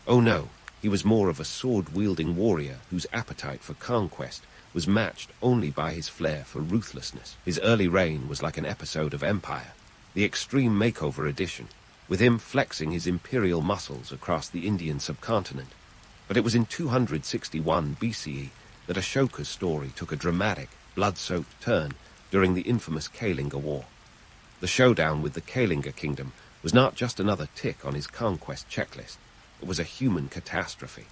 Oh no, he was more of a sword-wielding warrior whose appetite for conquest was matched only by his flair for ruthlessness. His early reign was like an episode of Empire, the Extreme Makeover edition, with him flexing his imperial muscles across the Indian subcontinent. But it was in 261 BCE that Ashoka's story took a dramatic, blood-soaked turn during the infamous Kalinga War. The showdown with the Kalinga kingdom was not just another tick on his conquest checklist. It was a human catastrophe.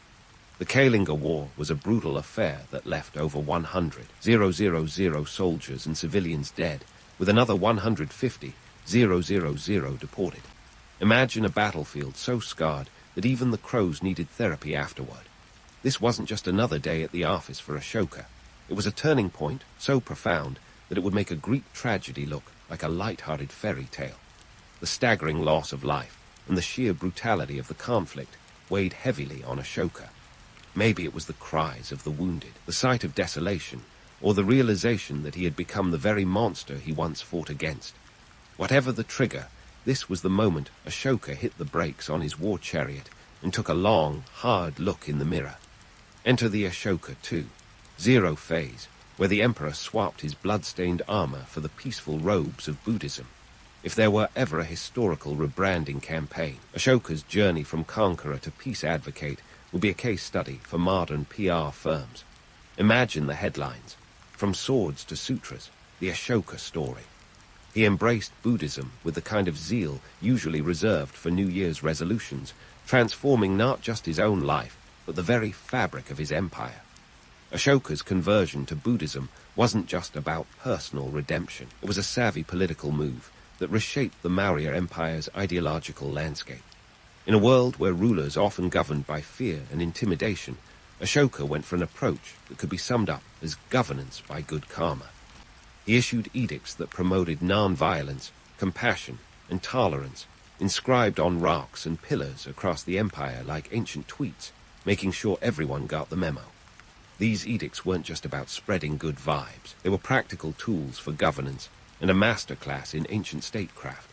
The Kalinga War was a brutal affair that left over 100,000 soldiers and civilians dead, with another 150,000 deported. Imagine a battlefield so scarred that even the crows needed therapy afterward. This wasn't just another day at the office for Ashoka. It was a turning point so profound that it would make a Greek tragedy look like a light-hearted fairy tale. The staggering loss of life and the sheer brutality of the conflict weighed heavily on Ashoka. Maybe it was the cries of the wounded, the sight of desolation, or the realization that he had become the very monster he once fought against. Whatever the trigger, this was the moment Ashoka hit the brakes on his war chariot and took a long, hard look in the mirror. Enter the Ashoka II, Zero phase, where the emperor swapped his blood-stained armor for the peaceful robes of Buddhism. If there were ever a historical rebranding campaign, Ashoka's journey from conqueror to peace advocate would be a case study for modern PR firms. Imagine the headlines: from swords to sutras, the Ashoka story. He embraced Buddhism with the kind of zeal usually reserved for New Year's resolutions, transforming not just his own life, but the very fabric of his empire. Ashoka's conversion to Buddhism wasn't just about personal redemption. It was a savvy political move that reshaped the Maurya Empire's ideological landscape. In a world where rulers often governed by fear and intimidation, Ashoka went for an approach that could be summed up as governance by good karma. He issued edicts that promoted non-violence, compassion, and tolerance, inscribed on rocks and pillars across the empire like ancient tweets, making sure everyone got the memo. These edicts weren't just about spreading good vibes. They were practical tools for governance and a masterclass in ancient statecraft.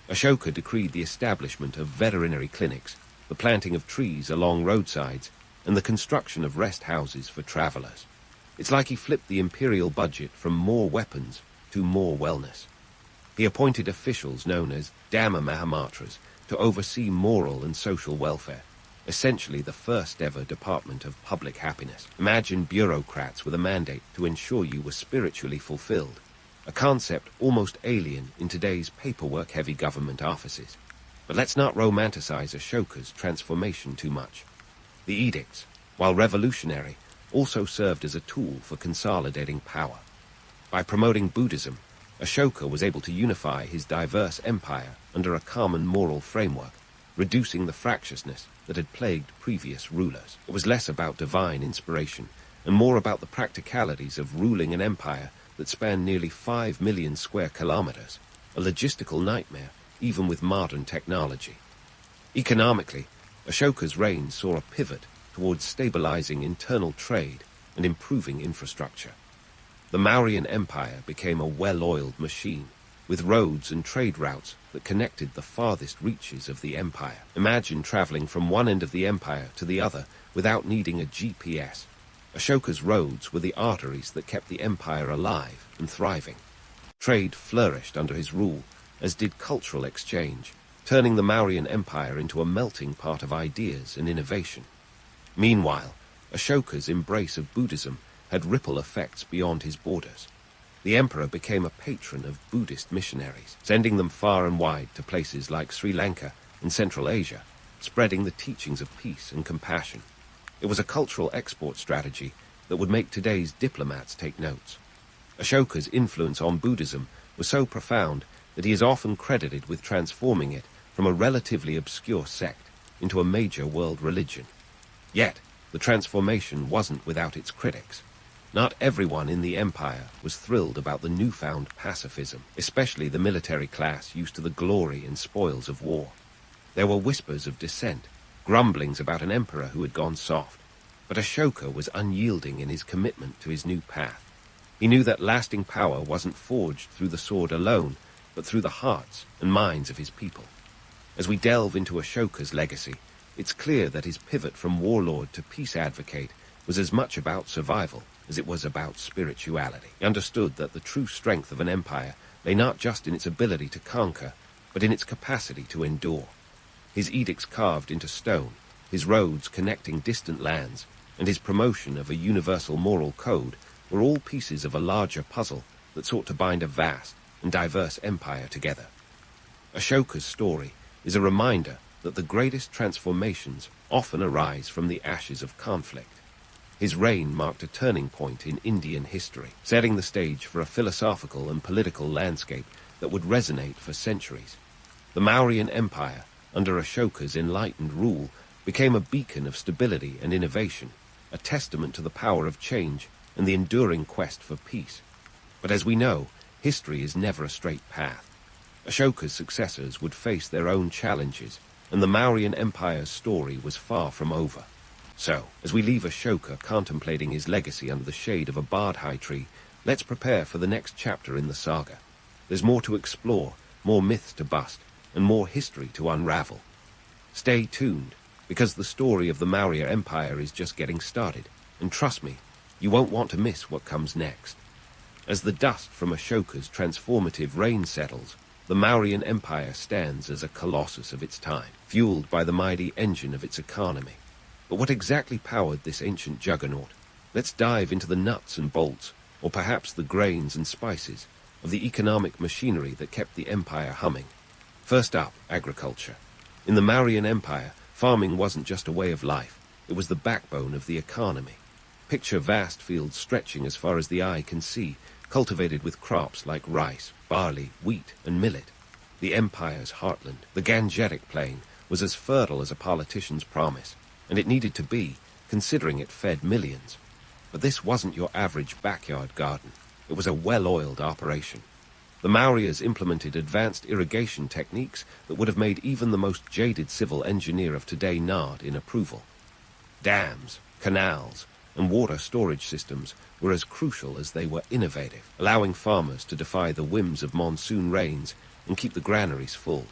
Ashoka decreed the establishment of veterinary clinics, the planting of trees along roadsides, and the construction of rest houses for travelers. It's like he flipped the imperial budget from more weapons to more wellness. He appointed officials known as Dhamma Mahamatras to oversee moral and social welfare, essentially the first ever department of public happiness. Imagine bureaucrats with a mandate to ensure you were spiritually fulfilled, a concept almost alien in today's paperwork-heavy government offices. But let's not romanticize Ashoka's transformation too much. The edicts, while revolutionary, also served as a tool for consolidating power. By promoting Buddhism, Ashoka was able to unify his diverse empire under a common moral framework, reducing the fractiousness that had plagued previous rulers. It was less about divine inspiration and more about the practicalities of ruling an empire that spanned nearly 5 million square kilometers, a logistical nightmare even with modern technology. Economically, Ashoka's reign saw a pivot towards stabilizing internal trade, and improving infrastructure. The Mauryan Empire became a well-oiled machine, with roads and trade routes that connected the farthest reaches of the empire. Imagine traveling from one end of the empire to the other without needing a GPS. Ashoka's roads were the arteries that kept the empire alive and thriving. Trade flourished under his rule, as did cultural exchange, turning the Mauryan Empire into a melting pot of ideas and innovation. Meanwhile, Ashoka's embrace of Buddhism had ripple effects beyond his borders. The emperor became a patron of Buddhist missionaries, sending them far and wide to places like Sri Lanka and Central Asia, spreading the teachings of peace and compassion. It was a cultural export strategy that would make today's diplomats take notes. Ashoka's influence on Buddhism was so profound that he is often credited with transforming it from a relatively obscure sect into a major world religion. Yet, the transformation wasn't without its critics. Not everyone in the empire was thrilled about the newfound pacifism, especially the military class used to the glory and spoils of war. There were whispers of dissent, grumblings about an emperor who had gone soft, but Ashoka was unyielding in his commitment to his new path. He knew that lasting power wasn't forged through the sword alone, but through the hearts and minds of his people. As we delve into Ashoka's legacy, it's clear that his pivot from warlord to peace advocate was as much about survival as it was about spirituality. He understood that the true strength of an empire lay not just in its ability to conquer, but in its capacity to endure. His edicts carved into stone, his roads connecting distant lands, and his promotion of a universal moral code were all pieces of a larger puzzle that sought to bind a vast and diverse empire together. Ashoka's story is a reminder that the greatest transformations often arise from the ashes of conflict. His reign marked a turning point in Indian history, setting the stage for a philosophical and political landscape that would resonate for centuries. The Mauryan Empire, under Ashoka's enlightened rule, became a beacon of stability and innovation, a testament to the power of change and the enduring quest for peace. But as we know, history is never a straight path. Ashoka's successors would face their own challenges, and the Mauryan Empire's story was far from over. So, as we leave Ashoka contemplating his legacy under the shade of a bardhai tree, let's prepare for the next chapter in the saga. There's more to explore, more myths to bust, and more history to unravel. Stay tuned, because the story of the Maurya Empire is just getting started, and trust me, you won't want to miss what comes next. As the dust from Ashoka's transformative reign settles, the Mauryan Empire stands as a colossus of its time, fueled by the mighty engine of its economy. But what exactly powered this ancient juggernaut? Let's dive into the nuts and bolts, or perhaps the grains and spices, of the economic machinery that kept the empire humming. First up, agriculture. In the Mauryan Empire, farming wasn't just a way of life, it was the backbone of the economy. Picture vast fields stretching as far as the eye can see, cultivated with crops like rice, barley, wheat, and millet. The empire's heartland, the Gangetic Plain, was as fertile as a politician's promise, and it needed to be, considering it fed millions. But this wasn't your average backyard garden. It was a well-oiled operation. The Mauryas implemented advanced irrigation techniques that would have made even the most jaded civil engineer of today nod in approval. Dams, canals, and water storage systems were as crucial as they were innovative, allowing farmers to defy the whims of monsoon rains and keep the granaries full.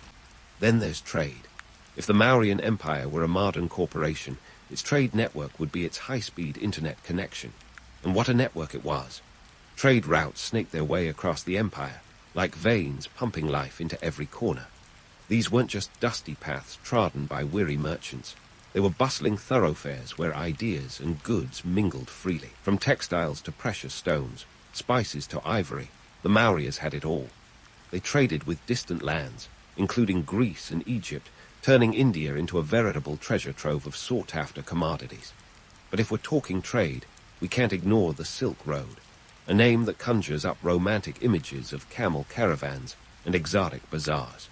Then there's trade. If the Mauryan Empire were a modern corporation, its trade network would be its high-speed internet connection. And what a network it was. Trade routes snaked their way across the empire, like veins pumping life into every corner. These weren't just dusty paths trodden by weary merchants. They were bustling thoroughfares where ideas and goods mingled freely. From textiles to precious stones, spices to ivory, the Mauryas had it all. They traded with distant lands, including Greece and Egypt, turning India into a veritable treasure trove of sought-after commodities. But if we're talking trade, we can't ignore the Silk Road, a name that conjures up romantic images of camel caravans and exotic bazaars.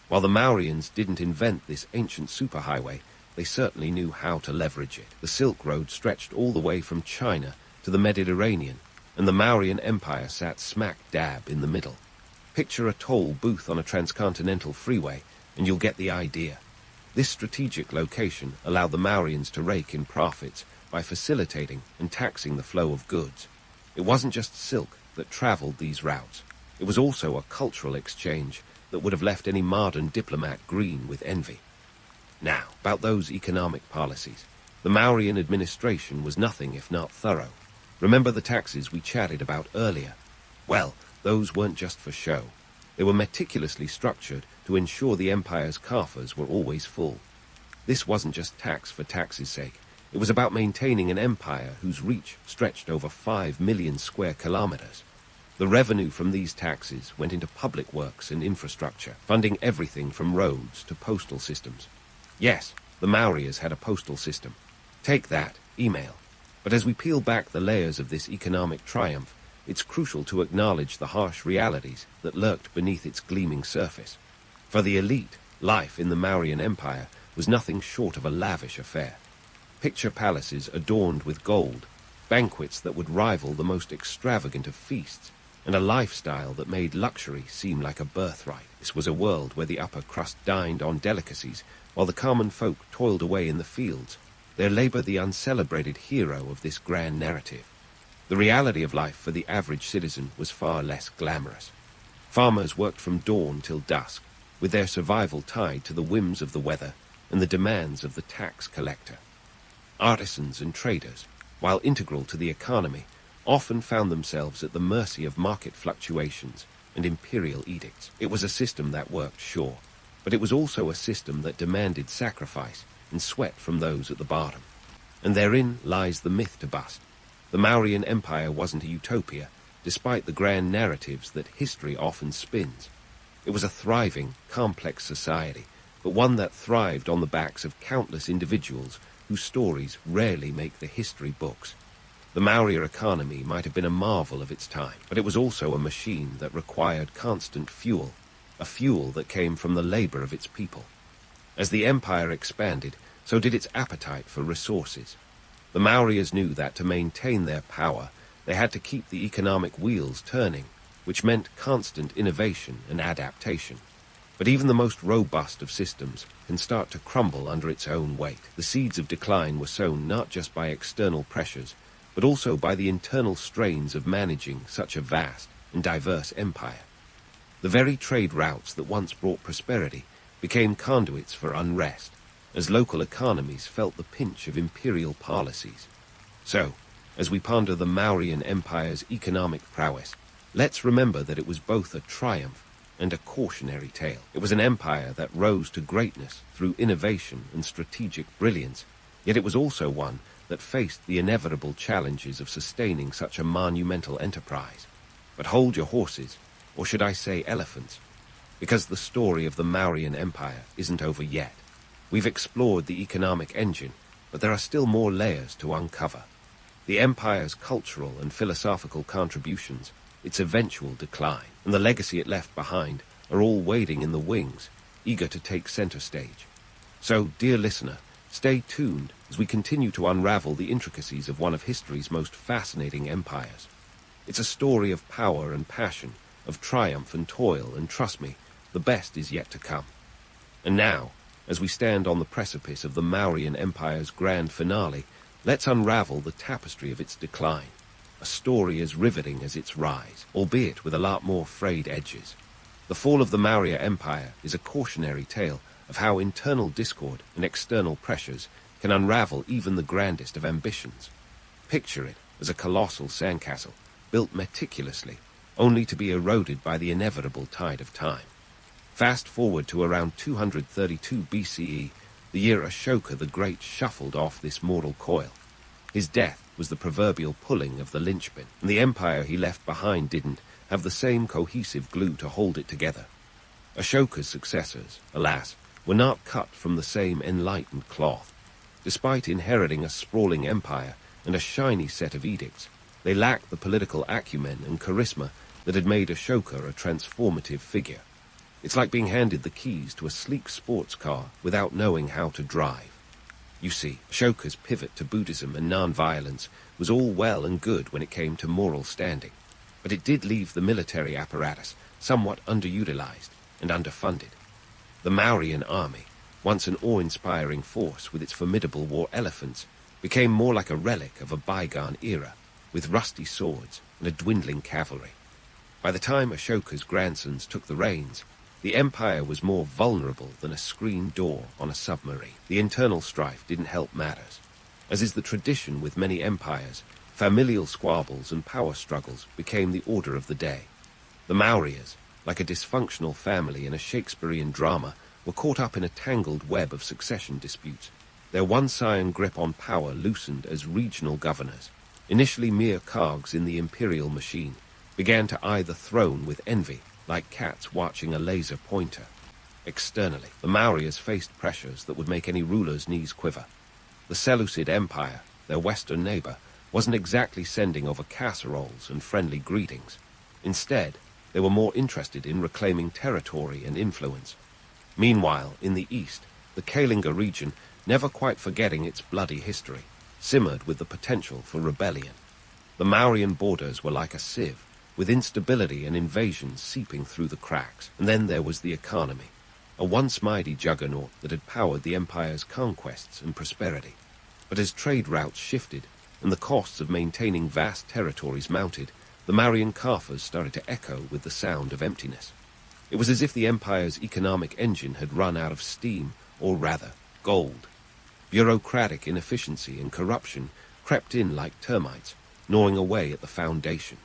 While the Mauryans didn't invent this ancient superhighway, they certainly knew how to leverage it. The Silk Road stretched all the way from China to the Mediterranean, and the Mauryan Empire sat smack dab in the middle. Picture a toll booth on a transcontinental freeway, and you'll get the idea. This strategic location allowed the Mauryans to rake in profits by facilitating and taxing the flow of goods. It wasn't just silk that travelled these routes. It was also a cultural exchange that would have left any modern diplomat green with envy. Now, about those economic policies. The Mauryan administration was nothing if not thorough. Remember the taxes we chatted about earlier? Well, those weren't just for show. They were meticulously structured to ensure the empire's coffers were always full. This wasn't just tax for tax's sake. It was about maintaining an empire whose reach stretched over 5 million square kilometers. The revenue from these taxes went into public works and infrastructure, funding everything from roads to postal systems. Yes, the Mauryas had a postal system. Take that, email. But as we peel back the layers of this economic triumph, it's crucial to acknowledge the harsh realities that lurked beneath its gleaming surface. For the elite, life in the Mauryan Empire was nothing short of a lavish affair. Picture palaces adorned with gold, banquets that would rival the most extravagant of feasts, and a lifestyle that made luxury seem like a birthright. This was a world where the upper crust dined on delicacies, while the common folk toiled away in the fields, their labor the uncelebrated hero of this grand narrative. The reality of life for the average citizen was far less glamorous. Farmers worked from dawn till dusk, with their survival tied to the whims of the weather and the demands of the tax collector. Artisans and traders, while integral to the economy, often found themselves at the mercy of market fluctuations and imperial edicts. It was a system that worked, sure, but it was also a system that demanded sacrifice and sweat from those at the bottom. And therein lies the myth to bust. The Mauryan Empire wasn't a utopia, despite the grand narratives that history often spins. It was a thriving, complex society, but one that thrived on the backs of countless individuals whose stories rarely make the history books. The Maurya economy might have been a marvel of its time, but it was also a machine that required constant fuel, a fuel that came from the labor of its people. As the empire expanded, so did its appetite for resources. The Mauryas knew that to maintain their power, they had to keep the economic wheels turning, which meant constant innovation and adaptation. But even the most robust of systems can start to crumble under its own weight. The seeds of decline were sown not just by external pressures, but also by the internal strains of managing such a vast and diverse empire. The very trade routes that once brought prosperity became conduits for unrest, as local economies felt the pinch of imperial policies. So, as we ponder the Mauryan Empire's economic prowess, let's remember that it was both a triumph and a cautionary tale. It was an empire that rose to greatness through innovation and strategic brilliance, yet it was also one that faced the inevitable challenges of sustaining such a monumental enterprise. But hold your horses, or should I say elephants, because the story of the Mauryan Empire isn't over yet. We've explored the economic engine, but there are still more layers to uncover. The empire's cultural and philosophical contributions, its eventual decline, and the legacy it left behind are all waiting in the wings, eager to take center stage. So, dear listener, stay tuned as we continue to unravel the intricacies of one of history's most fascinating empires. It's a story of power and passion, of triumph and toil, and trust me, the best is yet to come. And now, as we stand on the precipice of the Mauryan Empire's grand finale, let's unravel the tapestry of its decline. A story as riveting as its rise, albeit with a lot more frayed edges. The fall of the Maurya Empire is a cautionary tale of how internal discord and external pressures can unravel even the grandest of ambitions. Picture it as a colossal sandcastle, built meticulously, only to be eroded by the inevitable tide of time. Fast forward to around 232 BCE, the year Ashoka the Great shuffled off this mortal coil. His death was the proverbial pulling of the linchpin, and the empire he left behind didn't have the same cohesive glue to hold it together. Ashoka's successors, alas, were not cut from the same enlightened cloth. Despite inheriting a sprawling empire and a shiny set of edicts, they lacked the political acumen and charisma that had made Ashoka a transformative figure. It's like being handed the keys to a sleek sports car without knowing how to drive. You see, Ashoka's pivot to Buddhism and non-violence was all well and good when it came to moral standing, but it did leave the military apparatus somewhat underutilized and underfunded. The Mauryan army, once an awe-inspiring force with its formidable war elephants, became more like a relic of a bygone era, with rusty swords and a dwindling cavalry. By the time Ashoka's grandsons took the reins, the empire was more vulnerable than a screen door on a submarine. The internal strife didn't help matters. As is the tradition with many empires, familial squabbles and power struggles became the order of the day. The Mauryas, like a dysfunctional family in a Shakespearean drama, were caught up in a tangled web of succession disputes. Their one-scion grip on power loosened as regional governors, initially mere cogs in the imperial machine, began to eye the throne with envy, like cats watching a laser pointer. Externally, the Mauryas faced pressures that would make any ruler's knees quiver. The Seleucid Empire, their western neighbor, wasn't exactly sending over casseroles and friendly greetings. Instead, they were more interested in reclaiming territory and influence. Meanwhile, in the east, the Kalinga region, never quite forgetting its bloody history, simmered with the potential for rebellion. The Mauryan borders were like a sieve, with instability and invasion seeping through the cracks. And then there was the economy, a once mighty juggernaut that had powered the empire's conquests and prosperity. But as trade routes shifted, and the costs of maintaining vast territories mounted, the Mauryan coffers started to echo with the sound of emptiness. It was as if the empire's economic engine had run out of steam, or rather, gold. Bureaucratic inefficiency and corruption crept in like termites, gnawing away at the foundation.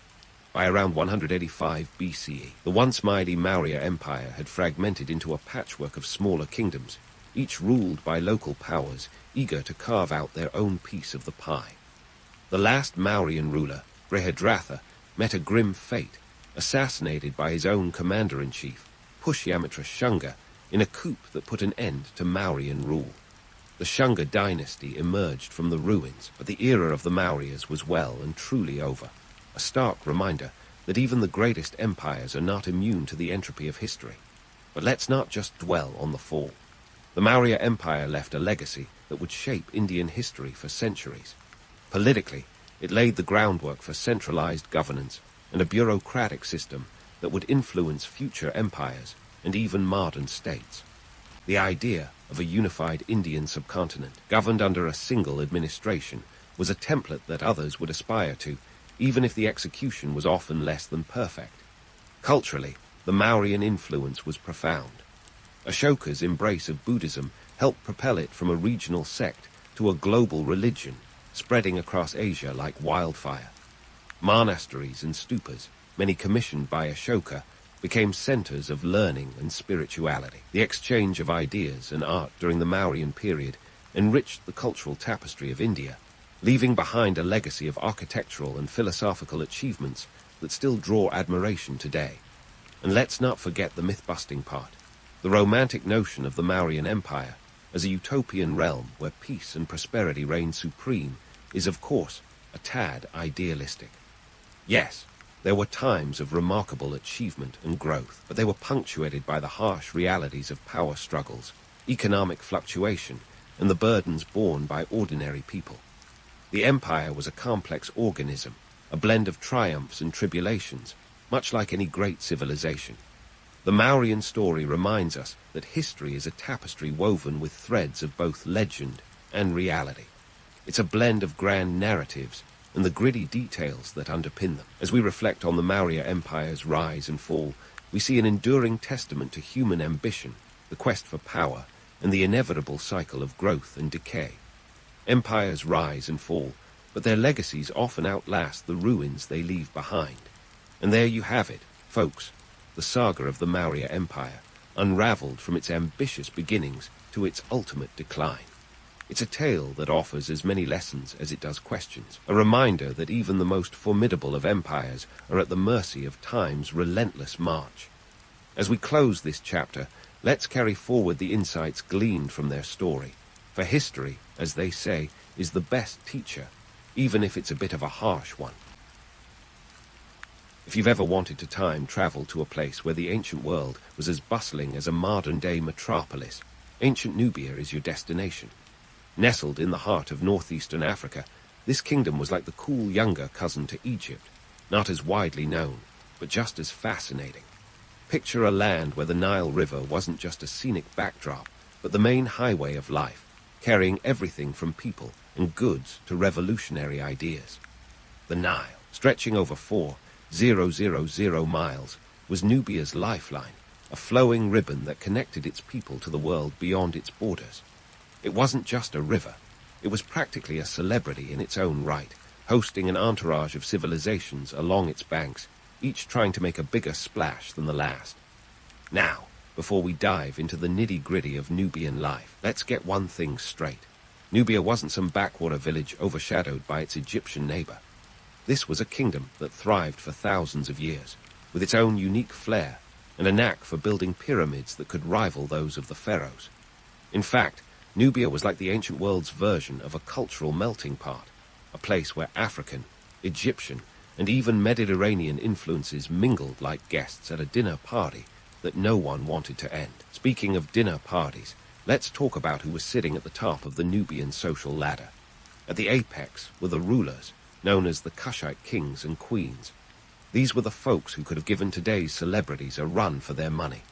By around 185 BCE, the once mighty Maurya Empire had fragmented into a patchwork of smaller kingdoms, each ruled by local powers eager to carve out their own piece of the pie. The last Mauryan ruler, Brihadratha, met a grim fate, assassinated by his own commander-in-chief, Pushyamitra Shunga, in a coup that put an end to Mauryan rule. The Shunga dynasty emerged from the ruins, but the era of the Mauryas was well and truly over. A stark reminder that even the greatest empires are not immune to the entropy of history. But let's not just dwell on the fall. The Maurya Empire left a legacy that would shape Indian history for centuries. Politically, it laid the groundwork for centralized governance and a bureaucratic system that would influence future empires and even modern states. The idea of a unified Indian subcontinent, governed under a single administration, was a template that others would aspire to, even if the execution was often less than perfect. Culturally, the Mauryan influence was profound. Ashoka's embrace of Buddhism helped propel it from a regional sect to a global religion, spreading across Asia like wildfire. Monasteries and stupas, many commissioned by Ashoka, became centers of learning and spirituality. The exchange of ideas and art during the Mauryan period enriched the cultural tapestry of India, leaving behind a legacy of architectural and philosophical achievements that still draw admiration today. And let's not forget the myth-busting part. The romantic notion of the Mauryan Empire as a utopian realm where peace and prosperity reign supreme is, of course, a tad idealistic. Yes, there were times of remarkable achievement and growth, but they were punctuated by the harsh realities of power struggles, economic fluctuation, and the burdens borne by ordinary people. The empire was a complex organism, a blend of triumphs and tribulations, much like any great civilization. The Mauryan story reminds us that history is a tapestry woven with threads of both legend and reality. It's a blend of grand narratives and the gritty details that underpin them. As we reflect on the Maurya Empire's rise and fall, we see an enduring testament to human ambition, the quest for power, and the inevitable cycle of growth and decay. Empires rise and fall, but their legacies often outlast the ruins they leave behind. And there you have it, folks, the saga of the Maurya Empire, unraveled from its ambitious beginnings to its ultimate decline. It's a tale that offers as many lessons as it does questions, a reminder that even the most formidable of empires are at the mercy of time's relentless march. As we close this chapter, let's carry forward the insights gleaned from their story, for history, as they say, is the best teacher, even if it's a bit of a harsh one. If you've ever wanted to time travel to a place where the ancient world was as bustling as a modern-day metropolis, ancient Nubia is your destination. Nestled in the heart of northeastern Africa, this kingdom was like the cool younger cousin to Egypt, not as widely known, but just as fascinating. Picture a land where the Nile River wasn't just a scenic backdrop, but the main highway of life, carrying everything from people and goods to revolutionary ideas. The Nile, stretching over 4,000 miles, was Nubia's lifeline, a flowing ribbon that connected its people to the world beyond its borders. It wasn't just a river. It was practically a celebrity in its own right, hosting an entourage of civilizations along its banks, each trying to make a bigger splash than the last. Now, before we dive into the nitty-gritty of Nubian life, let's get one thing straight. Nubia wasn't some backwater village overshadowed by its Egyptian neighbor. This was a kingdom that thrived for thousands of years, with its own unique flair and a knack for building pyramids that could rival those of the pharaohs. In fact, Nubia was like the ancient world's version of a cultural melting pot, a place where African, Egyptian, and even Mediterranean influences mingled like guests at a dinner party that no one wanted to end. Speaking of dinner parties, let's talk about who was sitting at the top of the Nubian social ladder. At the apex were the rulers, known as the Kushite kings and queens. These were the folks who could have given today's celebrities a run for their money.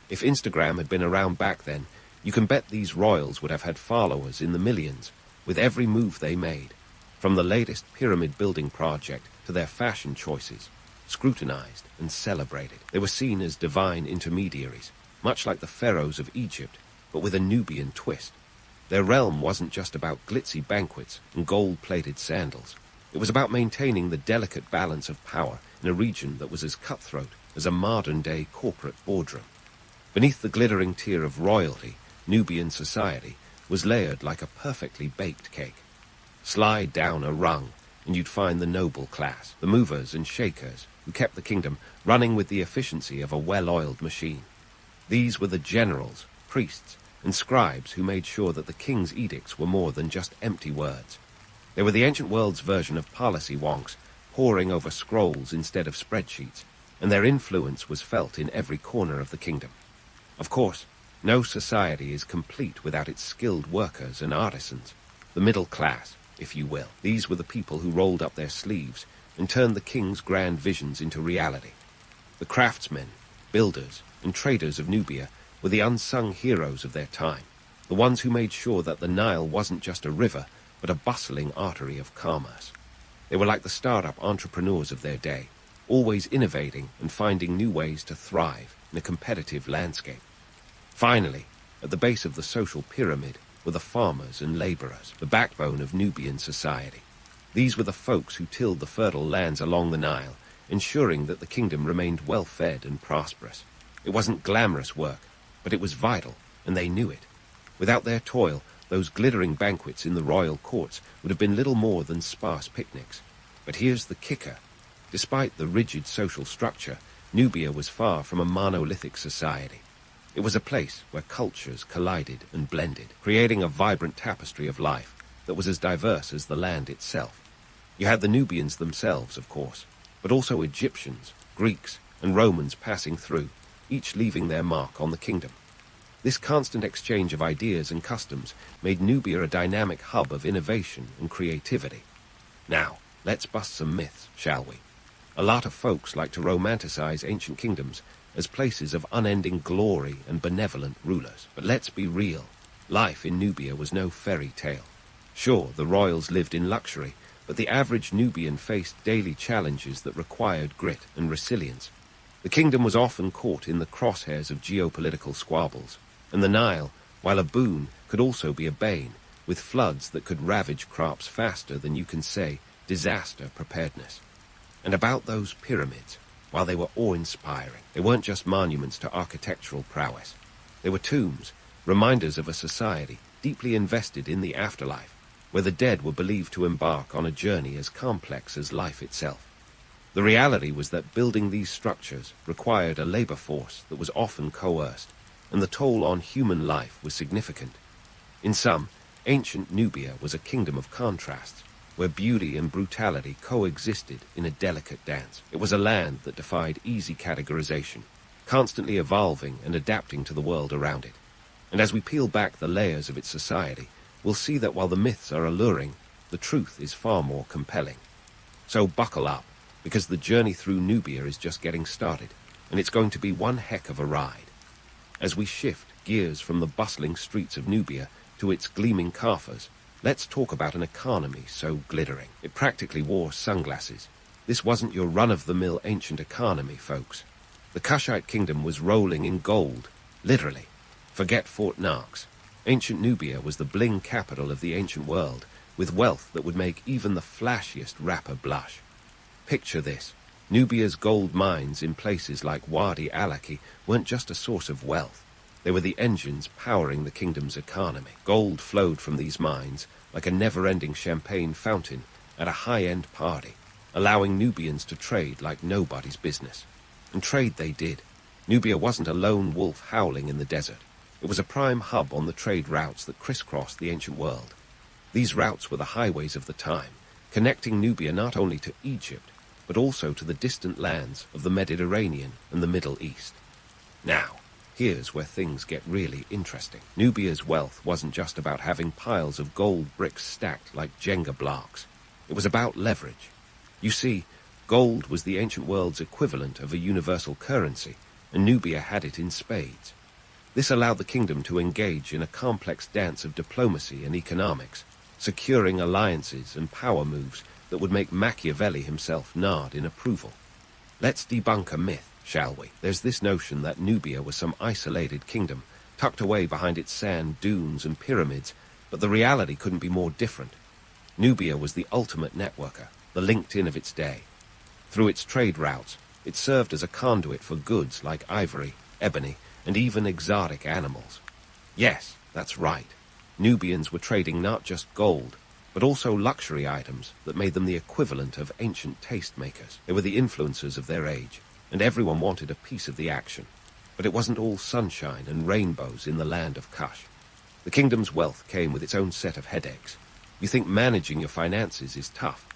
If Instagram had been around back then, you can bet these royals would have had followers in the millions, with every move they made, from the latest pyramid-building project to their fashion choices, scrutinized and celebrated. They were seen as divine intermediaries, much like the pharaohs of Egypt, but with a Nubian twist. Their realm wasn't just about glitzy banquets and gold-plated sandals. It was about maintaining the delicate balance of power in a region that was as cutthroat as a modern-day corporate boardroom. Beneath the glittering tier of royalty, Nubian society was layered like a perfectly baked cake. Slide down a rung, and you'd find the noble class, the movers and shakers, who kept the kingdom running with the efficiency of a well-oiled machine. These were the generals, priests, and scribes who made sure that the king's edicts were more than just empty words. They were the ancient world's version of policy wonks, poring over scrolls instead of spreadsheets, and their influence was felt in every corner of the kingdom. Of course, no society is complete without its skilled workers and artisans, the middle class, if you will. These were the people who rolled up their sleeves and turned the king's grand visions into reality. The craftsmen, builders, and traders of Nubia were the unsung heroes of their time, the ones who made sure that the Nile wasn't just a river, but a bustling artery of commerce. They were like the startup entrepreneurs of their day, always innovating and finding new ways to thrive in a competitive landscape. Finally, at the base of the social pyramid were the farmers and laborers, the backbone of Nubian society. These were the folks who tilled the fertile lands along the Nile, ensuring that the kingdom remained well-fed and prosperous. It wasn't glamorous work, but it was vital, and they knew it. Without their toil, those glittering banquets in the royal courts would have been little more than sparse picnics. But here's the kicker. Despite the rigid social structure, Nubia was far from a monolithic society. It was a place where cultures collided and blended, creating a vibrant tapestry of life that was as diverse as the land itself. You had the Nubians themselves, of course, but also Egyptians, Greeks, and Romans passing through, each leaving their mark on the kingdom. This constant exchange of ideas and customs made Nubia a dynamic hub of innovation and creativity. Now, let's bust some myths, shall we? A lot of folks like to romanticize ancient kingdoms as places of unending glory and benevolent rulers. But let's be real. Life in Nubia was no fairy tale. Sure, the royals lived in luxury, but the average Nubian faced daily challenges that required grit and resilience. The kingdom was often caught in the crosshairs of geopolitical squabbles, and the Nile, while a boon, could also be a bane, with floods that could ravage crops faster than you can say disaster preparedness. And about those pyramids, while they were awe-inspiring, they weren't just monuments to architectural prowess. They were tombs, reminders of a society deeply invested in the afterlife, where the dead were believed to embark on a journey as complex as life itself. The reality was that building these structures required a labor force that was often coerced, and the toll on human life was significant. In sum, ancient Nubia was a kingdom of contrasts, where beauty and brutality coexisted in a delicate dance. It was a land that defied easy categorization, constantly evolving and adapting to the world around it. And as we peel back the layers of its society, we'll see that while the myths are alluring, the truth is far more compelling. So buckle up, because the journey through Nubia is just getting started, and it's going to be one heck of a ride. As we shift gears from the bustling streets of Nubia to its gleaming coffers, let's talk about an economy so glittering. It practically wore sunglasses. This wasn't your run-of-the-mill ancient economy, folks. The Kushite kingdom was rolling in gold, literally. Forget Fort Knox. Ancient Nubia was the bling capital of the ancient world, with wealth that would make even the flashiest rapper blush. Picture this. Nubia's gold mines in places like Wadi Alaki weren't just a source of wealth. They were the engines powering the kingdom's economy. Gold flowed from these mines like a never-ending champagne fountain at a high-end party, allowing Nubians to trade like nobody's business. And trade they did. Nubia wasn't a lone wolf howling in the desert. It was a prime hub on the trade routes that crisscrossed the ancient world. These routes were the highways of the time, connecting Nubia not only to Egypt, but also to the distant lands of the Mediterranean and the Middle East. Now, here's where things get really interesting. Nubia's wealth wasn't just about having piles of gold bricks stacked like Jenga blocks. It was about leverage. You see, gold was the ancient world's equivalent of a universal currency, and Nubia had it in spades. This allowed the kingdom to engage in a complex dance of diplomacy and economics, securing alliances and power moves that would make Machiavelli himself nod in approval. Let's debunk a myth, shall we? There's this notion that Nubia was some isolated kingdom, tucked away behind its sand dunes and pyramids, but the reality couldn't be more different. Nubia was the ultimate networker, the LinkedIn of its day. Through its trade routes, it served as a conduit for goods like ivory, ebony, and even exotic animals. Yes, that's right. Nubians were trading not just gold, but also luxury items that made them the equivalent of ancient tastemakers. They were the influencers of their age, and everyone wanted a piece of the action. But it wasn't all sunshine and rainbows in the land of Kush. The kingdom's wealth came with its own set of headaches. You think managing your finances is tough?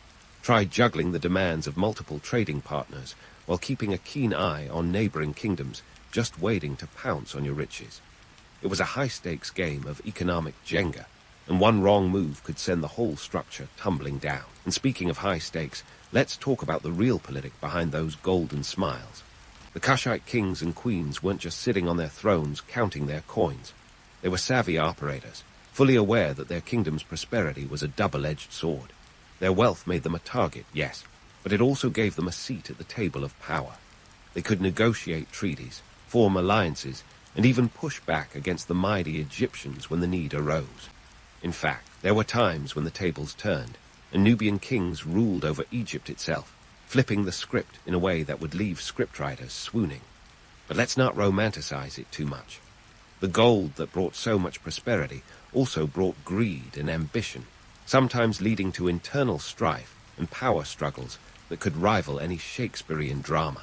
Try juggling the demands of multiple trading partners while keeping a keen eye on neighboring kingdoms just waiting to pounce on your riches. It was a high-stakes game of economic Jenga, and one wrong move could send the whole structure tumbling down. And speaking of high stakes, let's talk about the real politic behind those golden smiles. The Kushite kings and queens weren't just sitting on their thrones counting their coins. They were savvy operators, fully aware that their kingdom's prosperity was a double-edged sword. Their wealth made them a target, yes, but it also gave them a seat at the table of power. They could negotiate treaties, form alliances, and even push back against the mighty Egyptians when the need arose. In fact, there were times when the tables turned, and Nubian kings ruled over Egypt itself, flipping the script in a way that would leave scriptwriters swooning. But let's not romanticize it too much. The gold that brought so much prosperity also brought greed and ambition, sometimes leading to internal strife and power struggles that could rival any Shakespearean drama.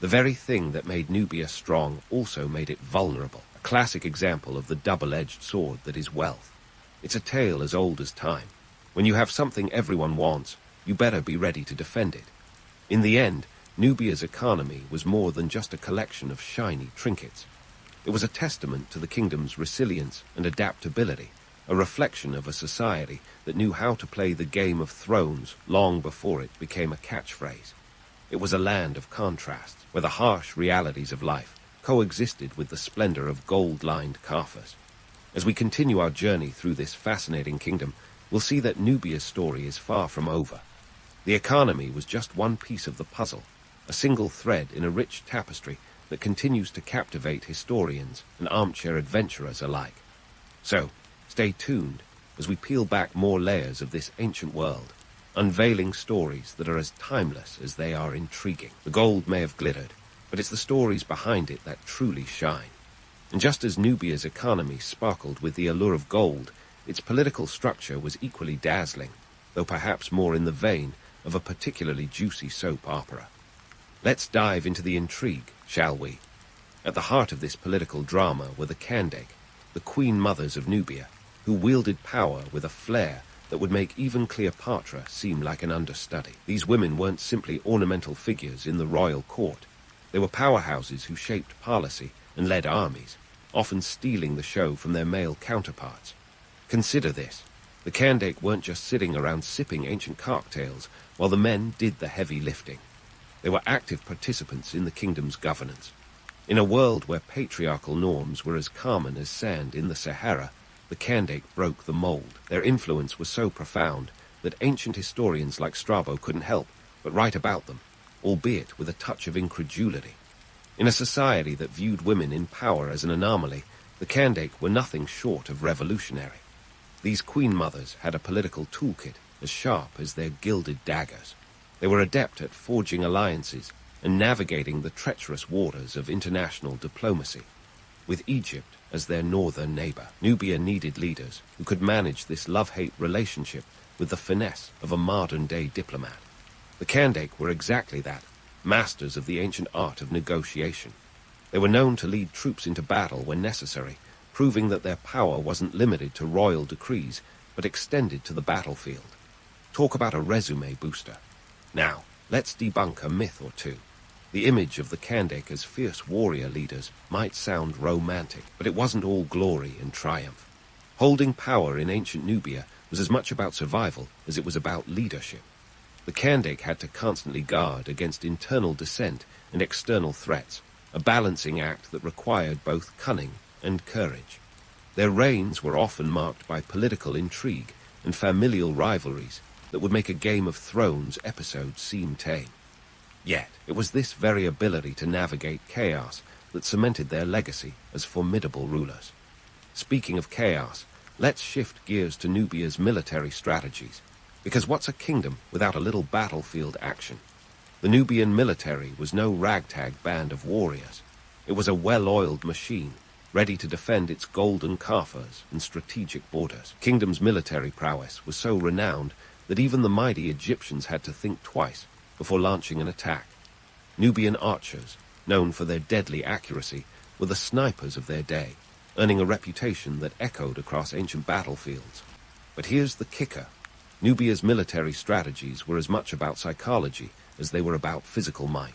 The very thing that made Nubia strong also made it vulnerable, a classic example of the double-edged sword that is wealth. It's a tale as old as time. When you have something everyone wants, you better be ready to defend it. In the end, Nubia's economy was more than just a collection of shiny trinkets. It was a testament to the kingdom's resilience and adaptability, a reflection of a society that knew how to play the game of thrones long before it became a catchphrase. It was a land of contrasts, where the harsh realities of life coexisted with the splendor of gold-lined coffers. As we continue our journey through this fascinating kingdom, we'll see that Nubia's story is far from over. The economy was just one piece of the puzzle, a single thread in a rich tapestry that continues to captivate historians and armchair adventurers alike. So, stay tuned as we peel back more layers of this ancient world, unveiling stories that are as timeless as they are intriguing. The gold may have glittered, but it's the stories behind it that truly shine. And just as Nubia's economy sparkled with the allure of gold, its political structure was equally dazzling, though perhaps more in the vein of a particularly juicy soap opera. Let's dive into the intrigue, shall we? At the heart of this political drama were the Kandake, the queen mothers of Nubia, who wielded power with a flair that would make even Cleopatra seem like an understudy. These women weren't simply ornamental figures in the royal court. They were powerhouses who shaped policy and led armies, often stealing the show from their male counterparts. Consider this. The Kandake weren't just sitting around sipping ancient cocktails while the men did the heavy lifting. They were active participants in the kingdom's governance. In a world where patriarchal norms were as common as sand in the Sahara, the the Kandake broke the mold. Their influence was so profound that ancient historians like Strabo couldn't help but write about them, albeit with a touch of incredulity. In a society that viewed women in power as an anomaly, the Kandake were nothing short of revolutionary. These queen mothers had a political toolkit as sharp as their gilded daggers. They were adept at forging alliances and navigating the treacherous waters of international diplomacy. With Egypt as their northern neighbor, Nubia needed leaders who could manage this love-hate relationship with the finesse of a modern-day diplomat. The Kandake were exactly that, masters of the ancient art of negotiation. They were known to lead troops into battle when necessary, proving that their power wasn't limited to royal decrees, but extended to the battlefield. Talk about a resume booster. Now, let's debunk a myth or two. The image of the Kandake as fierce warrior leaders might sound romantic, but it wasn't all glory and triumph. Holding power in ancient Nubia was as much about survival as it was about leadership. The Kandake had to constantly guard against internal dissent and external threats, a balancing act that required both cunning and courage. Their reigns were often marked by political intrigue and familial rivalries that would make a Game of Thrones episode seem tame. Yet, it was this very ability to navigate chaos that cemented their legacy as formidable rulers. Speaking of chaos, let's shift gears to Nubia's military strategies, because what's a kingdom without a little battlefield action? The Nubian military was no ragtag band of warriors. It was a well-oiled machine, ready to defend its golden Kafas and strategic borders. Kingdom's military prowess was so renowned that even the mighty Egyptians had to think twice before launching an attack. Nubian archers, known for their deadly accuracy, were the snipers of their day, earning a reputation that echoed across ancient battlefields. But here's the kicker. Nubia's military strategies were as much about psychology as they were about physical might.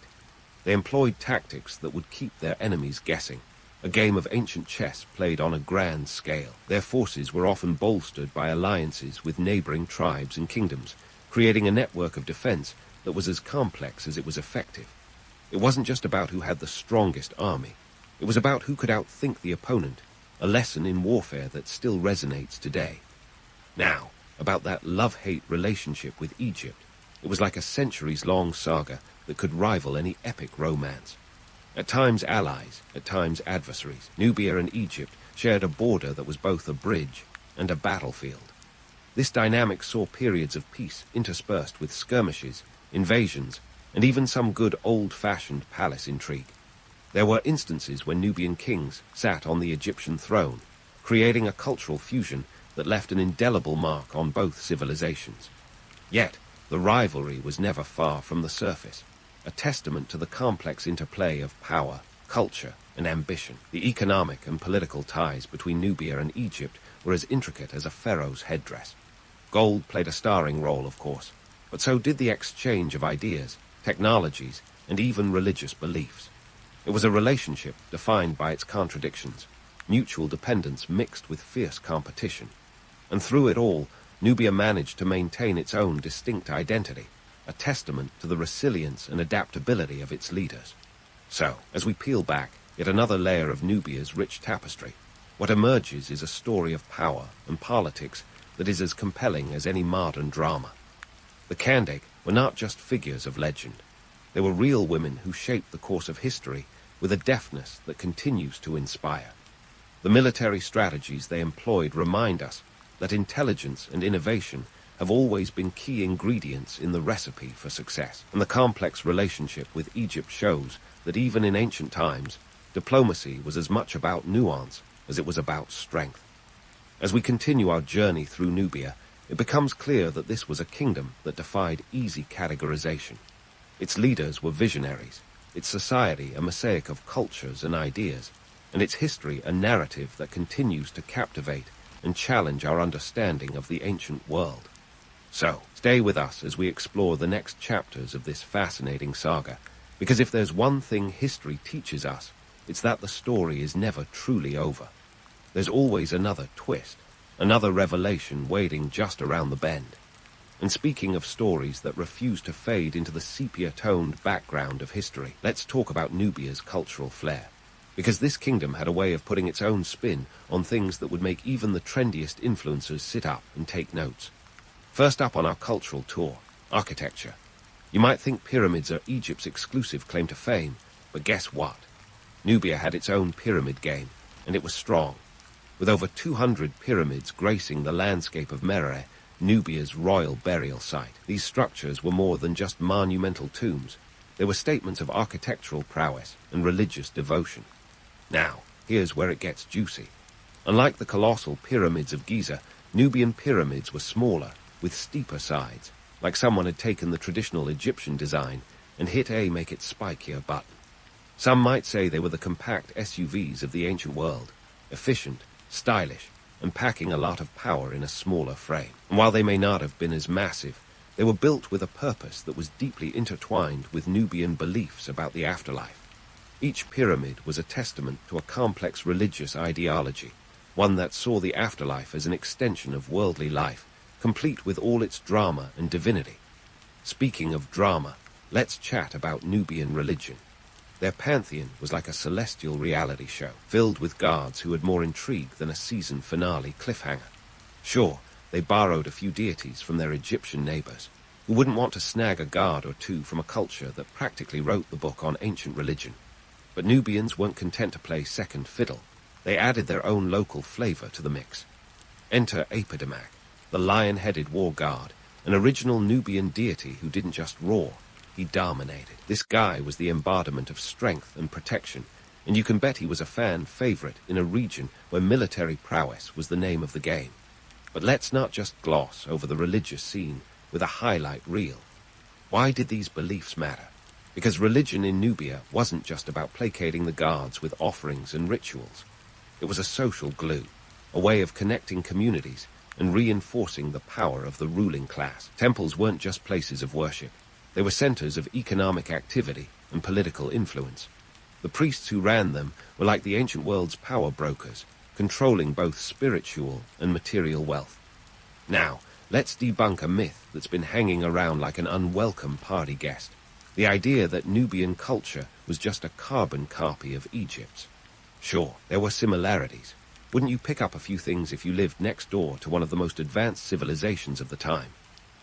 They employed tactics that would keep their enemies guessing, a game of ancient chess played on a grand scale. Their forces were often bolstered by alliances with neighboring tribes and kingdoms, creating a network of defense that was as complex as it was effective. It wasn't just about who had the strongest army. It was about who could outthink the opponent, a lesson in warfare that still resonates today. Now, about that love-hate relationship with Egypt, it was like a centuries-long saga that could rival any epic romance. At times allies, at times adversaries, Nubia and Egypt shared a border that was both a bridge and a battlefield. This dynamic saw periods of peace interspersed with skirmishes, invasions, and even some good old-fashioned palace intrigue. There were instances when Nubian kings sat on the Egyptian throne, creating a cultural fusion that left an indelible mark on both civilizations. Yet, the rivalry was never far from the surface, a testament to the complex interplay of power, culture, and ambition. The economic and political ties between Nubia and Egypt were as intricate as a pharaoh's headdress. Gold played a starring role, of course, but so did the exchange of ideas, technologies, and even religious beliefs. It was a relationship defined by its contradictions, mutual dependence mixed with fierce competition. And through it all, Nubia managed to maintain its own distinct identity, a testament to the resilience and adaptability of its leaders. So, as we peel back yet another layer of Nubia's rich tapestry, what emerges is a story of power and politics that is as compelling as any modern drama. The Kandake were not just figures of legend. They were real women who shaped the course of history with a deftness that continues to inspire. The military strategies they employed remind us that intelligence and innovation have always been key ingredients in the recipe for success. And the complex relationship with Egypt shows that even in ancient times, diplomacy was as much about nuance as it was about strength. As we continue our journey through Nubia, it becomes clear that this was a kingdom that defied easy categorization. Its leaders were visionaries, its society a mosaic of cultures and ideas, and its history a narrative that continues to captivate and challenge our understanding of the ancient world. So, stay with us as we explore the next chapters of this fascinating saga, because if there's one thing history teaches us, it's that the story is never truly over. There's always another twist, another revelation waiting just around the bend. And speaking of stories that refuse to fade into the sepia-toned background of history, let's talk about Nubia's cultural flair. because this kingdom had a way of putting its own spin on things that would make even the trendiest influencers sit up and take notes. First up on our cultural tour, architecture. You might think pyramids are Egypt's exclusive claim to fame, but guess what? Nubia had its own pyramid game, and it was strong. With over 200 pyramids gracing the landscape of Maurya, Nubia's royal burial site, these structures were more than just monumental tombs. They were statements of architectural prowess and religious devotion. Now, here's where it gets juicy. Unlike the colossal pyramids of Giza, Nubian pyramids were smaller, with steeper sides, like someone had taken the traditional Egyptian design and hit a make it spikier button. Some might say they were the compact SUVs of the ancient world, efficient, stylish, and packing a lot of power in a smaller frame. And while they may not have been as massive, they were built with a purpose that was deeply intertwined with Nubian beliefs about the afterlife. Each pyramid was a testament to a complex religious ideology, one that saw the afterlife as an extension of worldly life, complete with all its drama and divinity. Speaking of drama, let's chat about Nubian religion. Their pantheon was like a celestial reality show, filled with gods who had more intrigue than a season finale cliffhanger. Sure, they borrowed a few deities from their Egyptian neighbors, who wouldn't want to snag a god or two from a culture that practically wrote the book on ancient religion. But Nubians weren't content to play second fiddle. They added their own local flavor to the mix. Enter Apodimak, the lion-headed war god, an original Nubian deity who didn't just roar, he dominated. This guy was the embodiment of strength and protection, and you can bet he was a fan favorite in a region where military prowess was the name of the game. But let's not just gloss over the religious scene with a highlight reel. Why did these beliefs matter? Because religion in Nubia wasn't just about placating the gods with offerings and rituals. It was a social glue, a way of connecting communities and reinforcing the power of the ruling class. Temples weren't just places of worship. They were centers of economic activity and political influence. The priests who ran them were like the ancient world's power brokers, controlling both spiritual and material wealth. Now, let's debunk a myth that's been hanging around like an unwelcome party guest. The idea that Nubian culture was just a carbon copy of Egypt's. Sure, there were similarities. Wouldn't you pick up a few things if you lived next door to one of the most advanced civilizations of the time?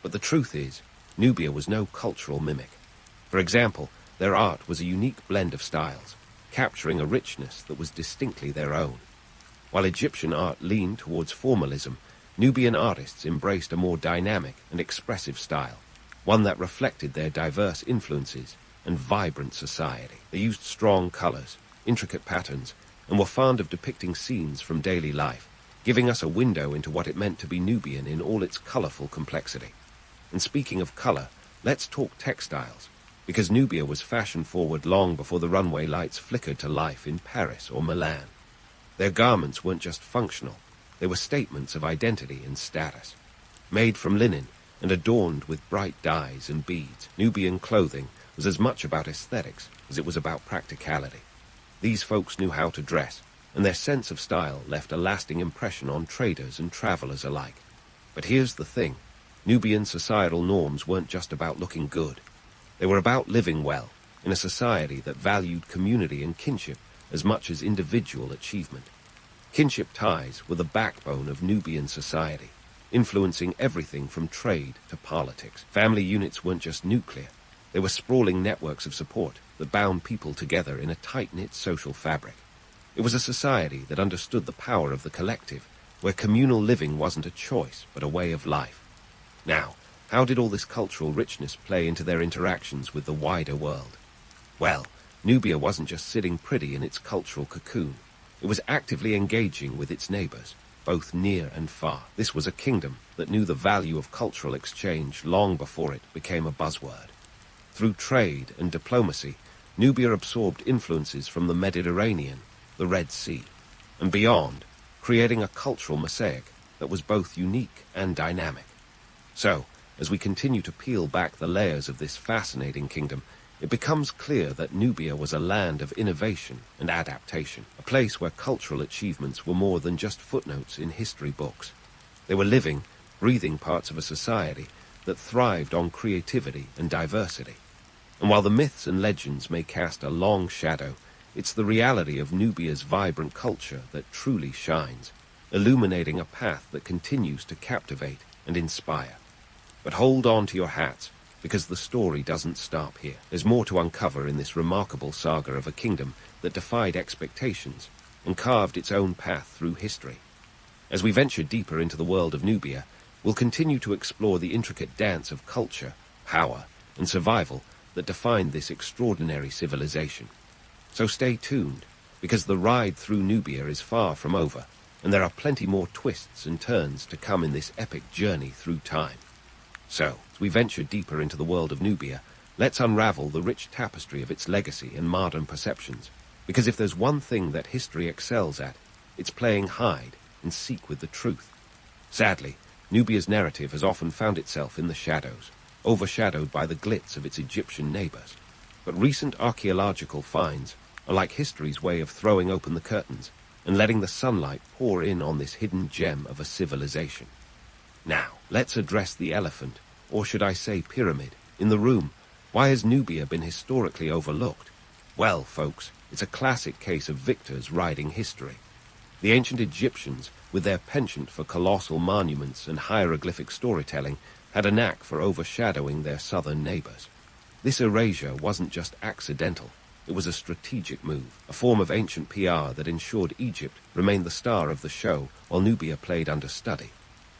But the truth is, Nubia was no cultural mimic. For example, their art was a unique blend of styles, capturing a richness that was distinctly their own. While Egyptian art leaned towards formalism, Nubian artists embraced a more dynamic and expressive style, one that reflected their diverse influences and vibrant society. They used strong colors, intricate patterns, and were fond of depicting scenes from daily life, giving us a window into what it meant to be Nubian in all its colorful complexity. And speaking of color, let's talk textiles, because Nubia was fashion-forward long before the runway lights flickered to life in Paris or Milan. Their garments weren't just functional, they were statements of identity and status. Made from linen and adorned with bright dyes and beads, Nubian clothing was as much about aesthetics as it was about practicality. These folks knew how to dress, and their sense of style left a lasting impression on traders and travelers alike. But here's the thing. Nubian societal norms weren't just about looking good. They were about living well, in a society that valued community and kinship as much as individual achievement. Kinship ties were the backbone of Nubian society, influencing everything from trade to politics. Family units weren't just nuclear. They were sprawling networks of support that bound people together in a tight-knit social fabric. It was a society that understood the power of the collective, where communal living wasn't a choice, but a way of life. Now, how did all this cultural richness play into their interactions with the wider world? Well, Nubia wasn't just sitting pretty in its cultural cocoon. It was actively engaging with its neighbors, both near and far. This was a kingdom that knew the value of cultural exchange long before it became a buzzword. Through trade and diplomacy, Nubia absorbed influences from the Mediterranean, the Red Sea, and beyond, creating a cultural mosaic that was both unique and dynamic. So, as we continue to peel back the layers of this fascinating kingdom, it becomes clear that Nubia was a land of innovation and adaptation, a place where cultural achievements were more than just footnotes in history books. They were living, breathing parts of a society that thrived on creativity and diversity. And while the myths and legends may cast a long shadow, It's the reality of Nubia's vibrant culture that truly shines, illuminating a path that continues to captivate and inspire. But hold on to your hats, because the story doesn't stop here. There's more to uncover in this remarkable saga of a kingdom that defied expectations and carved its own path through history. As we venture deeper into the world of Nubia, we'll continue to explore the intricate dance of culture, power, and survival that defined this extraordinary civilization. So stay tuned, because the ride through Nubia is far from over, and there are plenty more twists and turns to come in this epic journey through time. So, as we venture deeper into the world of Nubia, let's unravel the rich tapestry of its legacy and modern perceptions, because if there's one thing that history excels at, it's playing hide and seek with the truth. Sadly, Nubia's narrative has often found itself in the shadows, overshadowed by the glitz of its Egyptian neighbors. But recent archaeological finds are like history's way of throwing open the curtains and letting the sunlight pour in on this hidden gem of a civilization. Now, let's address the elephant, or should I say pyramid, in the room. Why has Nubia been historically overlooked? Well, folks, it's a classic case of victors riding history. The ancient Egyptians, with their penchant for colossal monuments and hieroglyphic storytelling, had a knack for overshadowing their southern neighbors. This erasure wasn't just accidental. It was a strategic move, a form of ancient PR that ensured Egypt remained the star of the show while Nubia played understudy.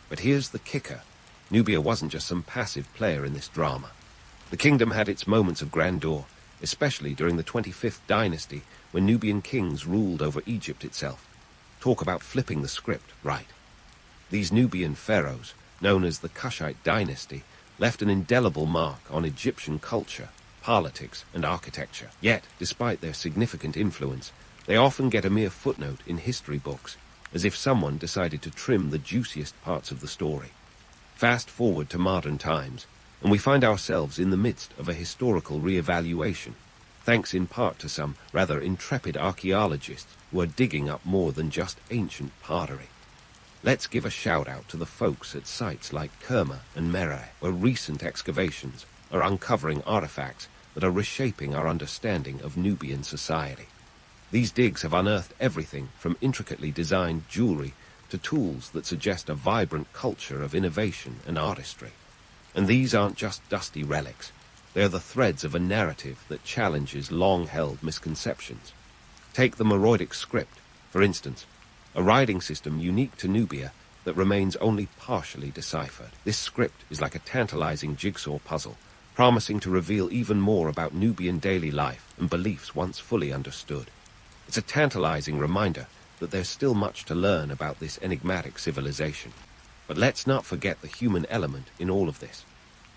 But here's the kicker. Nubia wasn't just some passive player in this drama. The kingdom had its moments of grandeur, especially during the 25th dynasty when Nubian kings ruled over Egypt itself. Talk about flipping the script, right? These Nubian pharaohs, known as the Kushite dynasty, left an indelible mark on Egyptian culture, politics, and architecture. Yet, despite their significant influence, they often get a mere footnote in history books, as if someone decided to trim the juiciest parts of the story. Fast forward to modern times, and we find ourselves in the midst of a historical re-evaluation, thanks in part to some rather intrepid archaeologists who are digging up more than just ancient pottery. Let's give a shout-out to the folks at sites like Kerma and Meray, where recent excavations are uncovering artifacts that are reshaping our understanding of Nubian society. These digs have unearthed everything from intricately designed jewelry to tools that suggest a vibrant culture of innovation and artistry. And these aren't just dusty relics. They are the threads of a narrative that challenges long-held misconceptions. Take the Maurya script, for instance, a writing system unique to Nubia that remains only partially deciphered. This script is like a tantalizing jigsaw puzzle, promising to reveal even more about Nubian daily life and beliefs once fully understood. It's a tantalizing reminder that there's still much to learn about this enigmatic civilization. But let's not forget the human element in all of this.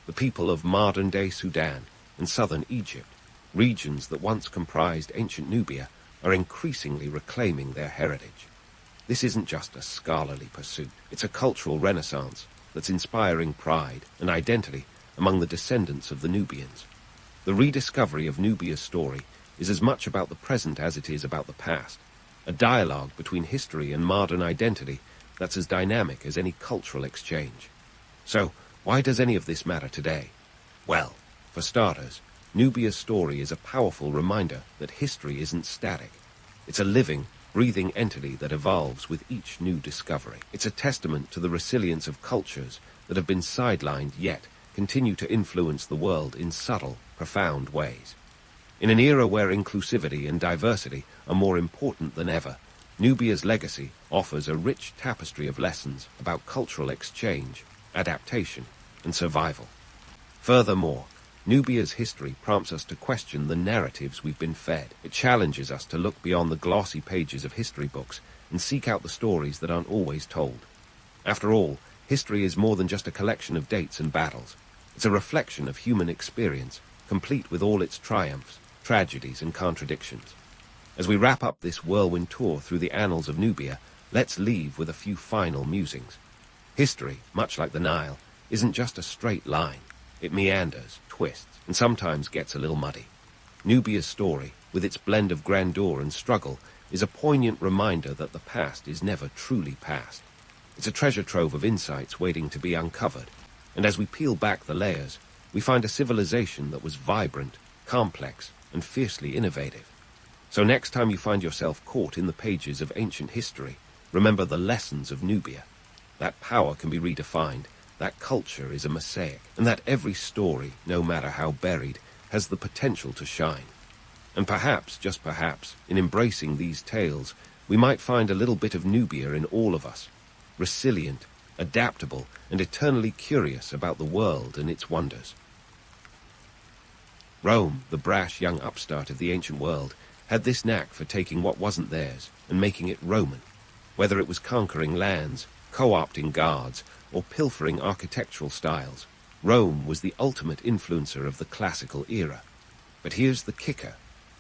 The people of modern-day Sudan and southern Egypt, regions that once comprised ancient Nubia, are increasingly reclaiming their heritage. This isn't just a scholarly pursuit. It's a cultural renaissance that's inspiring pride and identity among the descendants of the Nubians. The rediscovery of Nubia's story is as much about the present as it is about the past, a dialogue between history and modern identity that's as dynamic as any cultural exchange. So, why does any of this matter today? Well, for starters, Nubia's story is a powerful reminder that history isn't static. It's a living, breathing entity that evolves with each new discovery. It's a testament to the resilience of cultures that have been sidelined yet continue to influence the world in subtle, profound ways. In an era where inclusivity and diversity are more important than ever, Nubia's legacy offers a rich tapestry of lessons about cultural exchange, adaptation, and survival. Furthermore, Nubia's history prompts us to question the narratives we've been fed. It challenges us to look beyond the glossy pages of history books and seek out the stories that aren't always told. After all, history is more than just a collection of dates and battles. It's a reflection of human experience, complete with all its triumphs, tragedies, and contradictions. As we wrap up this whirlwind tour through the annals of Nubia, let's leave with a few final musings. History, much like the Nile, isn't just a straight line. It meanders, twists, and sometimes gets a little muddy. Nubia's story, with its blend of grandeur and struggle, is a poignant reminder that the past is never truly past. It's a treasure trove of insights waiting to be uncovered, and as we peel back the layers, we find a civilization that was vibrant, complex, and fiercely innovative. So next time you find yourself caught in the pages of ancient history, remember the lessons of Nubia. That power can be redefined, that culture is a mosaic, and that every story, no matter how buried, has the potential to shine. And perhaps, just perhaps, in embracing these tales, we might find a little bit of Nubia in all of us, resilient, adaptable, and eternally curious about the world and its wonders. Rome, the brash young upstart of the ancient world, had this knack for taking what wasn't theirs and making it Roman. Whether it was conquering lands, co-opting guards, or pilfering architectural styles, Rome was the ultimate influencer of the classical era. But here's the kicker.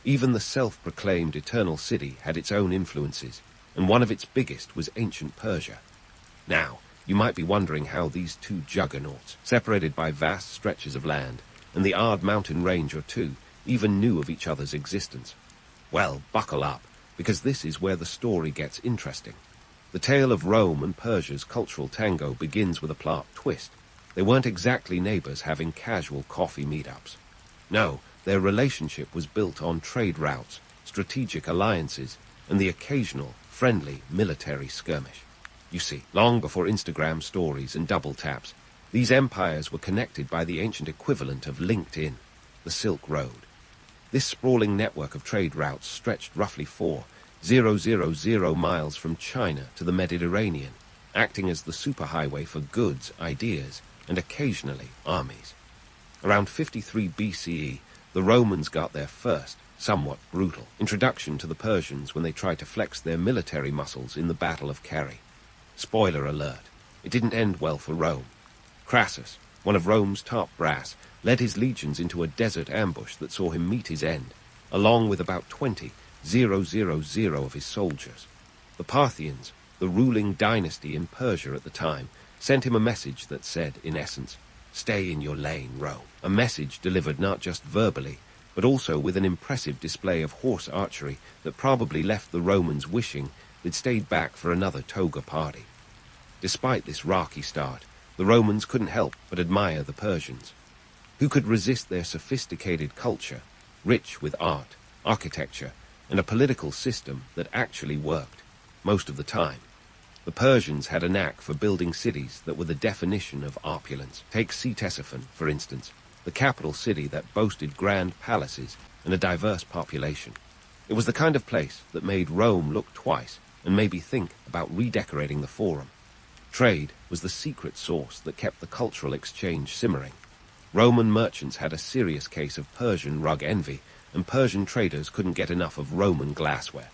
Even the self-proclaimed eternal city had its own influences, and one of its biggest was ancient Persia. Now, you might be wondering how these two juggernauts, separated by vast stretches of land, and the odd mountain range or two, even knew of each other's existence. Well, buckle up, because this is where the story gets interesting. The tale of Rome and Persia's cultural tango begins with a plot twist. They weren't exactly neighbors having casual coffee meetups. No, their relationship was built on trade routes, strategic alliances, and the occasional, friendly military skirmish. You see, long before Instagram stories and double taps, these empires were connected by the ancient equivalent of LinkedIn, the Silk Road. This sprawling network of trade routes stretched roughly 4,000 miles from China to the Mediterranean, acting as the superhighway for goods, ideas, and occasionally armies. Around 53 BCE, the Romans got their first, somewhat brutal, introduction to the Persians when they tried to flex their military muscles in the Battle of Carrhae. Spoiler alert, it didn't end well for Rome. Crassus, one of Rome's top brass, led his legions into a desert ambush that saw him meet his end, along with about 20,000 of his soldiers. The Parthians, the ruling dynasty in Persia at the time, sent him a message that said, in essence, "Stay in your lane, Rome." A message delivered not just verbally, but also with an impressive display of horse archery that probably left the Romans wishing they'd stayed back for another toga party. Despite this rocky start, the Romans couldn't help but admire the Persians. Who could resist their sophisticated culture, rich with art, architecture, and a political system that actually worked, most of the time? The Persians had a knack for building cities that were the definition of opulence. Take Ctesiphon, for instance, the capital city that boasted grand palaces and a diverse population. It was the kind of place that made Rome look twice and maybe think about redecorating the Forum. Trade was the secret sauce that kept the cultural exchange simmering. Roman merchants had a serious case of Persian rug envy, and Persian traders couldn't get enough of Roman glassware.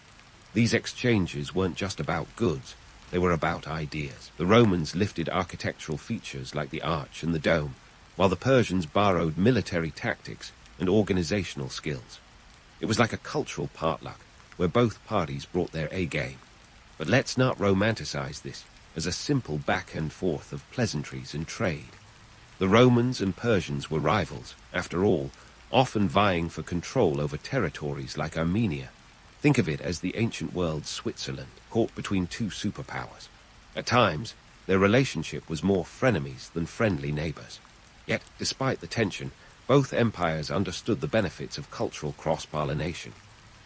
These exchanges weren't just about goods, they were about ideas. The Romans lifted architectural features like the arch and the dome, while the Persians borrowed military tactics and organizational skills. It was like a cultural potluck, where both parties brought their A-game. But let's not romanticize this as a simple back and forth of pleasantries and trade. The Romans and Persians were rivals, after all, often vying for control over territories like Armenia. Think of it as the ancient world's Switzerland, caught between two superpowers. At times, their relationship was more frenemies than friendly neighbors. Yet, despite the tension, both empires understood the benefits of cultural cross-pollination.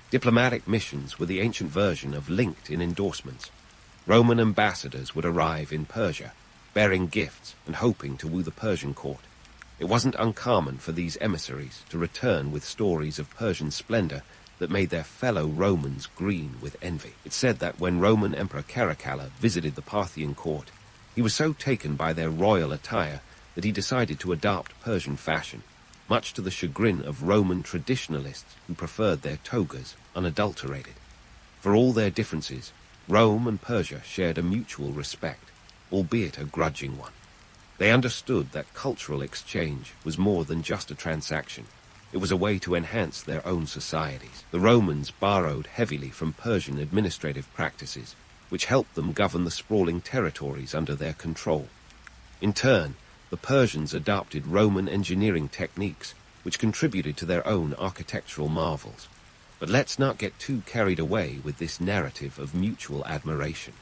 Diplomatic missions were the ancient version of LinkedIn endorsements. Roman ambassadors would arrive in Persia, bearing gifts and hoping to woo the Persian court. It wasn't uncommon for these emissaries to return with stories of Persian splendor that made their fellow Romans green with envy. It's said that when Roman Emperor Caracalla visited the Parthian court, he was so taken by their royal attire that he decided to adopt Persian fashion, much to the chagrin of Roman traditionalists who preferred their togas unadulterated. For all their differences, Rome and Persia shared a mutual respect, albeit a grudging one. They understood that cultural exchange was more than just a transaction. It was a way to enhance their own societies. The Romans borrowed heavily from Persian administrative practices, which helped them govern the sprawling territories under their control. In turn, the Persians adopted Roman engineering techniques, which contributed to their own architectural marvels. But let's not get too carried away with this narrative of mutual admiration.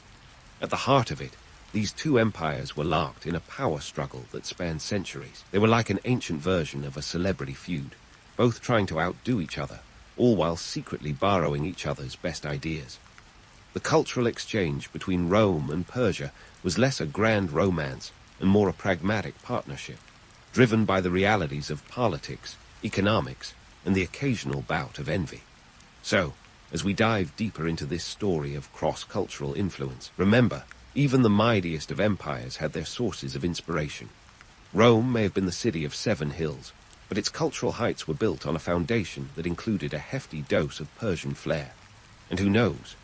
At the heart of it, these two empires were locked in a power struggle that spanned centuries. They were like an ancient version of a celebrity feud, both trying to outdo each other, all while secretly borrowing each other's best ideas. The cultural exchange between Rome and Persia was less a grand romance and more a pragmatic partnership, driven by the realities of politics, economics, and the occasional bout of envy. So, as we dive deeper into this story of cross-cultural influence, remember, even the mightiest of empires had their sources of inspiration. Rome may have been the city of 7 hills, but its cultural heights were built on a foundation that included a hefty dose of Persian flair. And who knows,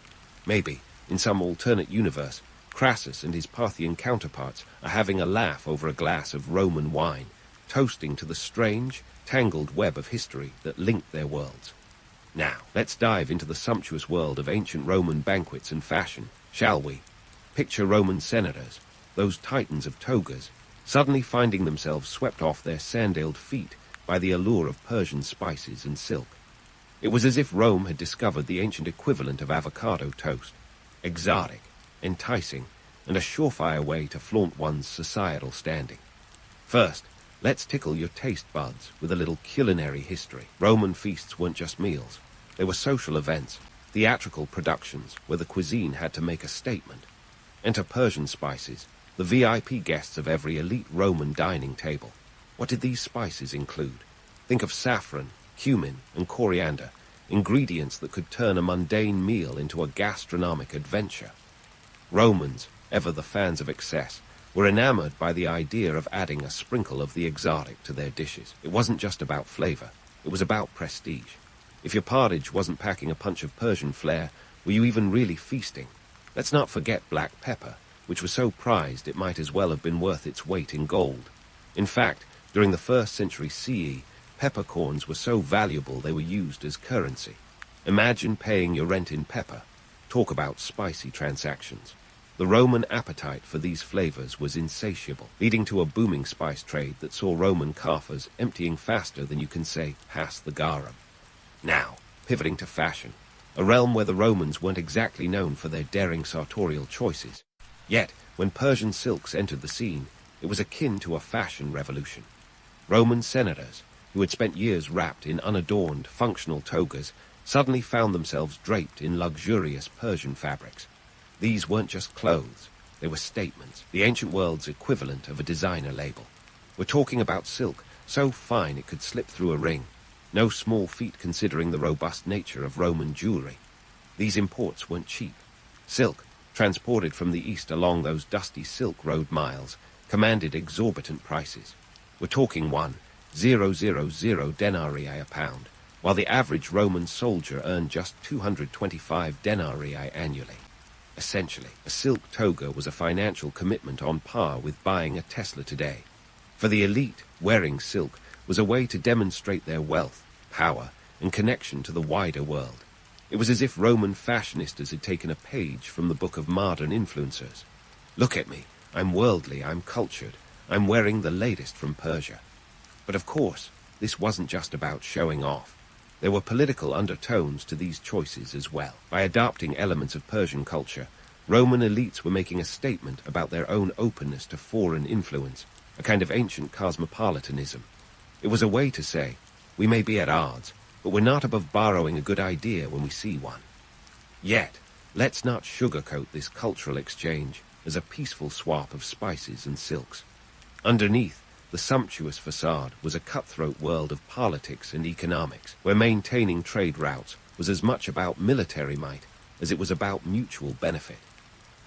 maybe, in some alternate universe, Crassus and his Parthian counterparts are having a laugh over a glass of Roman wine, toasting to the strange, tangled web of history that linked their worlds. Now, let's dive into the sumptuous world of ancient Roman banquets and fashion, shall we? Picture Roman senators, those titans of togas, suddenly finding themselves swept off their sandaled feet by the allure of Persian spices and silk. It was as if Rome had discovered the ancient equivalent of avocado toast, exotic, enticing, and a surefire way to flaunt one's societal standing. First, let's tickle your taste buds with a little culinary history. Roman feasts weren't just meals. They were social events, theatrical productions where the cuisine had to make a statement. Enter Persian spices, the VIP guests of every elite Roman dining table. What did these spices include? Think of saffron, cumin, and coriander, ingredients that could turn a mundane meal into a gastronomic adventure. Romans, ever the fans of excess, were enamored by the idea of adding a sprinkle of the exotic to their dishes. It wasn't just about flavor, it was about prestige. If your porridge wasn't packing a punch of Persian flair, were you even really feasting? Let's not forget black pepper, which was so prized it might as well have been worth its weight in gold. In fact, during the 1st century CE, peppercorns were so valuable they were used as currency. Imagine paying your rent in pepper. Talk about spicy transactions. The Roman appetite for these flavors was insatiable, leading to a booming spice trade that saw Roman coffers emptying faster than you can say, pass the garum. Now, pivoting to fashion, a realm where the Romans weren't exactly known for their daring sartorial choices. Yet, when Persian silks entered the scene, it was akin to a fashion revolution. Roman senators, who had spent years wrapped in unadorned, functional togas, suddenly found themselves draped in luxurious Persian fabrics. These weren't just clothes, they were statements, the ancient world's equivalent of a designer label. We're talking about silk so fine it could slip through a ring. No small feat considering the robust nature of Roman jewelry. These imports weren't cheap. Silk, transported from the east along those dusty Silk Road miles, commanded exorbitant prices. We're talking 1,000 denarii a pound, while the average Roman soldier earned just 225 denarii annually. Essentially, a silk toga was a financial commitment on par with buying a Tesla today. For the elite, wearing silk was a way to demonstrate their wealth, power, and connection to the wider world. It was as if Roman fashionistas had taken a page from the book of modern influencers. Look at me, I'm worldly, I'm cultured, I'm wearing the latest from Persia. But of course, this wasn't just about showing off. There were political undertones to these choices as well. By adopting elements of Persian culture, Roman elites were making a statement about their own openness to foreign influence, a kind of ancient cosmopolitanism. It was a way to say, we may be at odds, but we're not above borrowing a good idea when we see one. Yet, let's not sugarcoat this cultural exchange as a peaceful swap of spices and silks. Underneath, the sumptuous facade was a cutthroat world of politics and economics, where maintaining trade routes was as much about military might as it was about mutual benefit.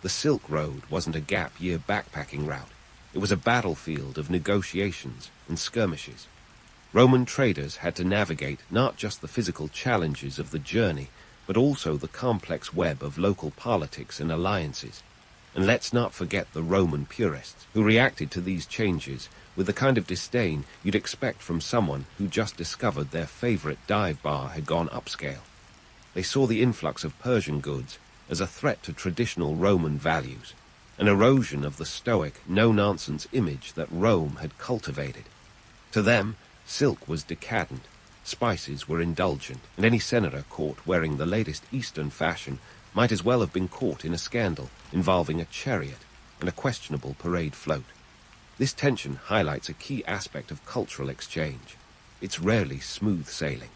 The Silk Road wasn't a gap-year backpacking route. It was a battlefield of negotiations and skirmishes. Roman traders had to navigate not just the physical challenges of the journey, but also the complex web of local politics and alliances. And let's not forget the Roman purists, who reacted to these changes with the kind of disdain you'd expect from someone who just discovered their favorite dive bar had gone upscale. They saw the influx of Persian goods as a threat to traditional Roman values, an erosion of the stoic, no-nonsense image that Rome had cultivated. To them, silk was decadent, spices were indulgent, and any senator caught wearing the latest Eastern fashion might as well have been caught in a scandal involving a chariot and a questionable parade float. This tension highlights a key aspect of cultural exchange. It's rarely smooth sailing.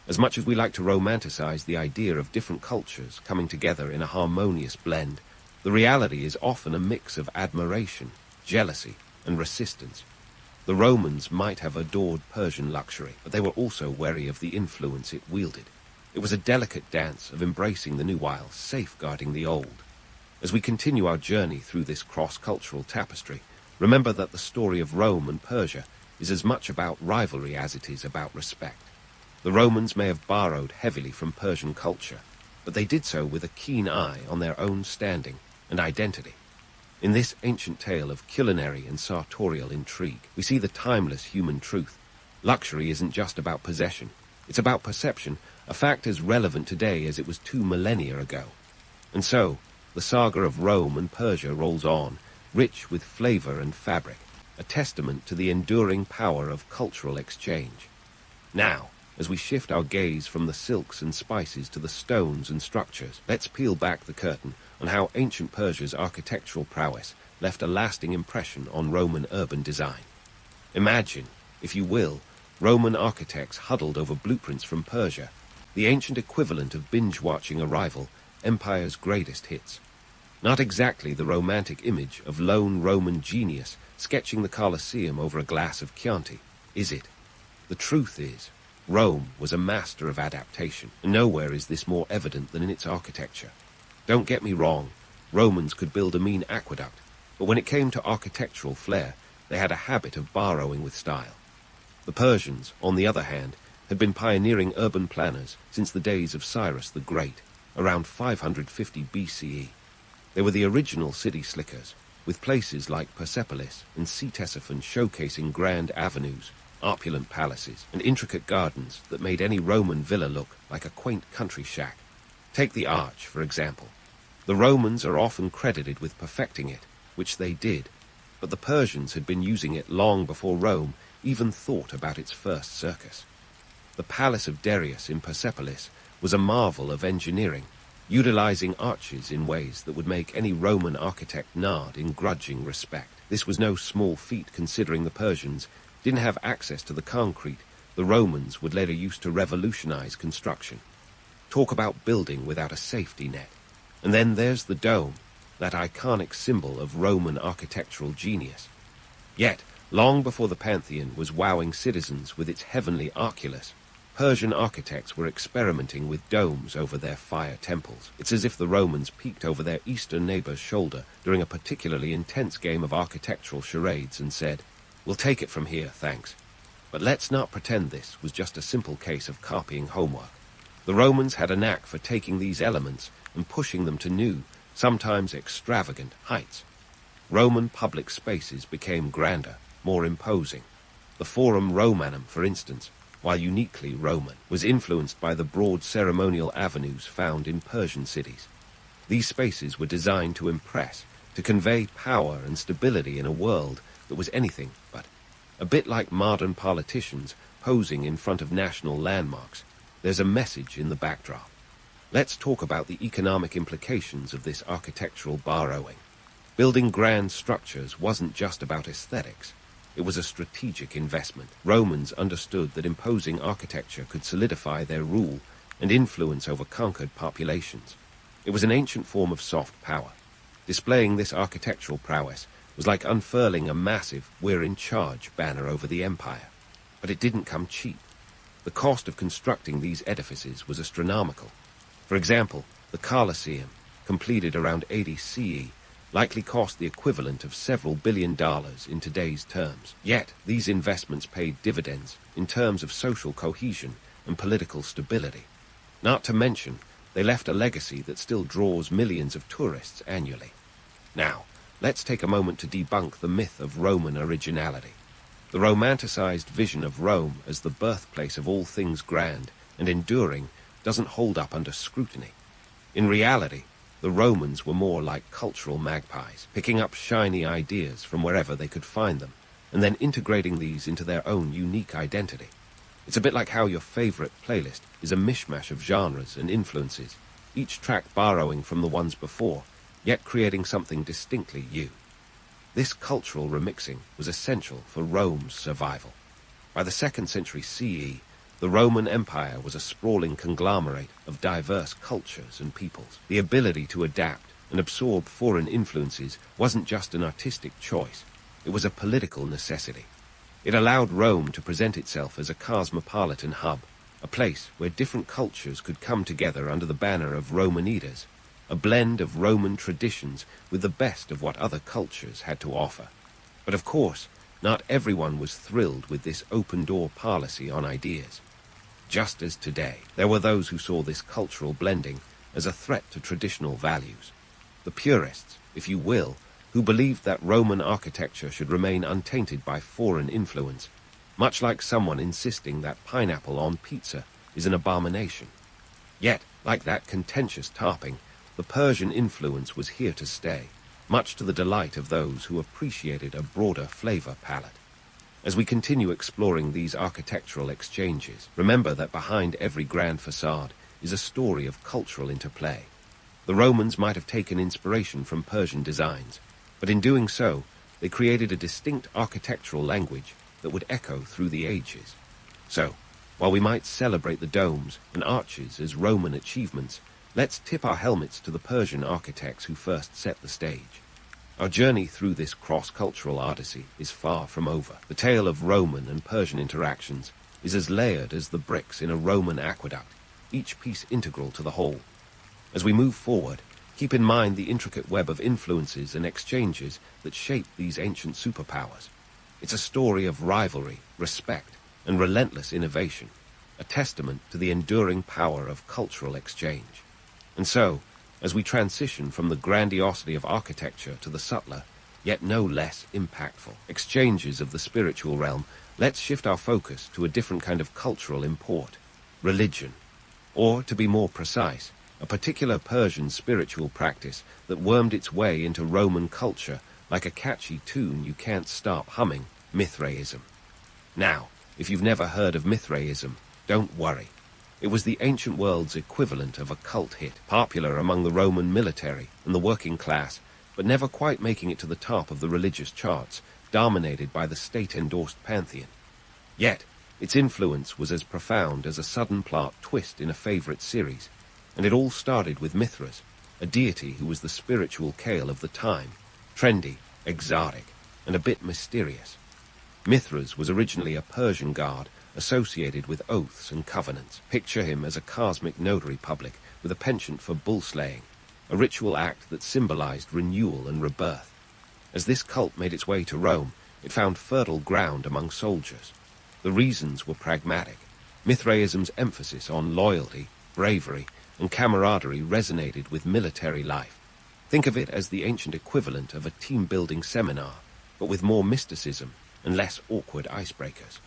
As much as we like to romanticize the idea of different cultures coming together in a harmonious blend, the reality is often a mix of admiration, jealousy, and resistance. The Romans might have adored Persian luxury, but they were also wary of the influence it wielded. It was a delicate dance of embracing the new while safeguarding the old. As we continue our journey through this cross-cultural tapestry, remember that the story of Rome and Persia is as much about rivalry as it is about respect. The Romans may have borrowed heavily from Persian culture, but they did so with a keen eye on their own standing and identity. In this ancient tale of culinary and sartorial intrigue, we see the timeless human truth. Luxury isn't just about possession. It's about perception, a fact as relevant today as it was 2 millennia ago. And so, the saga of Rome and Persia rolls on, rich with flavor and fabric, a testament to the enduring power of cultural exchange. Now, as we shift our gaze from the silks and spices to the stones and structures, let's peel back the curtain on how ancient Persia's architectural prowess left a lasting impression on Roman urban design. Imagine, if you will, Roman architects huddled over blueprints from Persia, the ancient equivalent of binge-watching a rival, empire's greatest hits. Not exactly the romantic image of lone Roman genius sketching the Colosseum over a glass of Chianti, is it? The truth is, Rome was a master of adaptation, and nowhere is this more evident than in its architecture. Don't get me wrong, Romans could build a mean aqueduct, but when it came to architectural flair, they had a habit of borrowing with style. The Persians, on the other hand, had been pioneering urban planners since the days of Cyrus the Great, around 550 BCE. They were the original city slickers, with places like Persepolis and Ctesiphon showcasing grand avenues, opulent palaces, and intricate gardens that made any Roman villa look like a quaint country shack. Take the arch, for example. The Romans are often credited with perfecting it, which they did, but the Persians had been using it long before Rome even thought about its first circus. The Palace of Darius in Persepolis was a marvel of engineering, utilizing arches in ways that would make any Roman architect nod in grudging respect. This was no small feat considering the Persians didn't have access to the concrete the Romans would later use to revolutionize construction. Talk about building without a safety net. And then there's the dome, that iconic symbol of Roman architectural genius. Yet, long before the Pantheon was wowing citizens with its heavenly oculus, Persian architects were experimenting with domes over their fire temples. It's as if the Romans peeked over their eastern neighbor's shoulder during a particularly intense game of architectural charades and said, "We'll take it from here, thanks." But let's not pretend this was just a simple case of copying homework. The Romans had a knack for taking these elements and pushing them to new, sometimes extravagant heights. Roman public spaces became grander, more imposing. The Forum Romanum, for instance, while uniquely Roman, was influenced by the broad ceremonial avenues found in Persian cities. These spaces were designed to impress, to convey power and stability in a world that was anything but. A bit like modern politicians posing in front of national landmarks, there's a message in the backdrop. Let's talk about the economic implications of this architectural borrowing. Building grand structures wasn't just about aesthetics. It was a strategic investment. Romans understood that imposing architecture could solidify their rule and influence over conquered populations. It was an ancient form of soft power. Displaying this architectural prowess was like unfurling a massive "we're in charge" banner over the empire. But it didn't come cheap. The cost of constructing these edifices was astronomical. For example, the Colosseum, completed around 80 CE, likely cost the equivalent of several $1 billion in today's terms. Yet, these investments paid dividends in terms of social cohesion and political stability. Not to mention, they left a legacy that still draws millions of tourists annually. Now, let's take a moment to debunk the myth of Roman originality. The romanticized vision of Rome as the birthplace of all things grand and enduring doesn't hold up under scrutiny. In reality, the Romans were more like cultural magpies, picking up shiny ideas from wherever they could find them, and then integrating these into their own unique identity. It's a bit like how your favorite playlist is a mishmash of genres and influences, each track borrowing from the ones before, yet creating something distinctly you. This cultural remixing was essential for Rome's survival. By the 2nd century CE, The Roman Empire was a sprawling conglomerate of diverse cultures and peoples. The ability to adapt and absorb foreign influences wasn't just an artistic choice, it was a political necessity. It allowed Rome to present itself as a cosmopolitan hub, a place where different cultures could come together under the banner of Romanitas, a blend of Roman traditions with the best of what other cultures had to offer. But of course, not everyone was thrilled with this open-door policy on ideas. Just as today, there were those who saw this cultural blending as a threat to traditional values. The purists, if you will, who believed that Roman architecture should remain untainted by foreign influence, much like someone insisting that pineapple on pizza is an abomination. Yet, like that contentious tarping, the Persian influence was here to stay, much to the delight of those who appreciated a broader flavor palette. As we continue exploring these architectural exchanges, remember that behind every grand facade is a story of cultural interplay. The Romans might have taken inspiration from Persian designs, but in doing so, they created a distinct architectural language that would echo through the ages. So, while we might celebrate the domes and arches as Roman achievements, let's tip our helmets to the Persian architects who first set the stage. Our journey through this cross-cultural odyssey is far from over. The tale of Roman and Persian interactions is as layered as the bricks in a Roman aqueduct, each piece integral to the whole. As we move forward, keep in mind the intricate web of influences and exchanges that shape these ancient superpowers. It's a story of rivalry, respect, and relentless innovation, a testament to the enduring power of cultural exchange. And so, as we transition from the grandiosity of architecture to the subtler, yet no less impactful exchanges of the spiritual realm, let's shift our focus to a different kind of cultural import, religion. Or, to be more precise, a particular Persian spiritual practice that wormed its way into Roman culture like a catchy tune you can't stop humming, Mithraism. Now, if you've never heard of Mithraism, don't worry. It was the ancient world's equivalent of a cult hit, popular among the Roman military and the working class, but never quite making it to the top of the religious charts, dominated by the state-endorsed pantheon. Yet, its influence was as profound as a sudden plot twist in a favorite series, and it all started with Mithras, a deity who was the spiritual Kale of the time, trendy, exotic, and a bit mysterious. Mithras was originally a Persian god associated with oaths and covenants. Picture him as a cosmic notary public with a penchant for bull-slaying, a ritual act that symbolized renewal and rebirth. As this cult made its way to Rome, it found fertile ground among soldiers. The reasons were pragmatic. Mithraism's emphasis on loyalty, bravery, and camaraderie resonated with military life. Think of it as the ancient equivalent of a team-building seminar, but with more mysticism and less awkward icebreakers.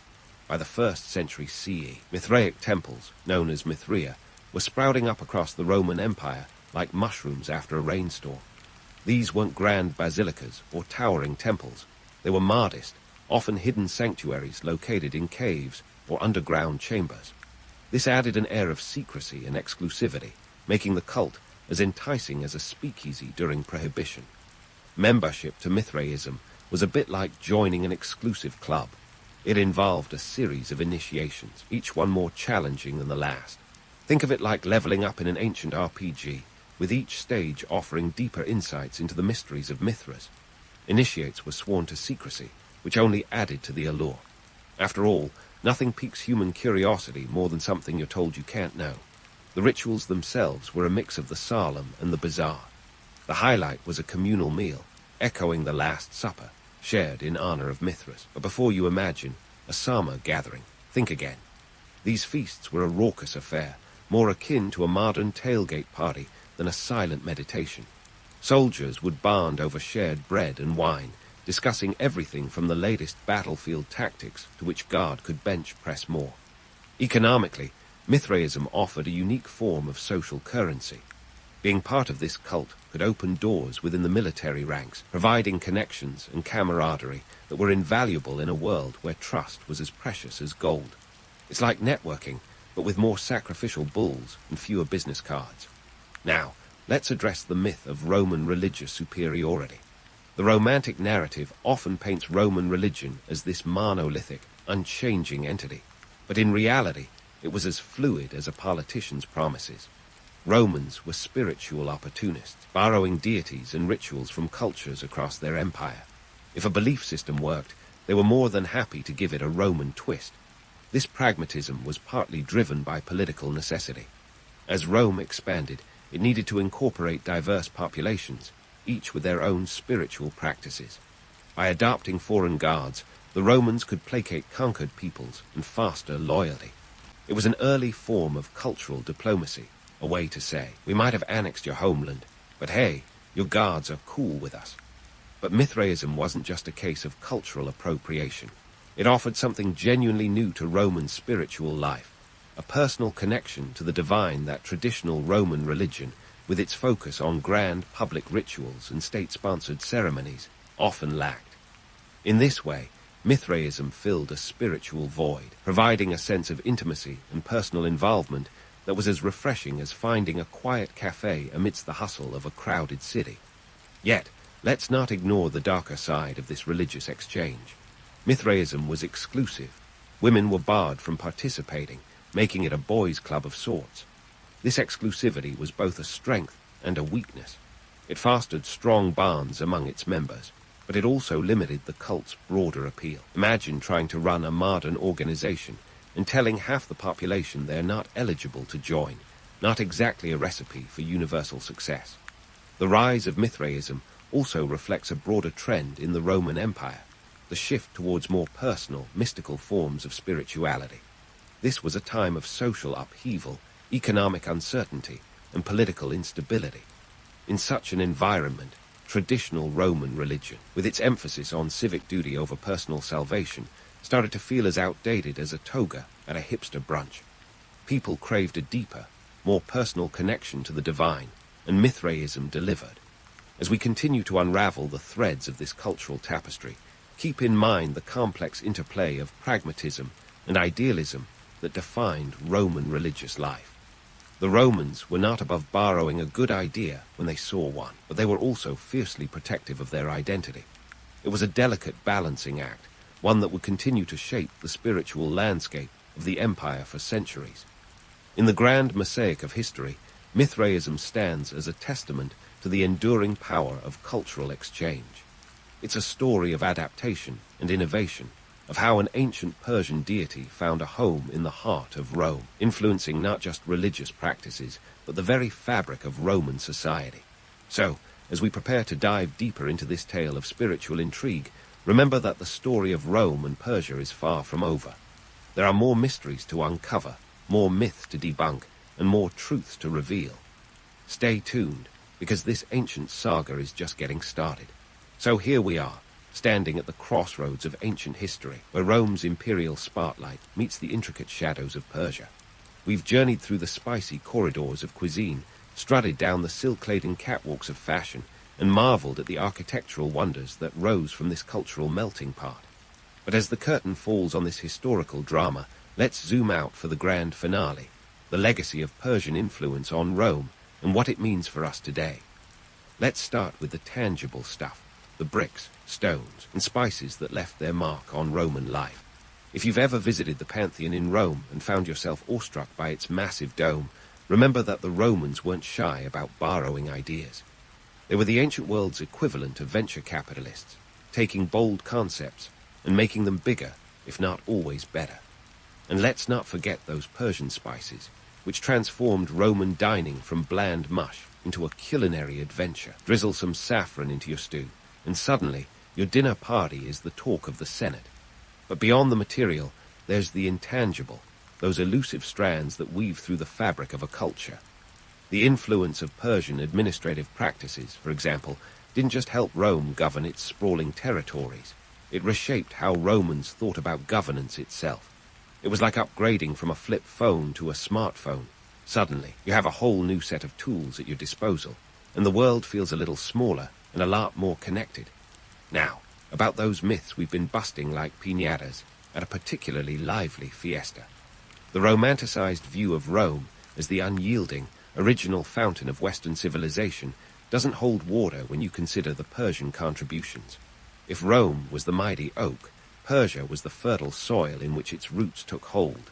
By the 1st century CE, Mithraic temples, known as Mithraea, were sprouting up across the Roman Empire like mushrooms after a rainstorm. These weren't grand basilicas or towering temples. They were modest, often hidden sanctuaries located in caves or underground chambers. This added an air of secrecy and exclusivity, making the cult as enticing as a speakeasy during Prohibition. Membership to Mithraism was a bit like joining an exclusive club. It involved a series of initiations, each one more challenging than the last. Think of it like leveling up in an ancient RPG, with each stage offering deeper insights into the mysteries of Mithras. Initiates were sworn to secrecy, which only added to the allure. After all, nothing piques human curiosity more than something you're told you can't know. The rituals themselves were a mix of the solemn and the bizarre. The highlight was a communal meal, echoing the Last Supper, shared in honor of Mithras. But before you imagine a summer gathering, think again. These feasts were a raucous affair, more akin to a modern tailgate party than a silent meditation. Soldiers would bond over shared bread and wine, discussing everything from the latest battlefield tactics to which guard could bench press more. Economically, Mithraism offered a unique form of social currency. Being part of this cult could open doors within the military ranks, providing connections and camaraderie that were invaluable in a world where trust was as precious as gold. It's like networking, but with more sacrificial bulls and fewer business cards. Now, let's address the myth of Roman religious superiority. The Romantic narrative often paints Roman religion as this monolithic, unchanging entity. But in reality, It was as fluid as a politician's promises. Romans were spiritual opportunists, borrowing deities and rituals from cultures across their empire. If a belief system worked, they were more than happy to give it a Roman twist. This pragmatism was partly driven by political necessity. As Rome expanded, it needed to incorporate diverse populations, each with their own spiritual practices. By adopting foreign gods, the Romans could placate conquered peoples and foster loyalty. It was an early form of cultural diplomacy, a way to say, we might have annexed your homeland, but hey, your gods are cool with us. But Mithraism wasn't just a case of cultural appropriation. It offered something genuinely new to Roman spiritual life, a personal connection to the divine that traditional Roman religion, with its focus on grand public rituals and state-sponsored ceremonies, often lacked. In this way, Mithraism filled a spiritual void, providing a sense of intimacy and personal involvement that was as refreshing as finding a quiet cafe amidst the hustle of a crowded city. Yet, let's not ignore the darker side of this religious exchange. Mithraism was exclusive. Women were barred from participating, making it a boys' club of sorts. This exclusivity was both a strength and a weakness. It fostered strong bonds among its members, but it also limited the cult's broader appeal. Imagine trying to run a modern organization and telling half the population they're not eligible to join, not exactly a recipe for universal success. The rise of Mithraism also reflects a broader trend in the Roman Empire, the shift towards more personal, mystical forms of spirituality. This was a time of social upheaval, economic uncertainty, and political instability. In such an environment, traditional Roman religion, with its emphasis on civic duty over personal salvation, started to feel as outdated as a toga at a hipster brunch. People craved a deeper, more personal connection to the divine, and Mithraism delivered. As we continue to unravel the threads of this cultural tapestry, keep in mind the complex interplay of pragmatism and idealism that defined Roman religious life. The Romans were not above borrowing a good idea when they saw one, but they were also fiercely protective of their identity. It was a delicate balancing act, one that would continue to shape the spiritual landscape of the empire for centuries. In the grand mosaic of history, Mithraism stands as a testament to the enduring power of cultural exchange. It's a story of adaptation and innovation, of how an ancient Persian deity found a home in the heart of Rome, influencing not just religious practices, but the very fabric of Roman society. So, as we prepare to dive deeper into this tale of spiritual intrigue, remember that the story of Rome and Persia is far from over. There are more mysteries to uncover, more myths to debunk, and more truths to reveal. Stay tuned, because this ancient saga is just getting started. So here we are, standing at the crossroads of ancient history, where Rome's imperial spotlight meets the intricate shadows of Persia. We've journeyed through the spicy corridors of cuisine, strutted down the silk-laden catwalks of fashion, and marveled at the architectural wonders that rose from this cultural melting pot. But as the curtain falls on this historical drama, let's zoom out for the grand finale, the legacy of Persian influence on Rome and what it means for us today. Let's start with the tangible stuff, the bricks, stones, and spices that left their mark on Roman life. If you've ever visited the Pantheon in Rome and found yourself awestruck by its massive dome, remember that the Romans weren't shy about borrowing ideas. They were the ancient world's equivalent of venture capitalists, taking bold concepts and making them bigger, if not always better. And let's not forget those Persian spices, which transformed Roman dining from bland mush into a culinary adventure. Drizzle some saffron into your stew, and suddenly your dinner party is the talk of the Senate. But beyond the material, there's the intangible, those elusive strands that weave through the fabric of a culture. The influence of Persian administrative practices, for example, didn't just help Rome govern its sprawling territories. It reshaped how Romans thought about governance itself. It was like upgrading from a flip phone to a smartphone. Suddenly, you have a whole new set of tools at your disposal, and the world feels a little smaller and a lot more connected. Now, about those myths we've been busting like piñatas at a particularly lively fiesta. The romanticized view of Rome as the unyielding, original fountain of Western civilization doesn't hold water when you consider the Persian contributions. If Rome was the mighty oak, Persia was the fertile soil in which its roots took hold.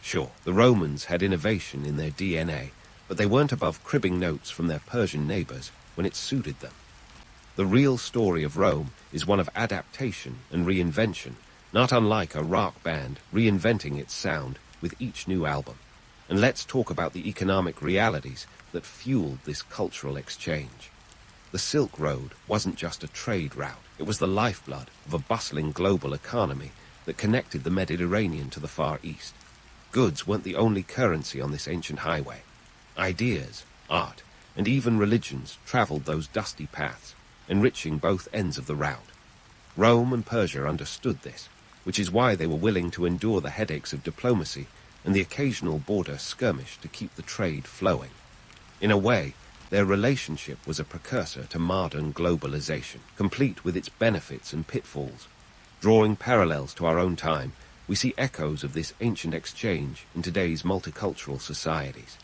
Sure, the Romans had innovation in their DNA, but they weren't above cribbing notes from their Persian neighbors when it suited them. The real story of Rome is one of adaptation and reinvention, not unlike a rock band reinventing its sound with each new album. And let's talk about the economic realities that fueled this cultural exchange. The Silk Road wasn't just a trade route. It was the lifeblood of a bustling global economy that connected the Mediterranean to the Far East. Goods weren't the only currency on this ancient highway. Ideas, art, and even religions traveled those dusty paths, enriching both ends of the route. Rome and Persia understood this, which is why they were willing to endure the headaches of diplomacy and the occasional border skirmish to keep the trade flowing. In a way, their relationship was a precursor to modern globalization, complete with its benefits and pitfalls. Drawing parallels to our own time, we see echoes of this ancient exchange in today's multicultural societies.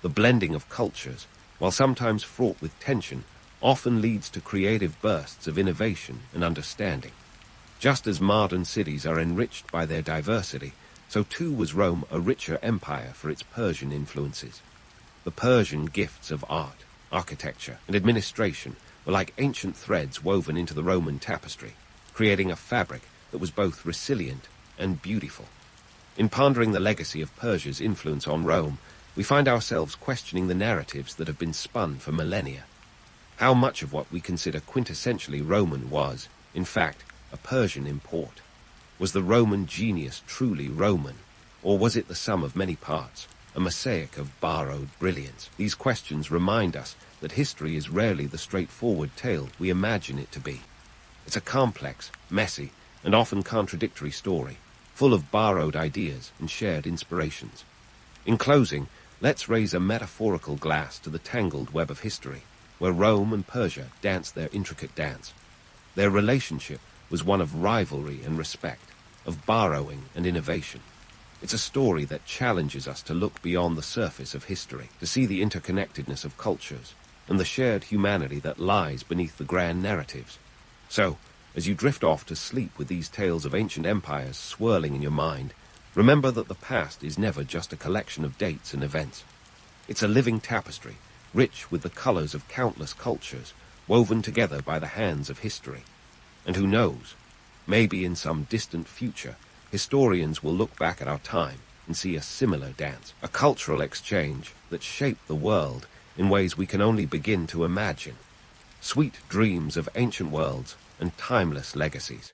The blending of cultures, while sometimes fraught with tension, often leads to creative bursts of innovation and understanding. Just as modern cities are enriched by their diversity, so too was Rome a richer empire for its Persian influences. The Persian gifts of art, architecture, and administration were like ancient threads woven into the Roman tapestry, creating a fabric that was both resilient and beautiful. In pondering the legacy of Persia's influence on Rome, we find ourselves questioning the narratives that have been spun for millennia. How much of what we consider quintessentially Roman was, in fact, a Persian import? Was the Roman genius truly Roman, or was it the sum of many parts, a mosaic of borrowed brilliance? These questions remind us that history is rarely the straightforward tale we imagine it to be. It's a complex, messy, and often contradictory story, full of borrowed ideas and shared inspirations. In closing, let's raise a metaphorical glass to the tangled web of history, where Rome and Persia danced their intricate dance. Their relationship was one of rivalry and respect, of borrowing and innovation. It's a story that challenges us to look beyond the surface of history, to see the interconnectedness of cultures, and the shared humanity that lies beneath the grand narratives. So, as you drift off to sleep with these tales of ancient empires swirling in your mind, remember that the past is never just a collection of dates and events. It's a living tapestry, rich with the colors of countless cultures, woven together by the hands of history. And who knows, maybe in some distant future, historians will look back at our time and see a similar dance, a cultural exchange that shaped the world in ways we can only begin to imagine. Sweet dreams of ancient worlds and timeless legacies.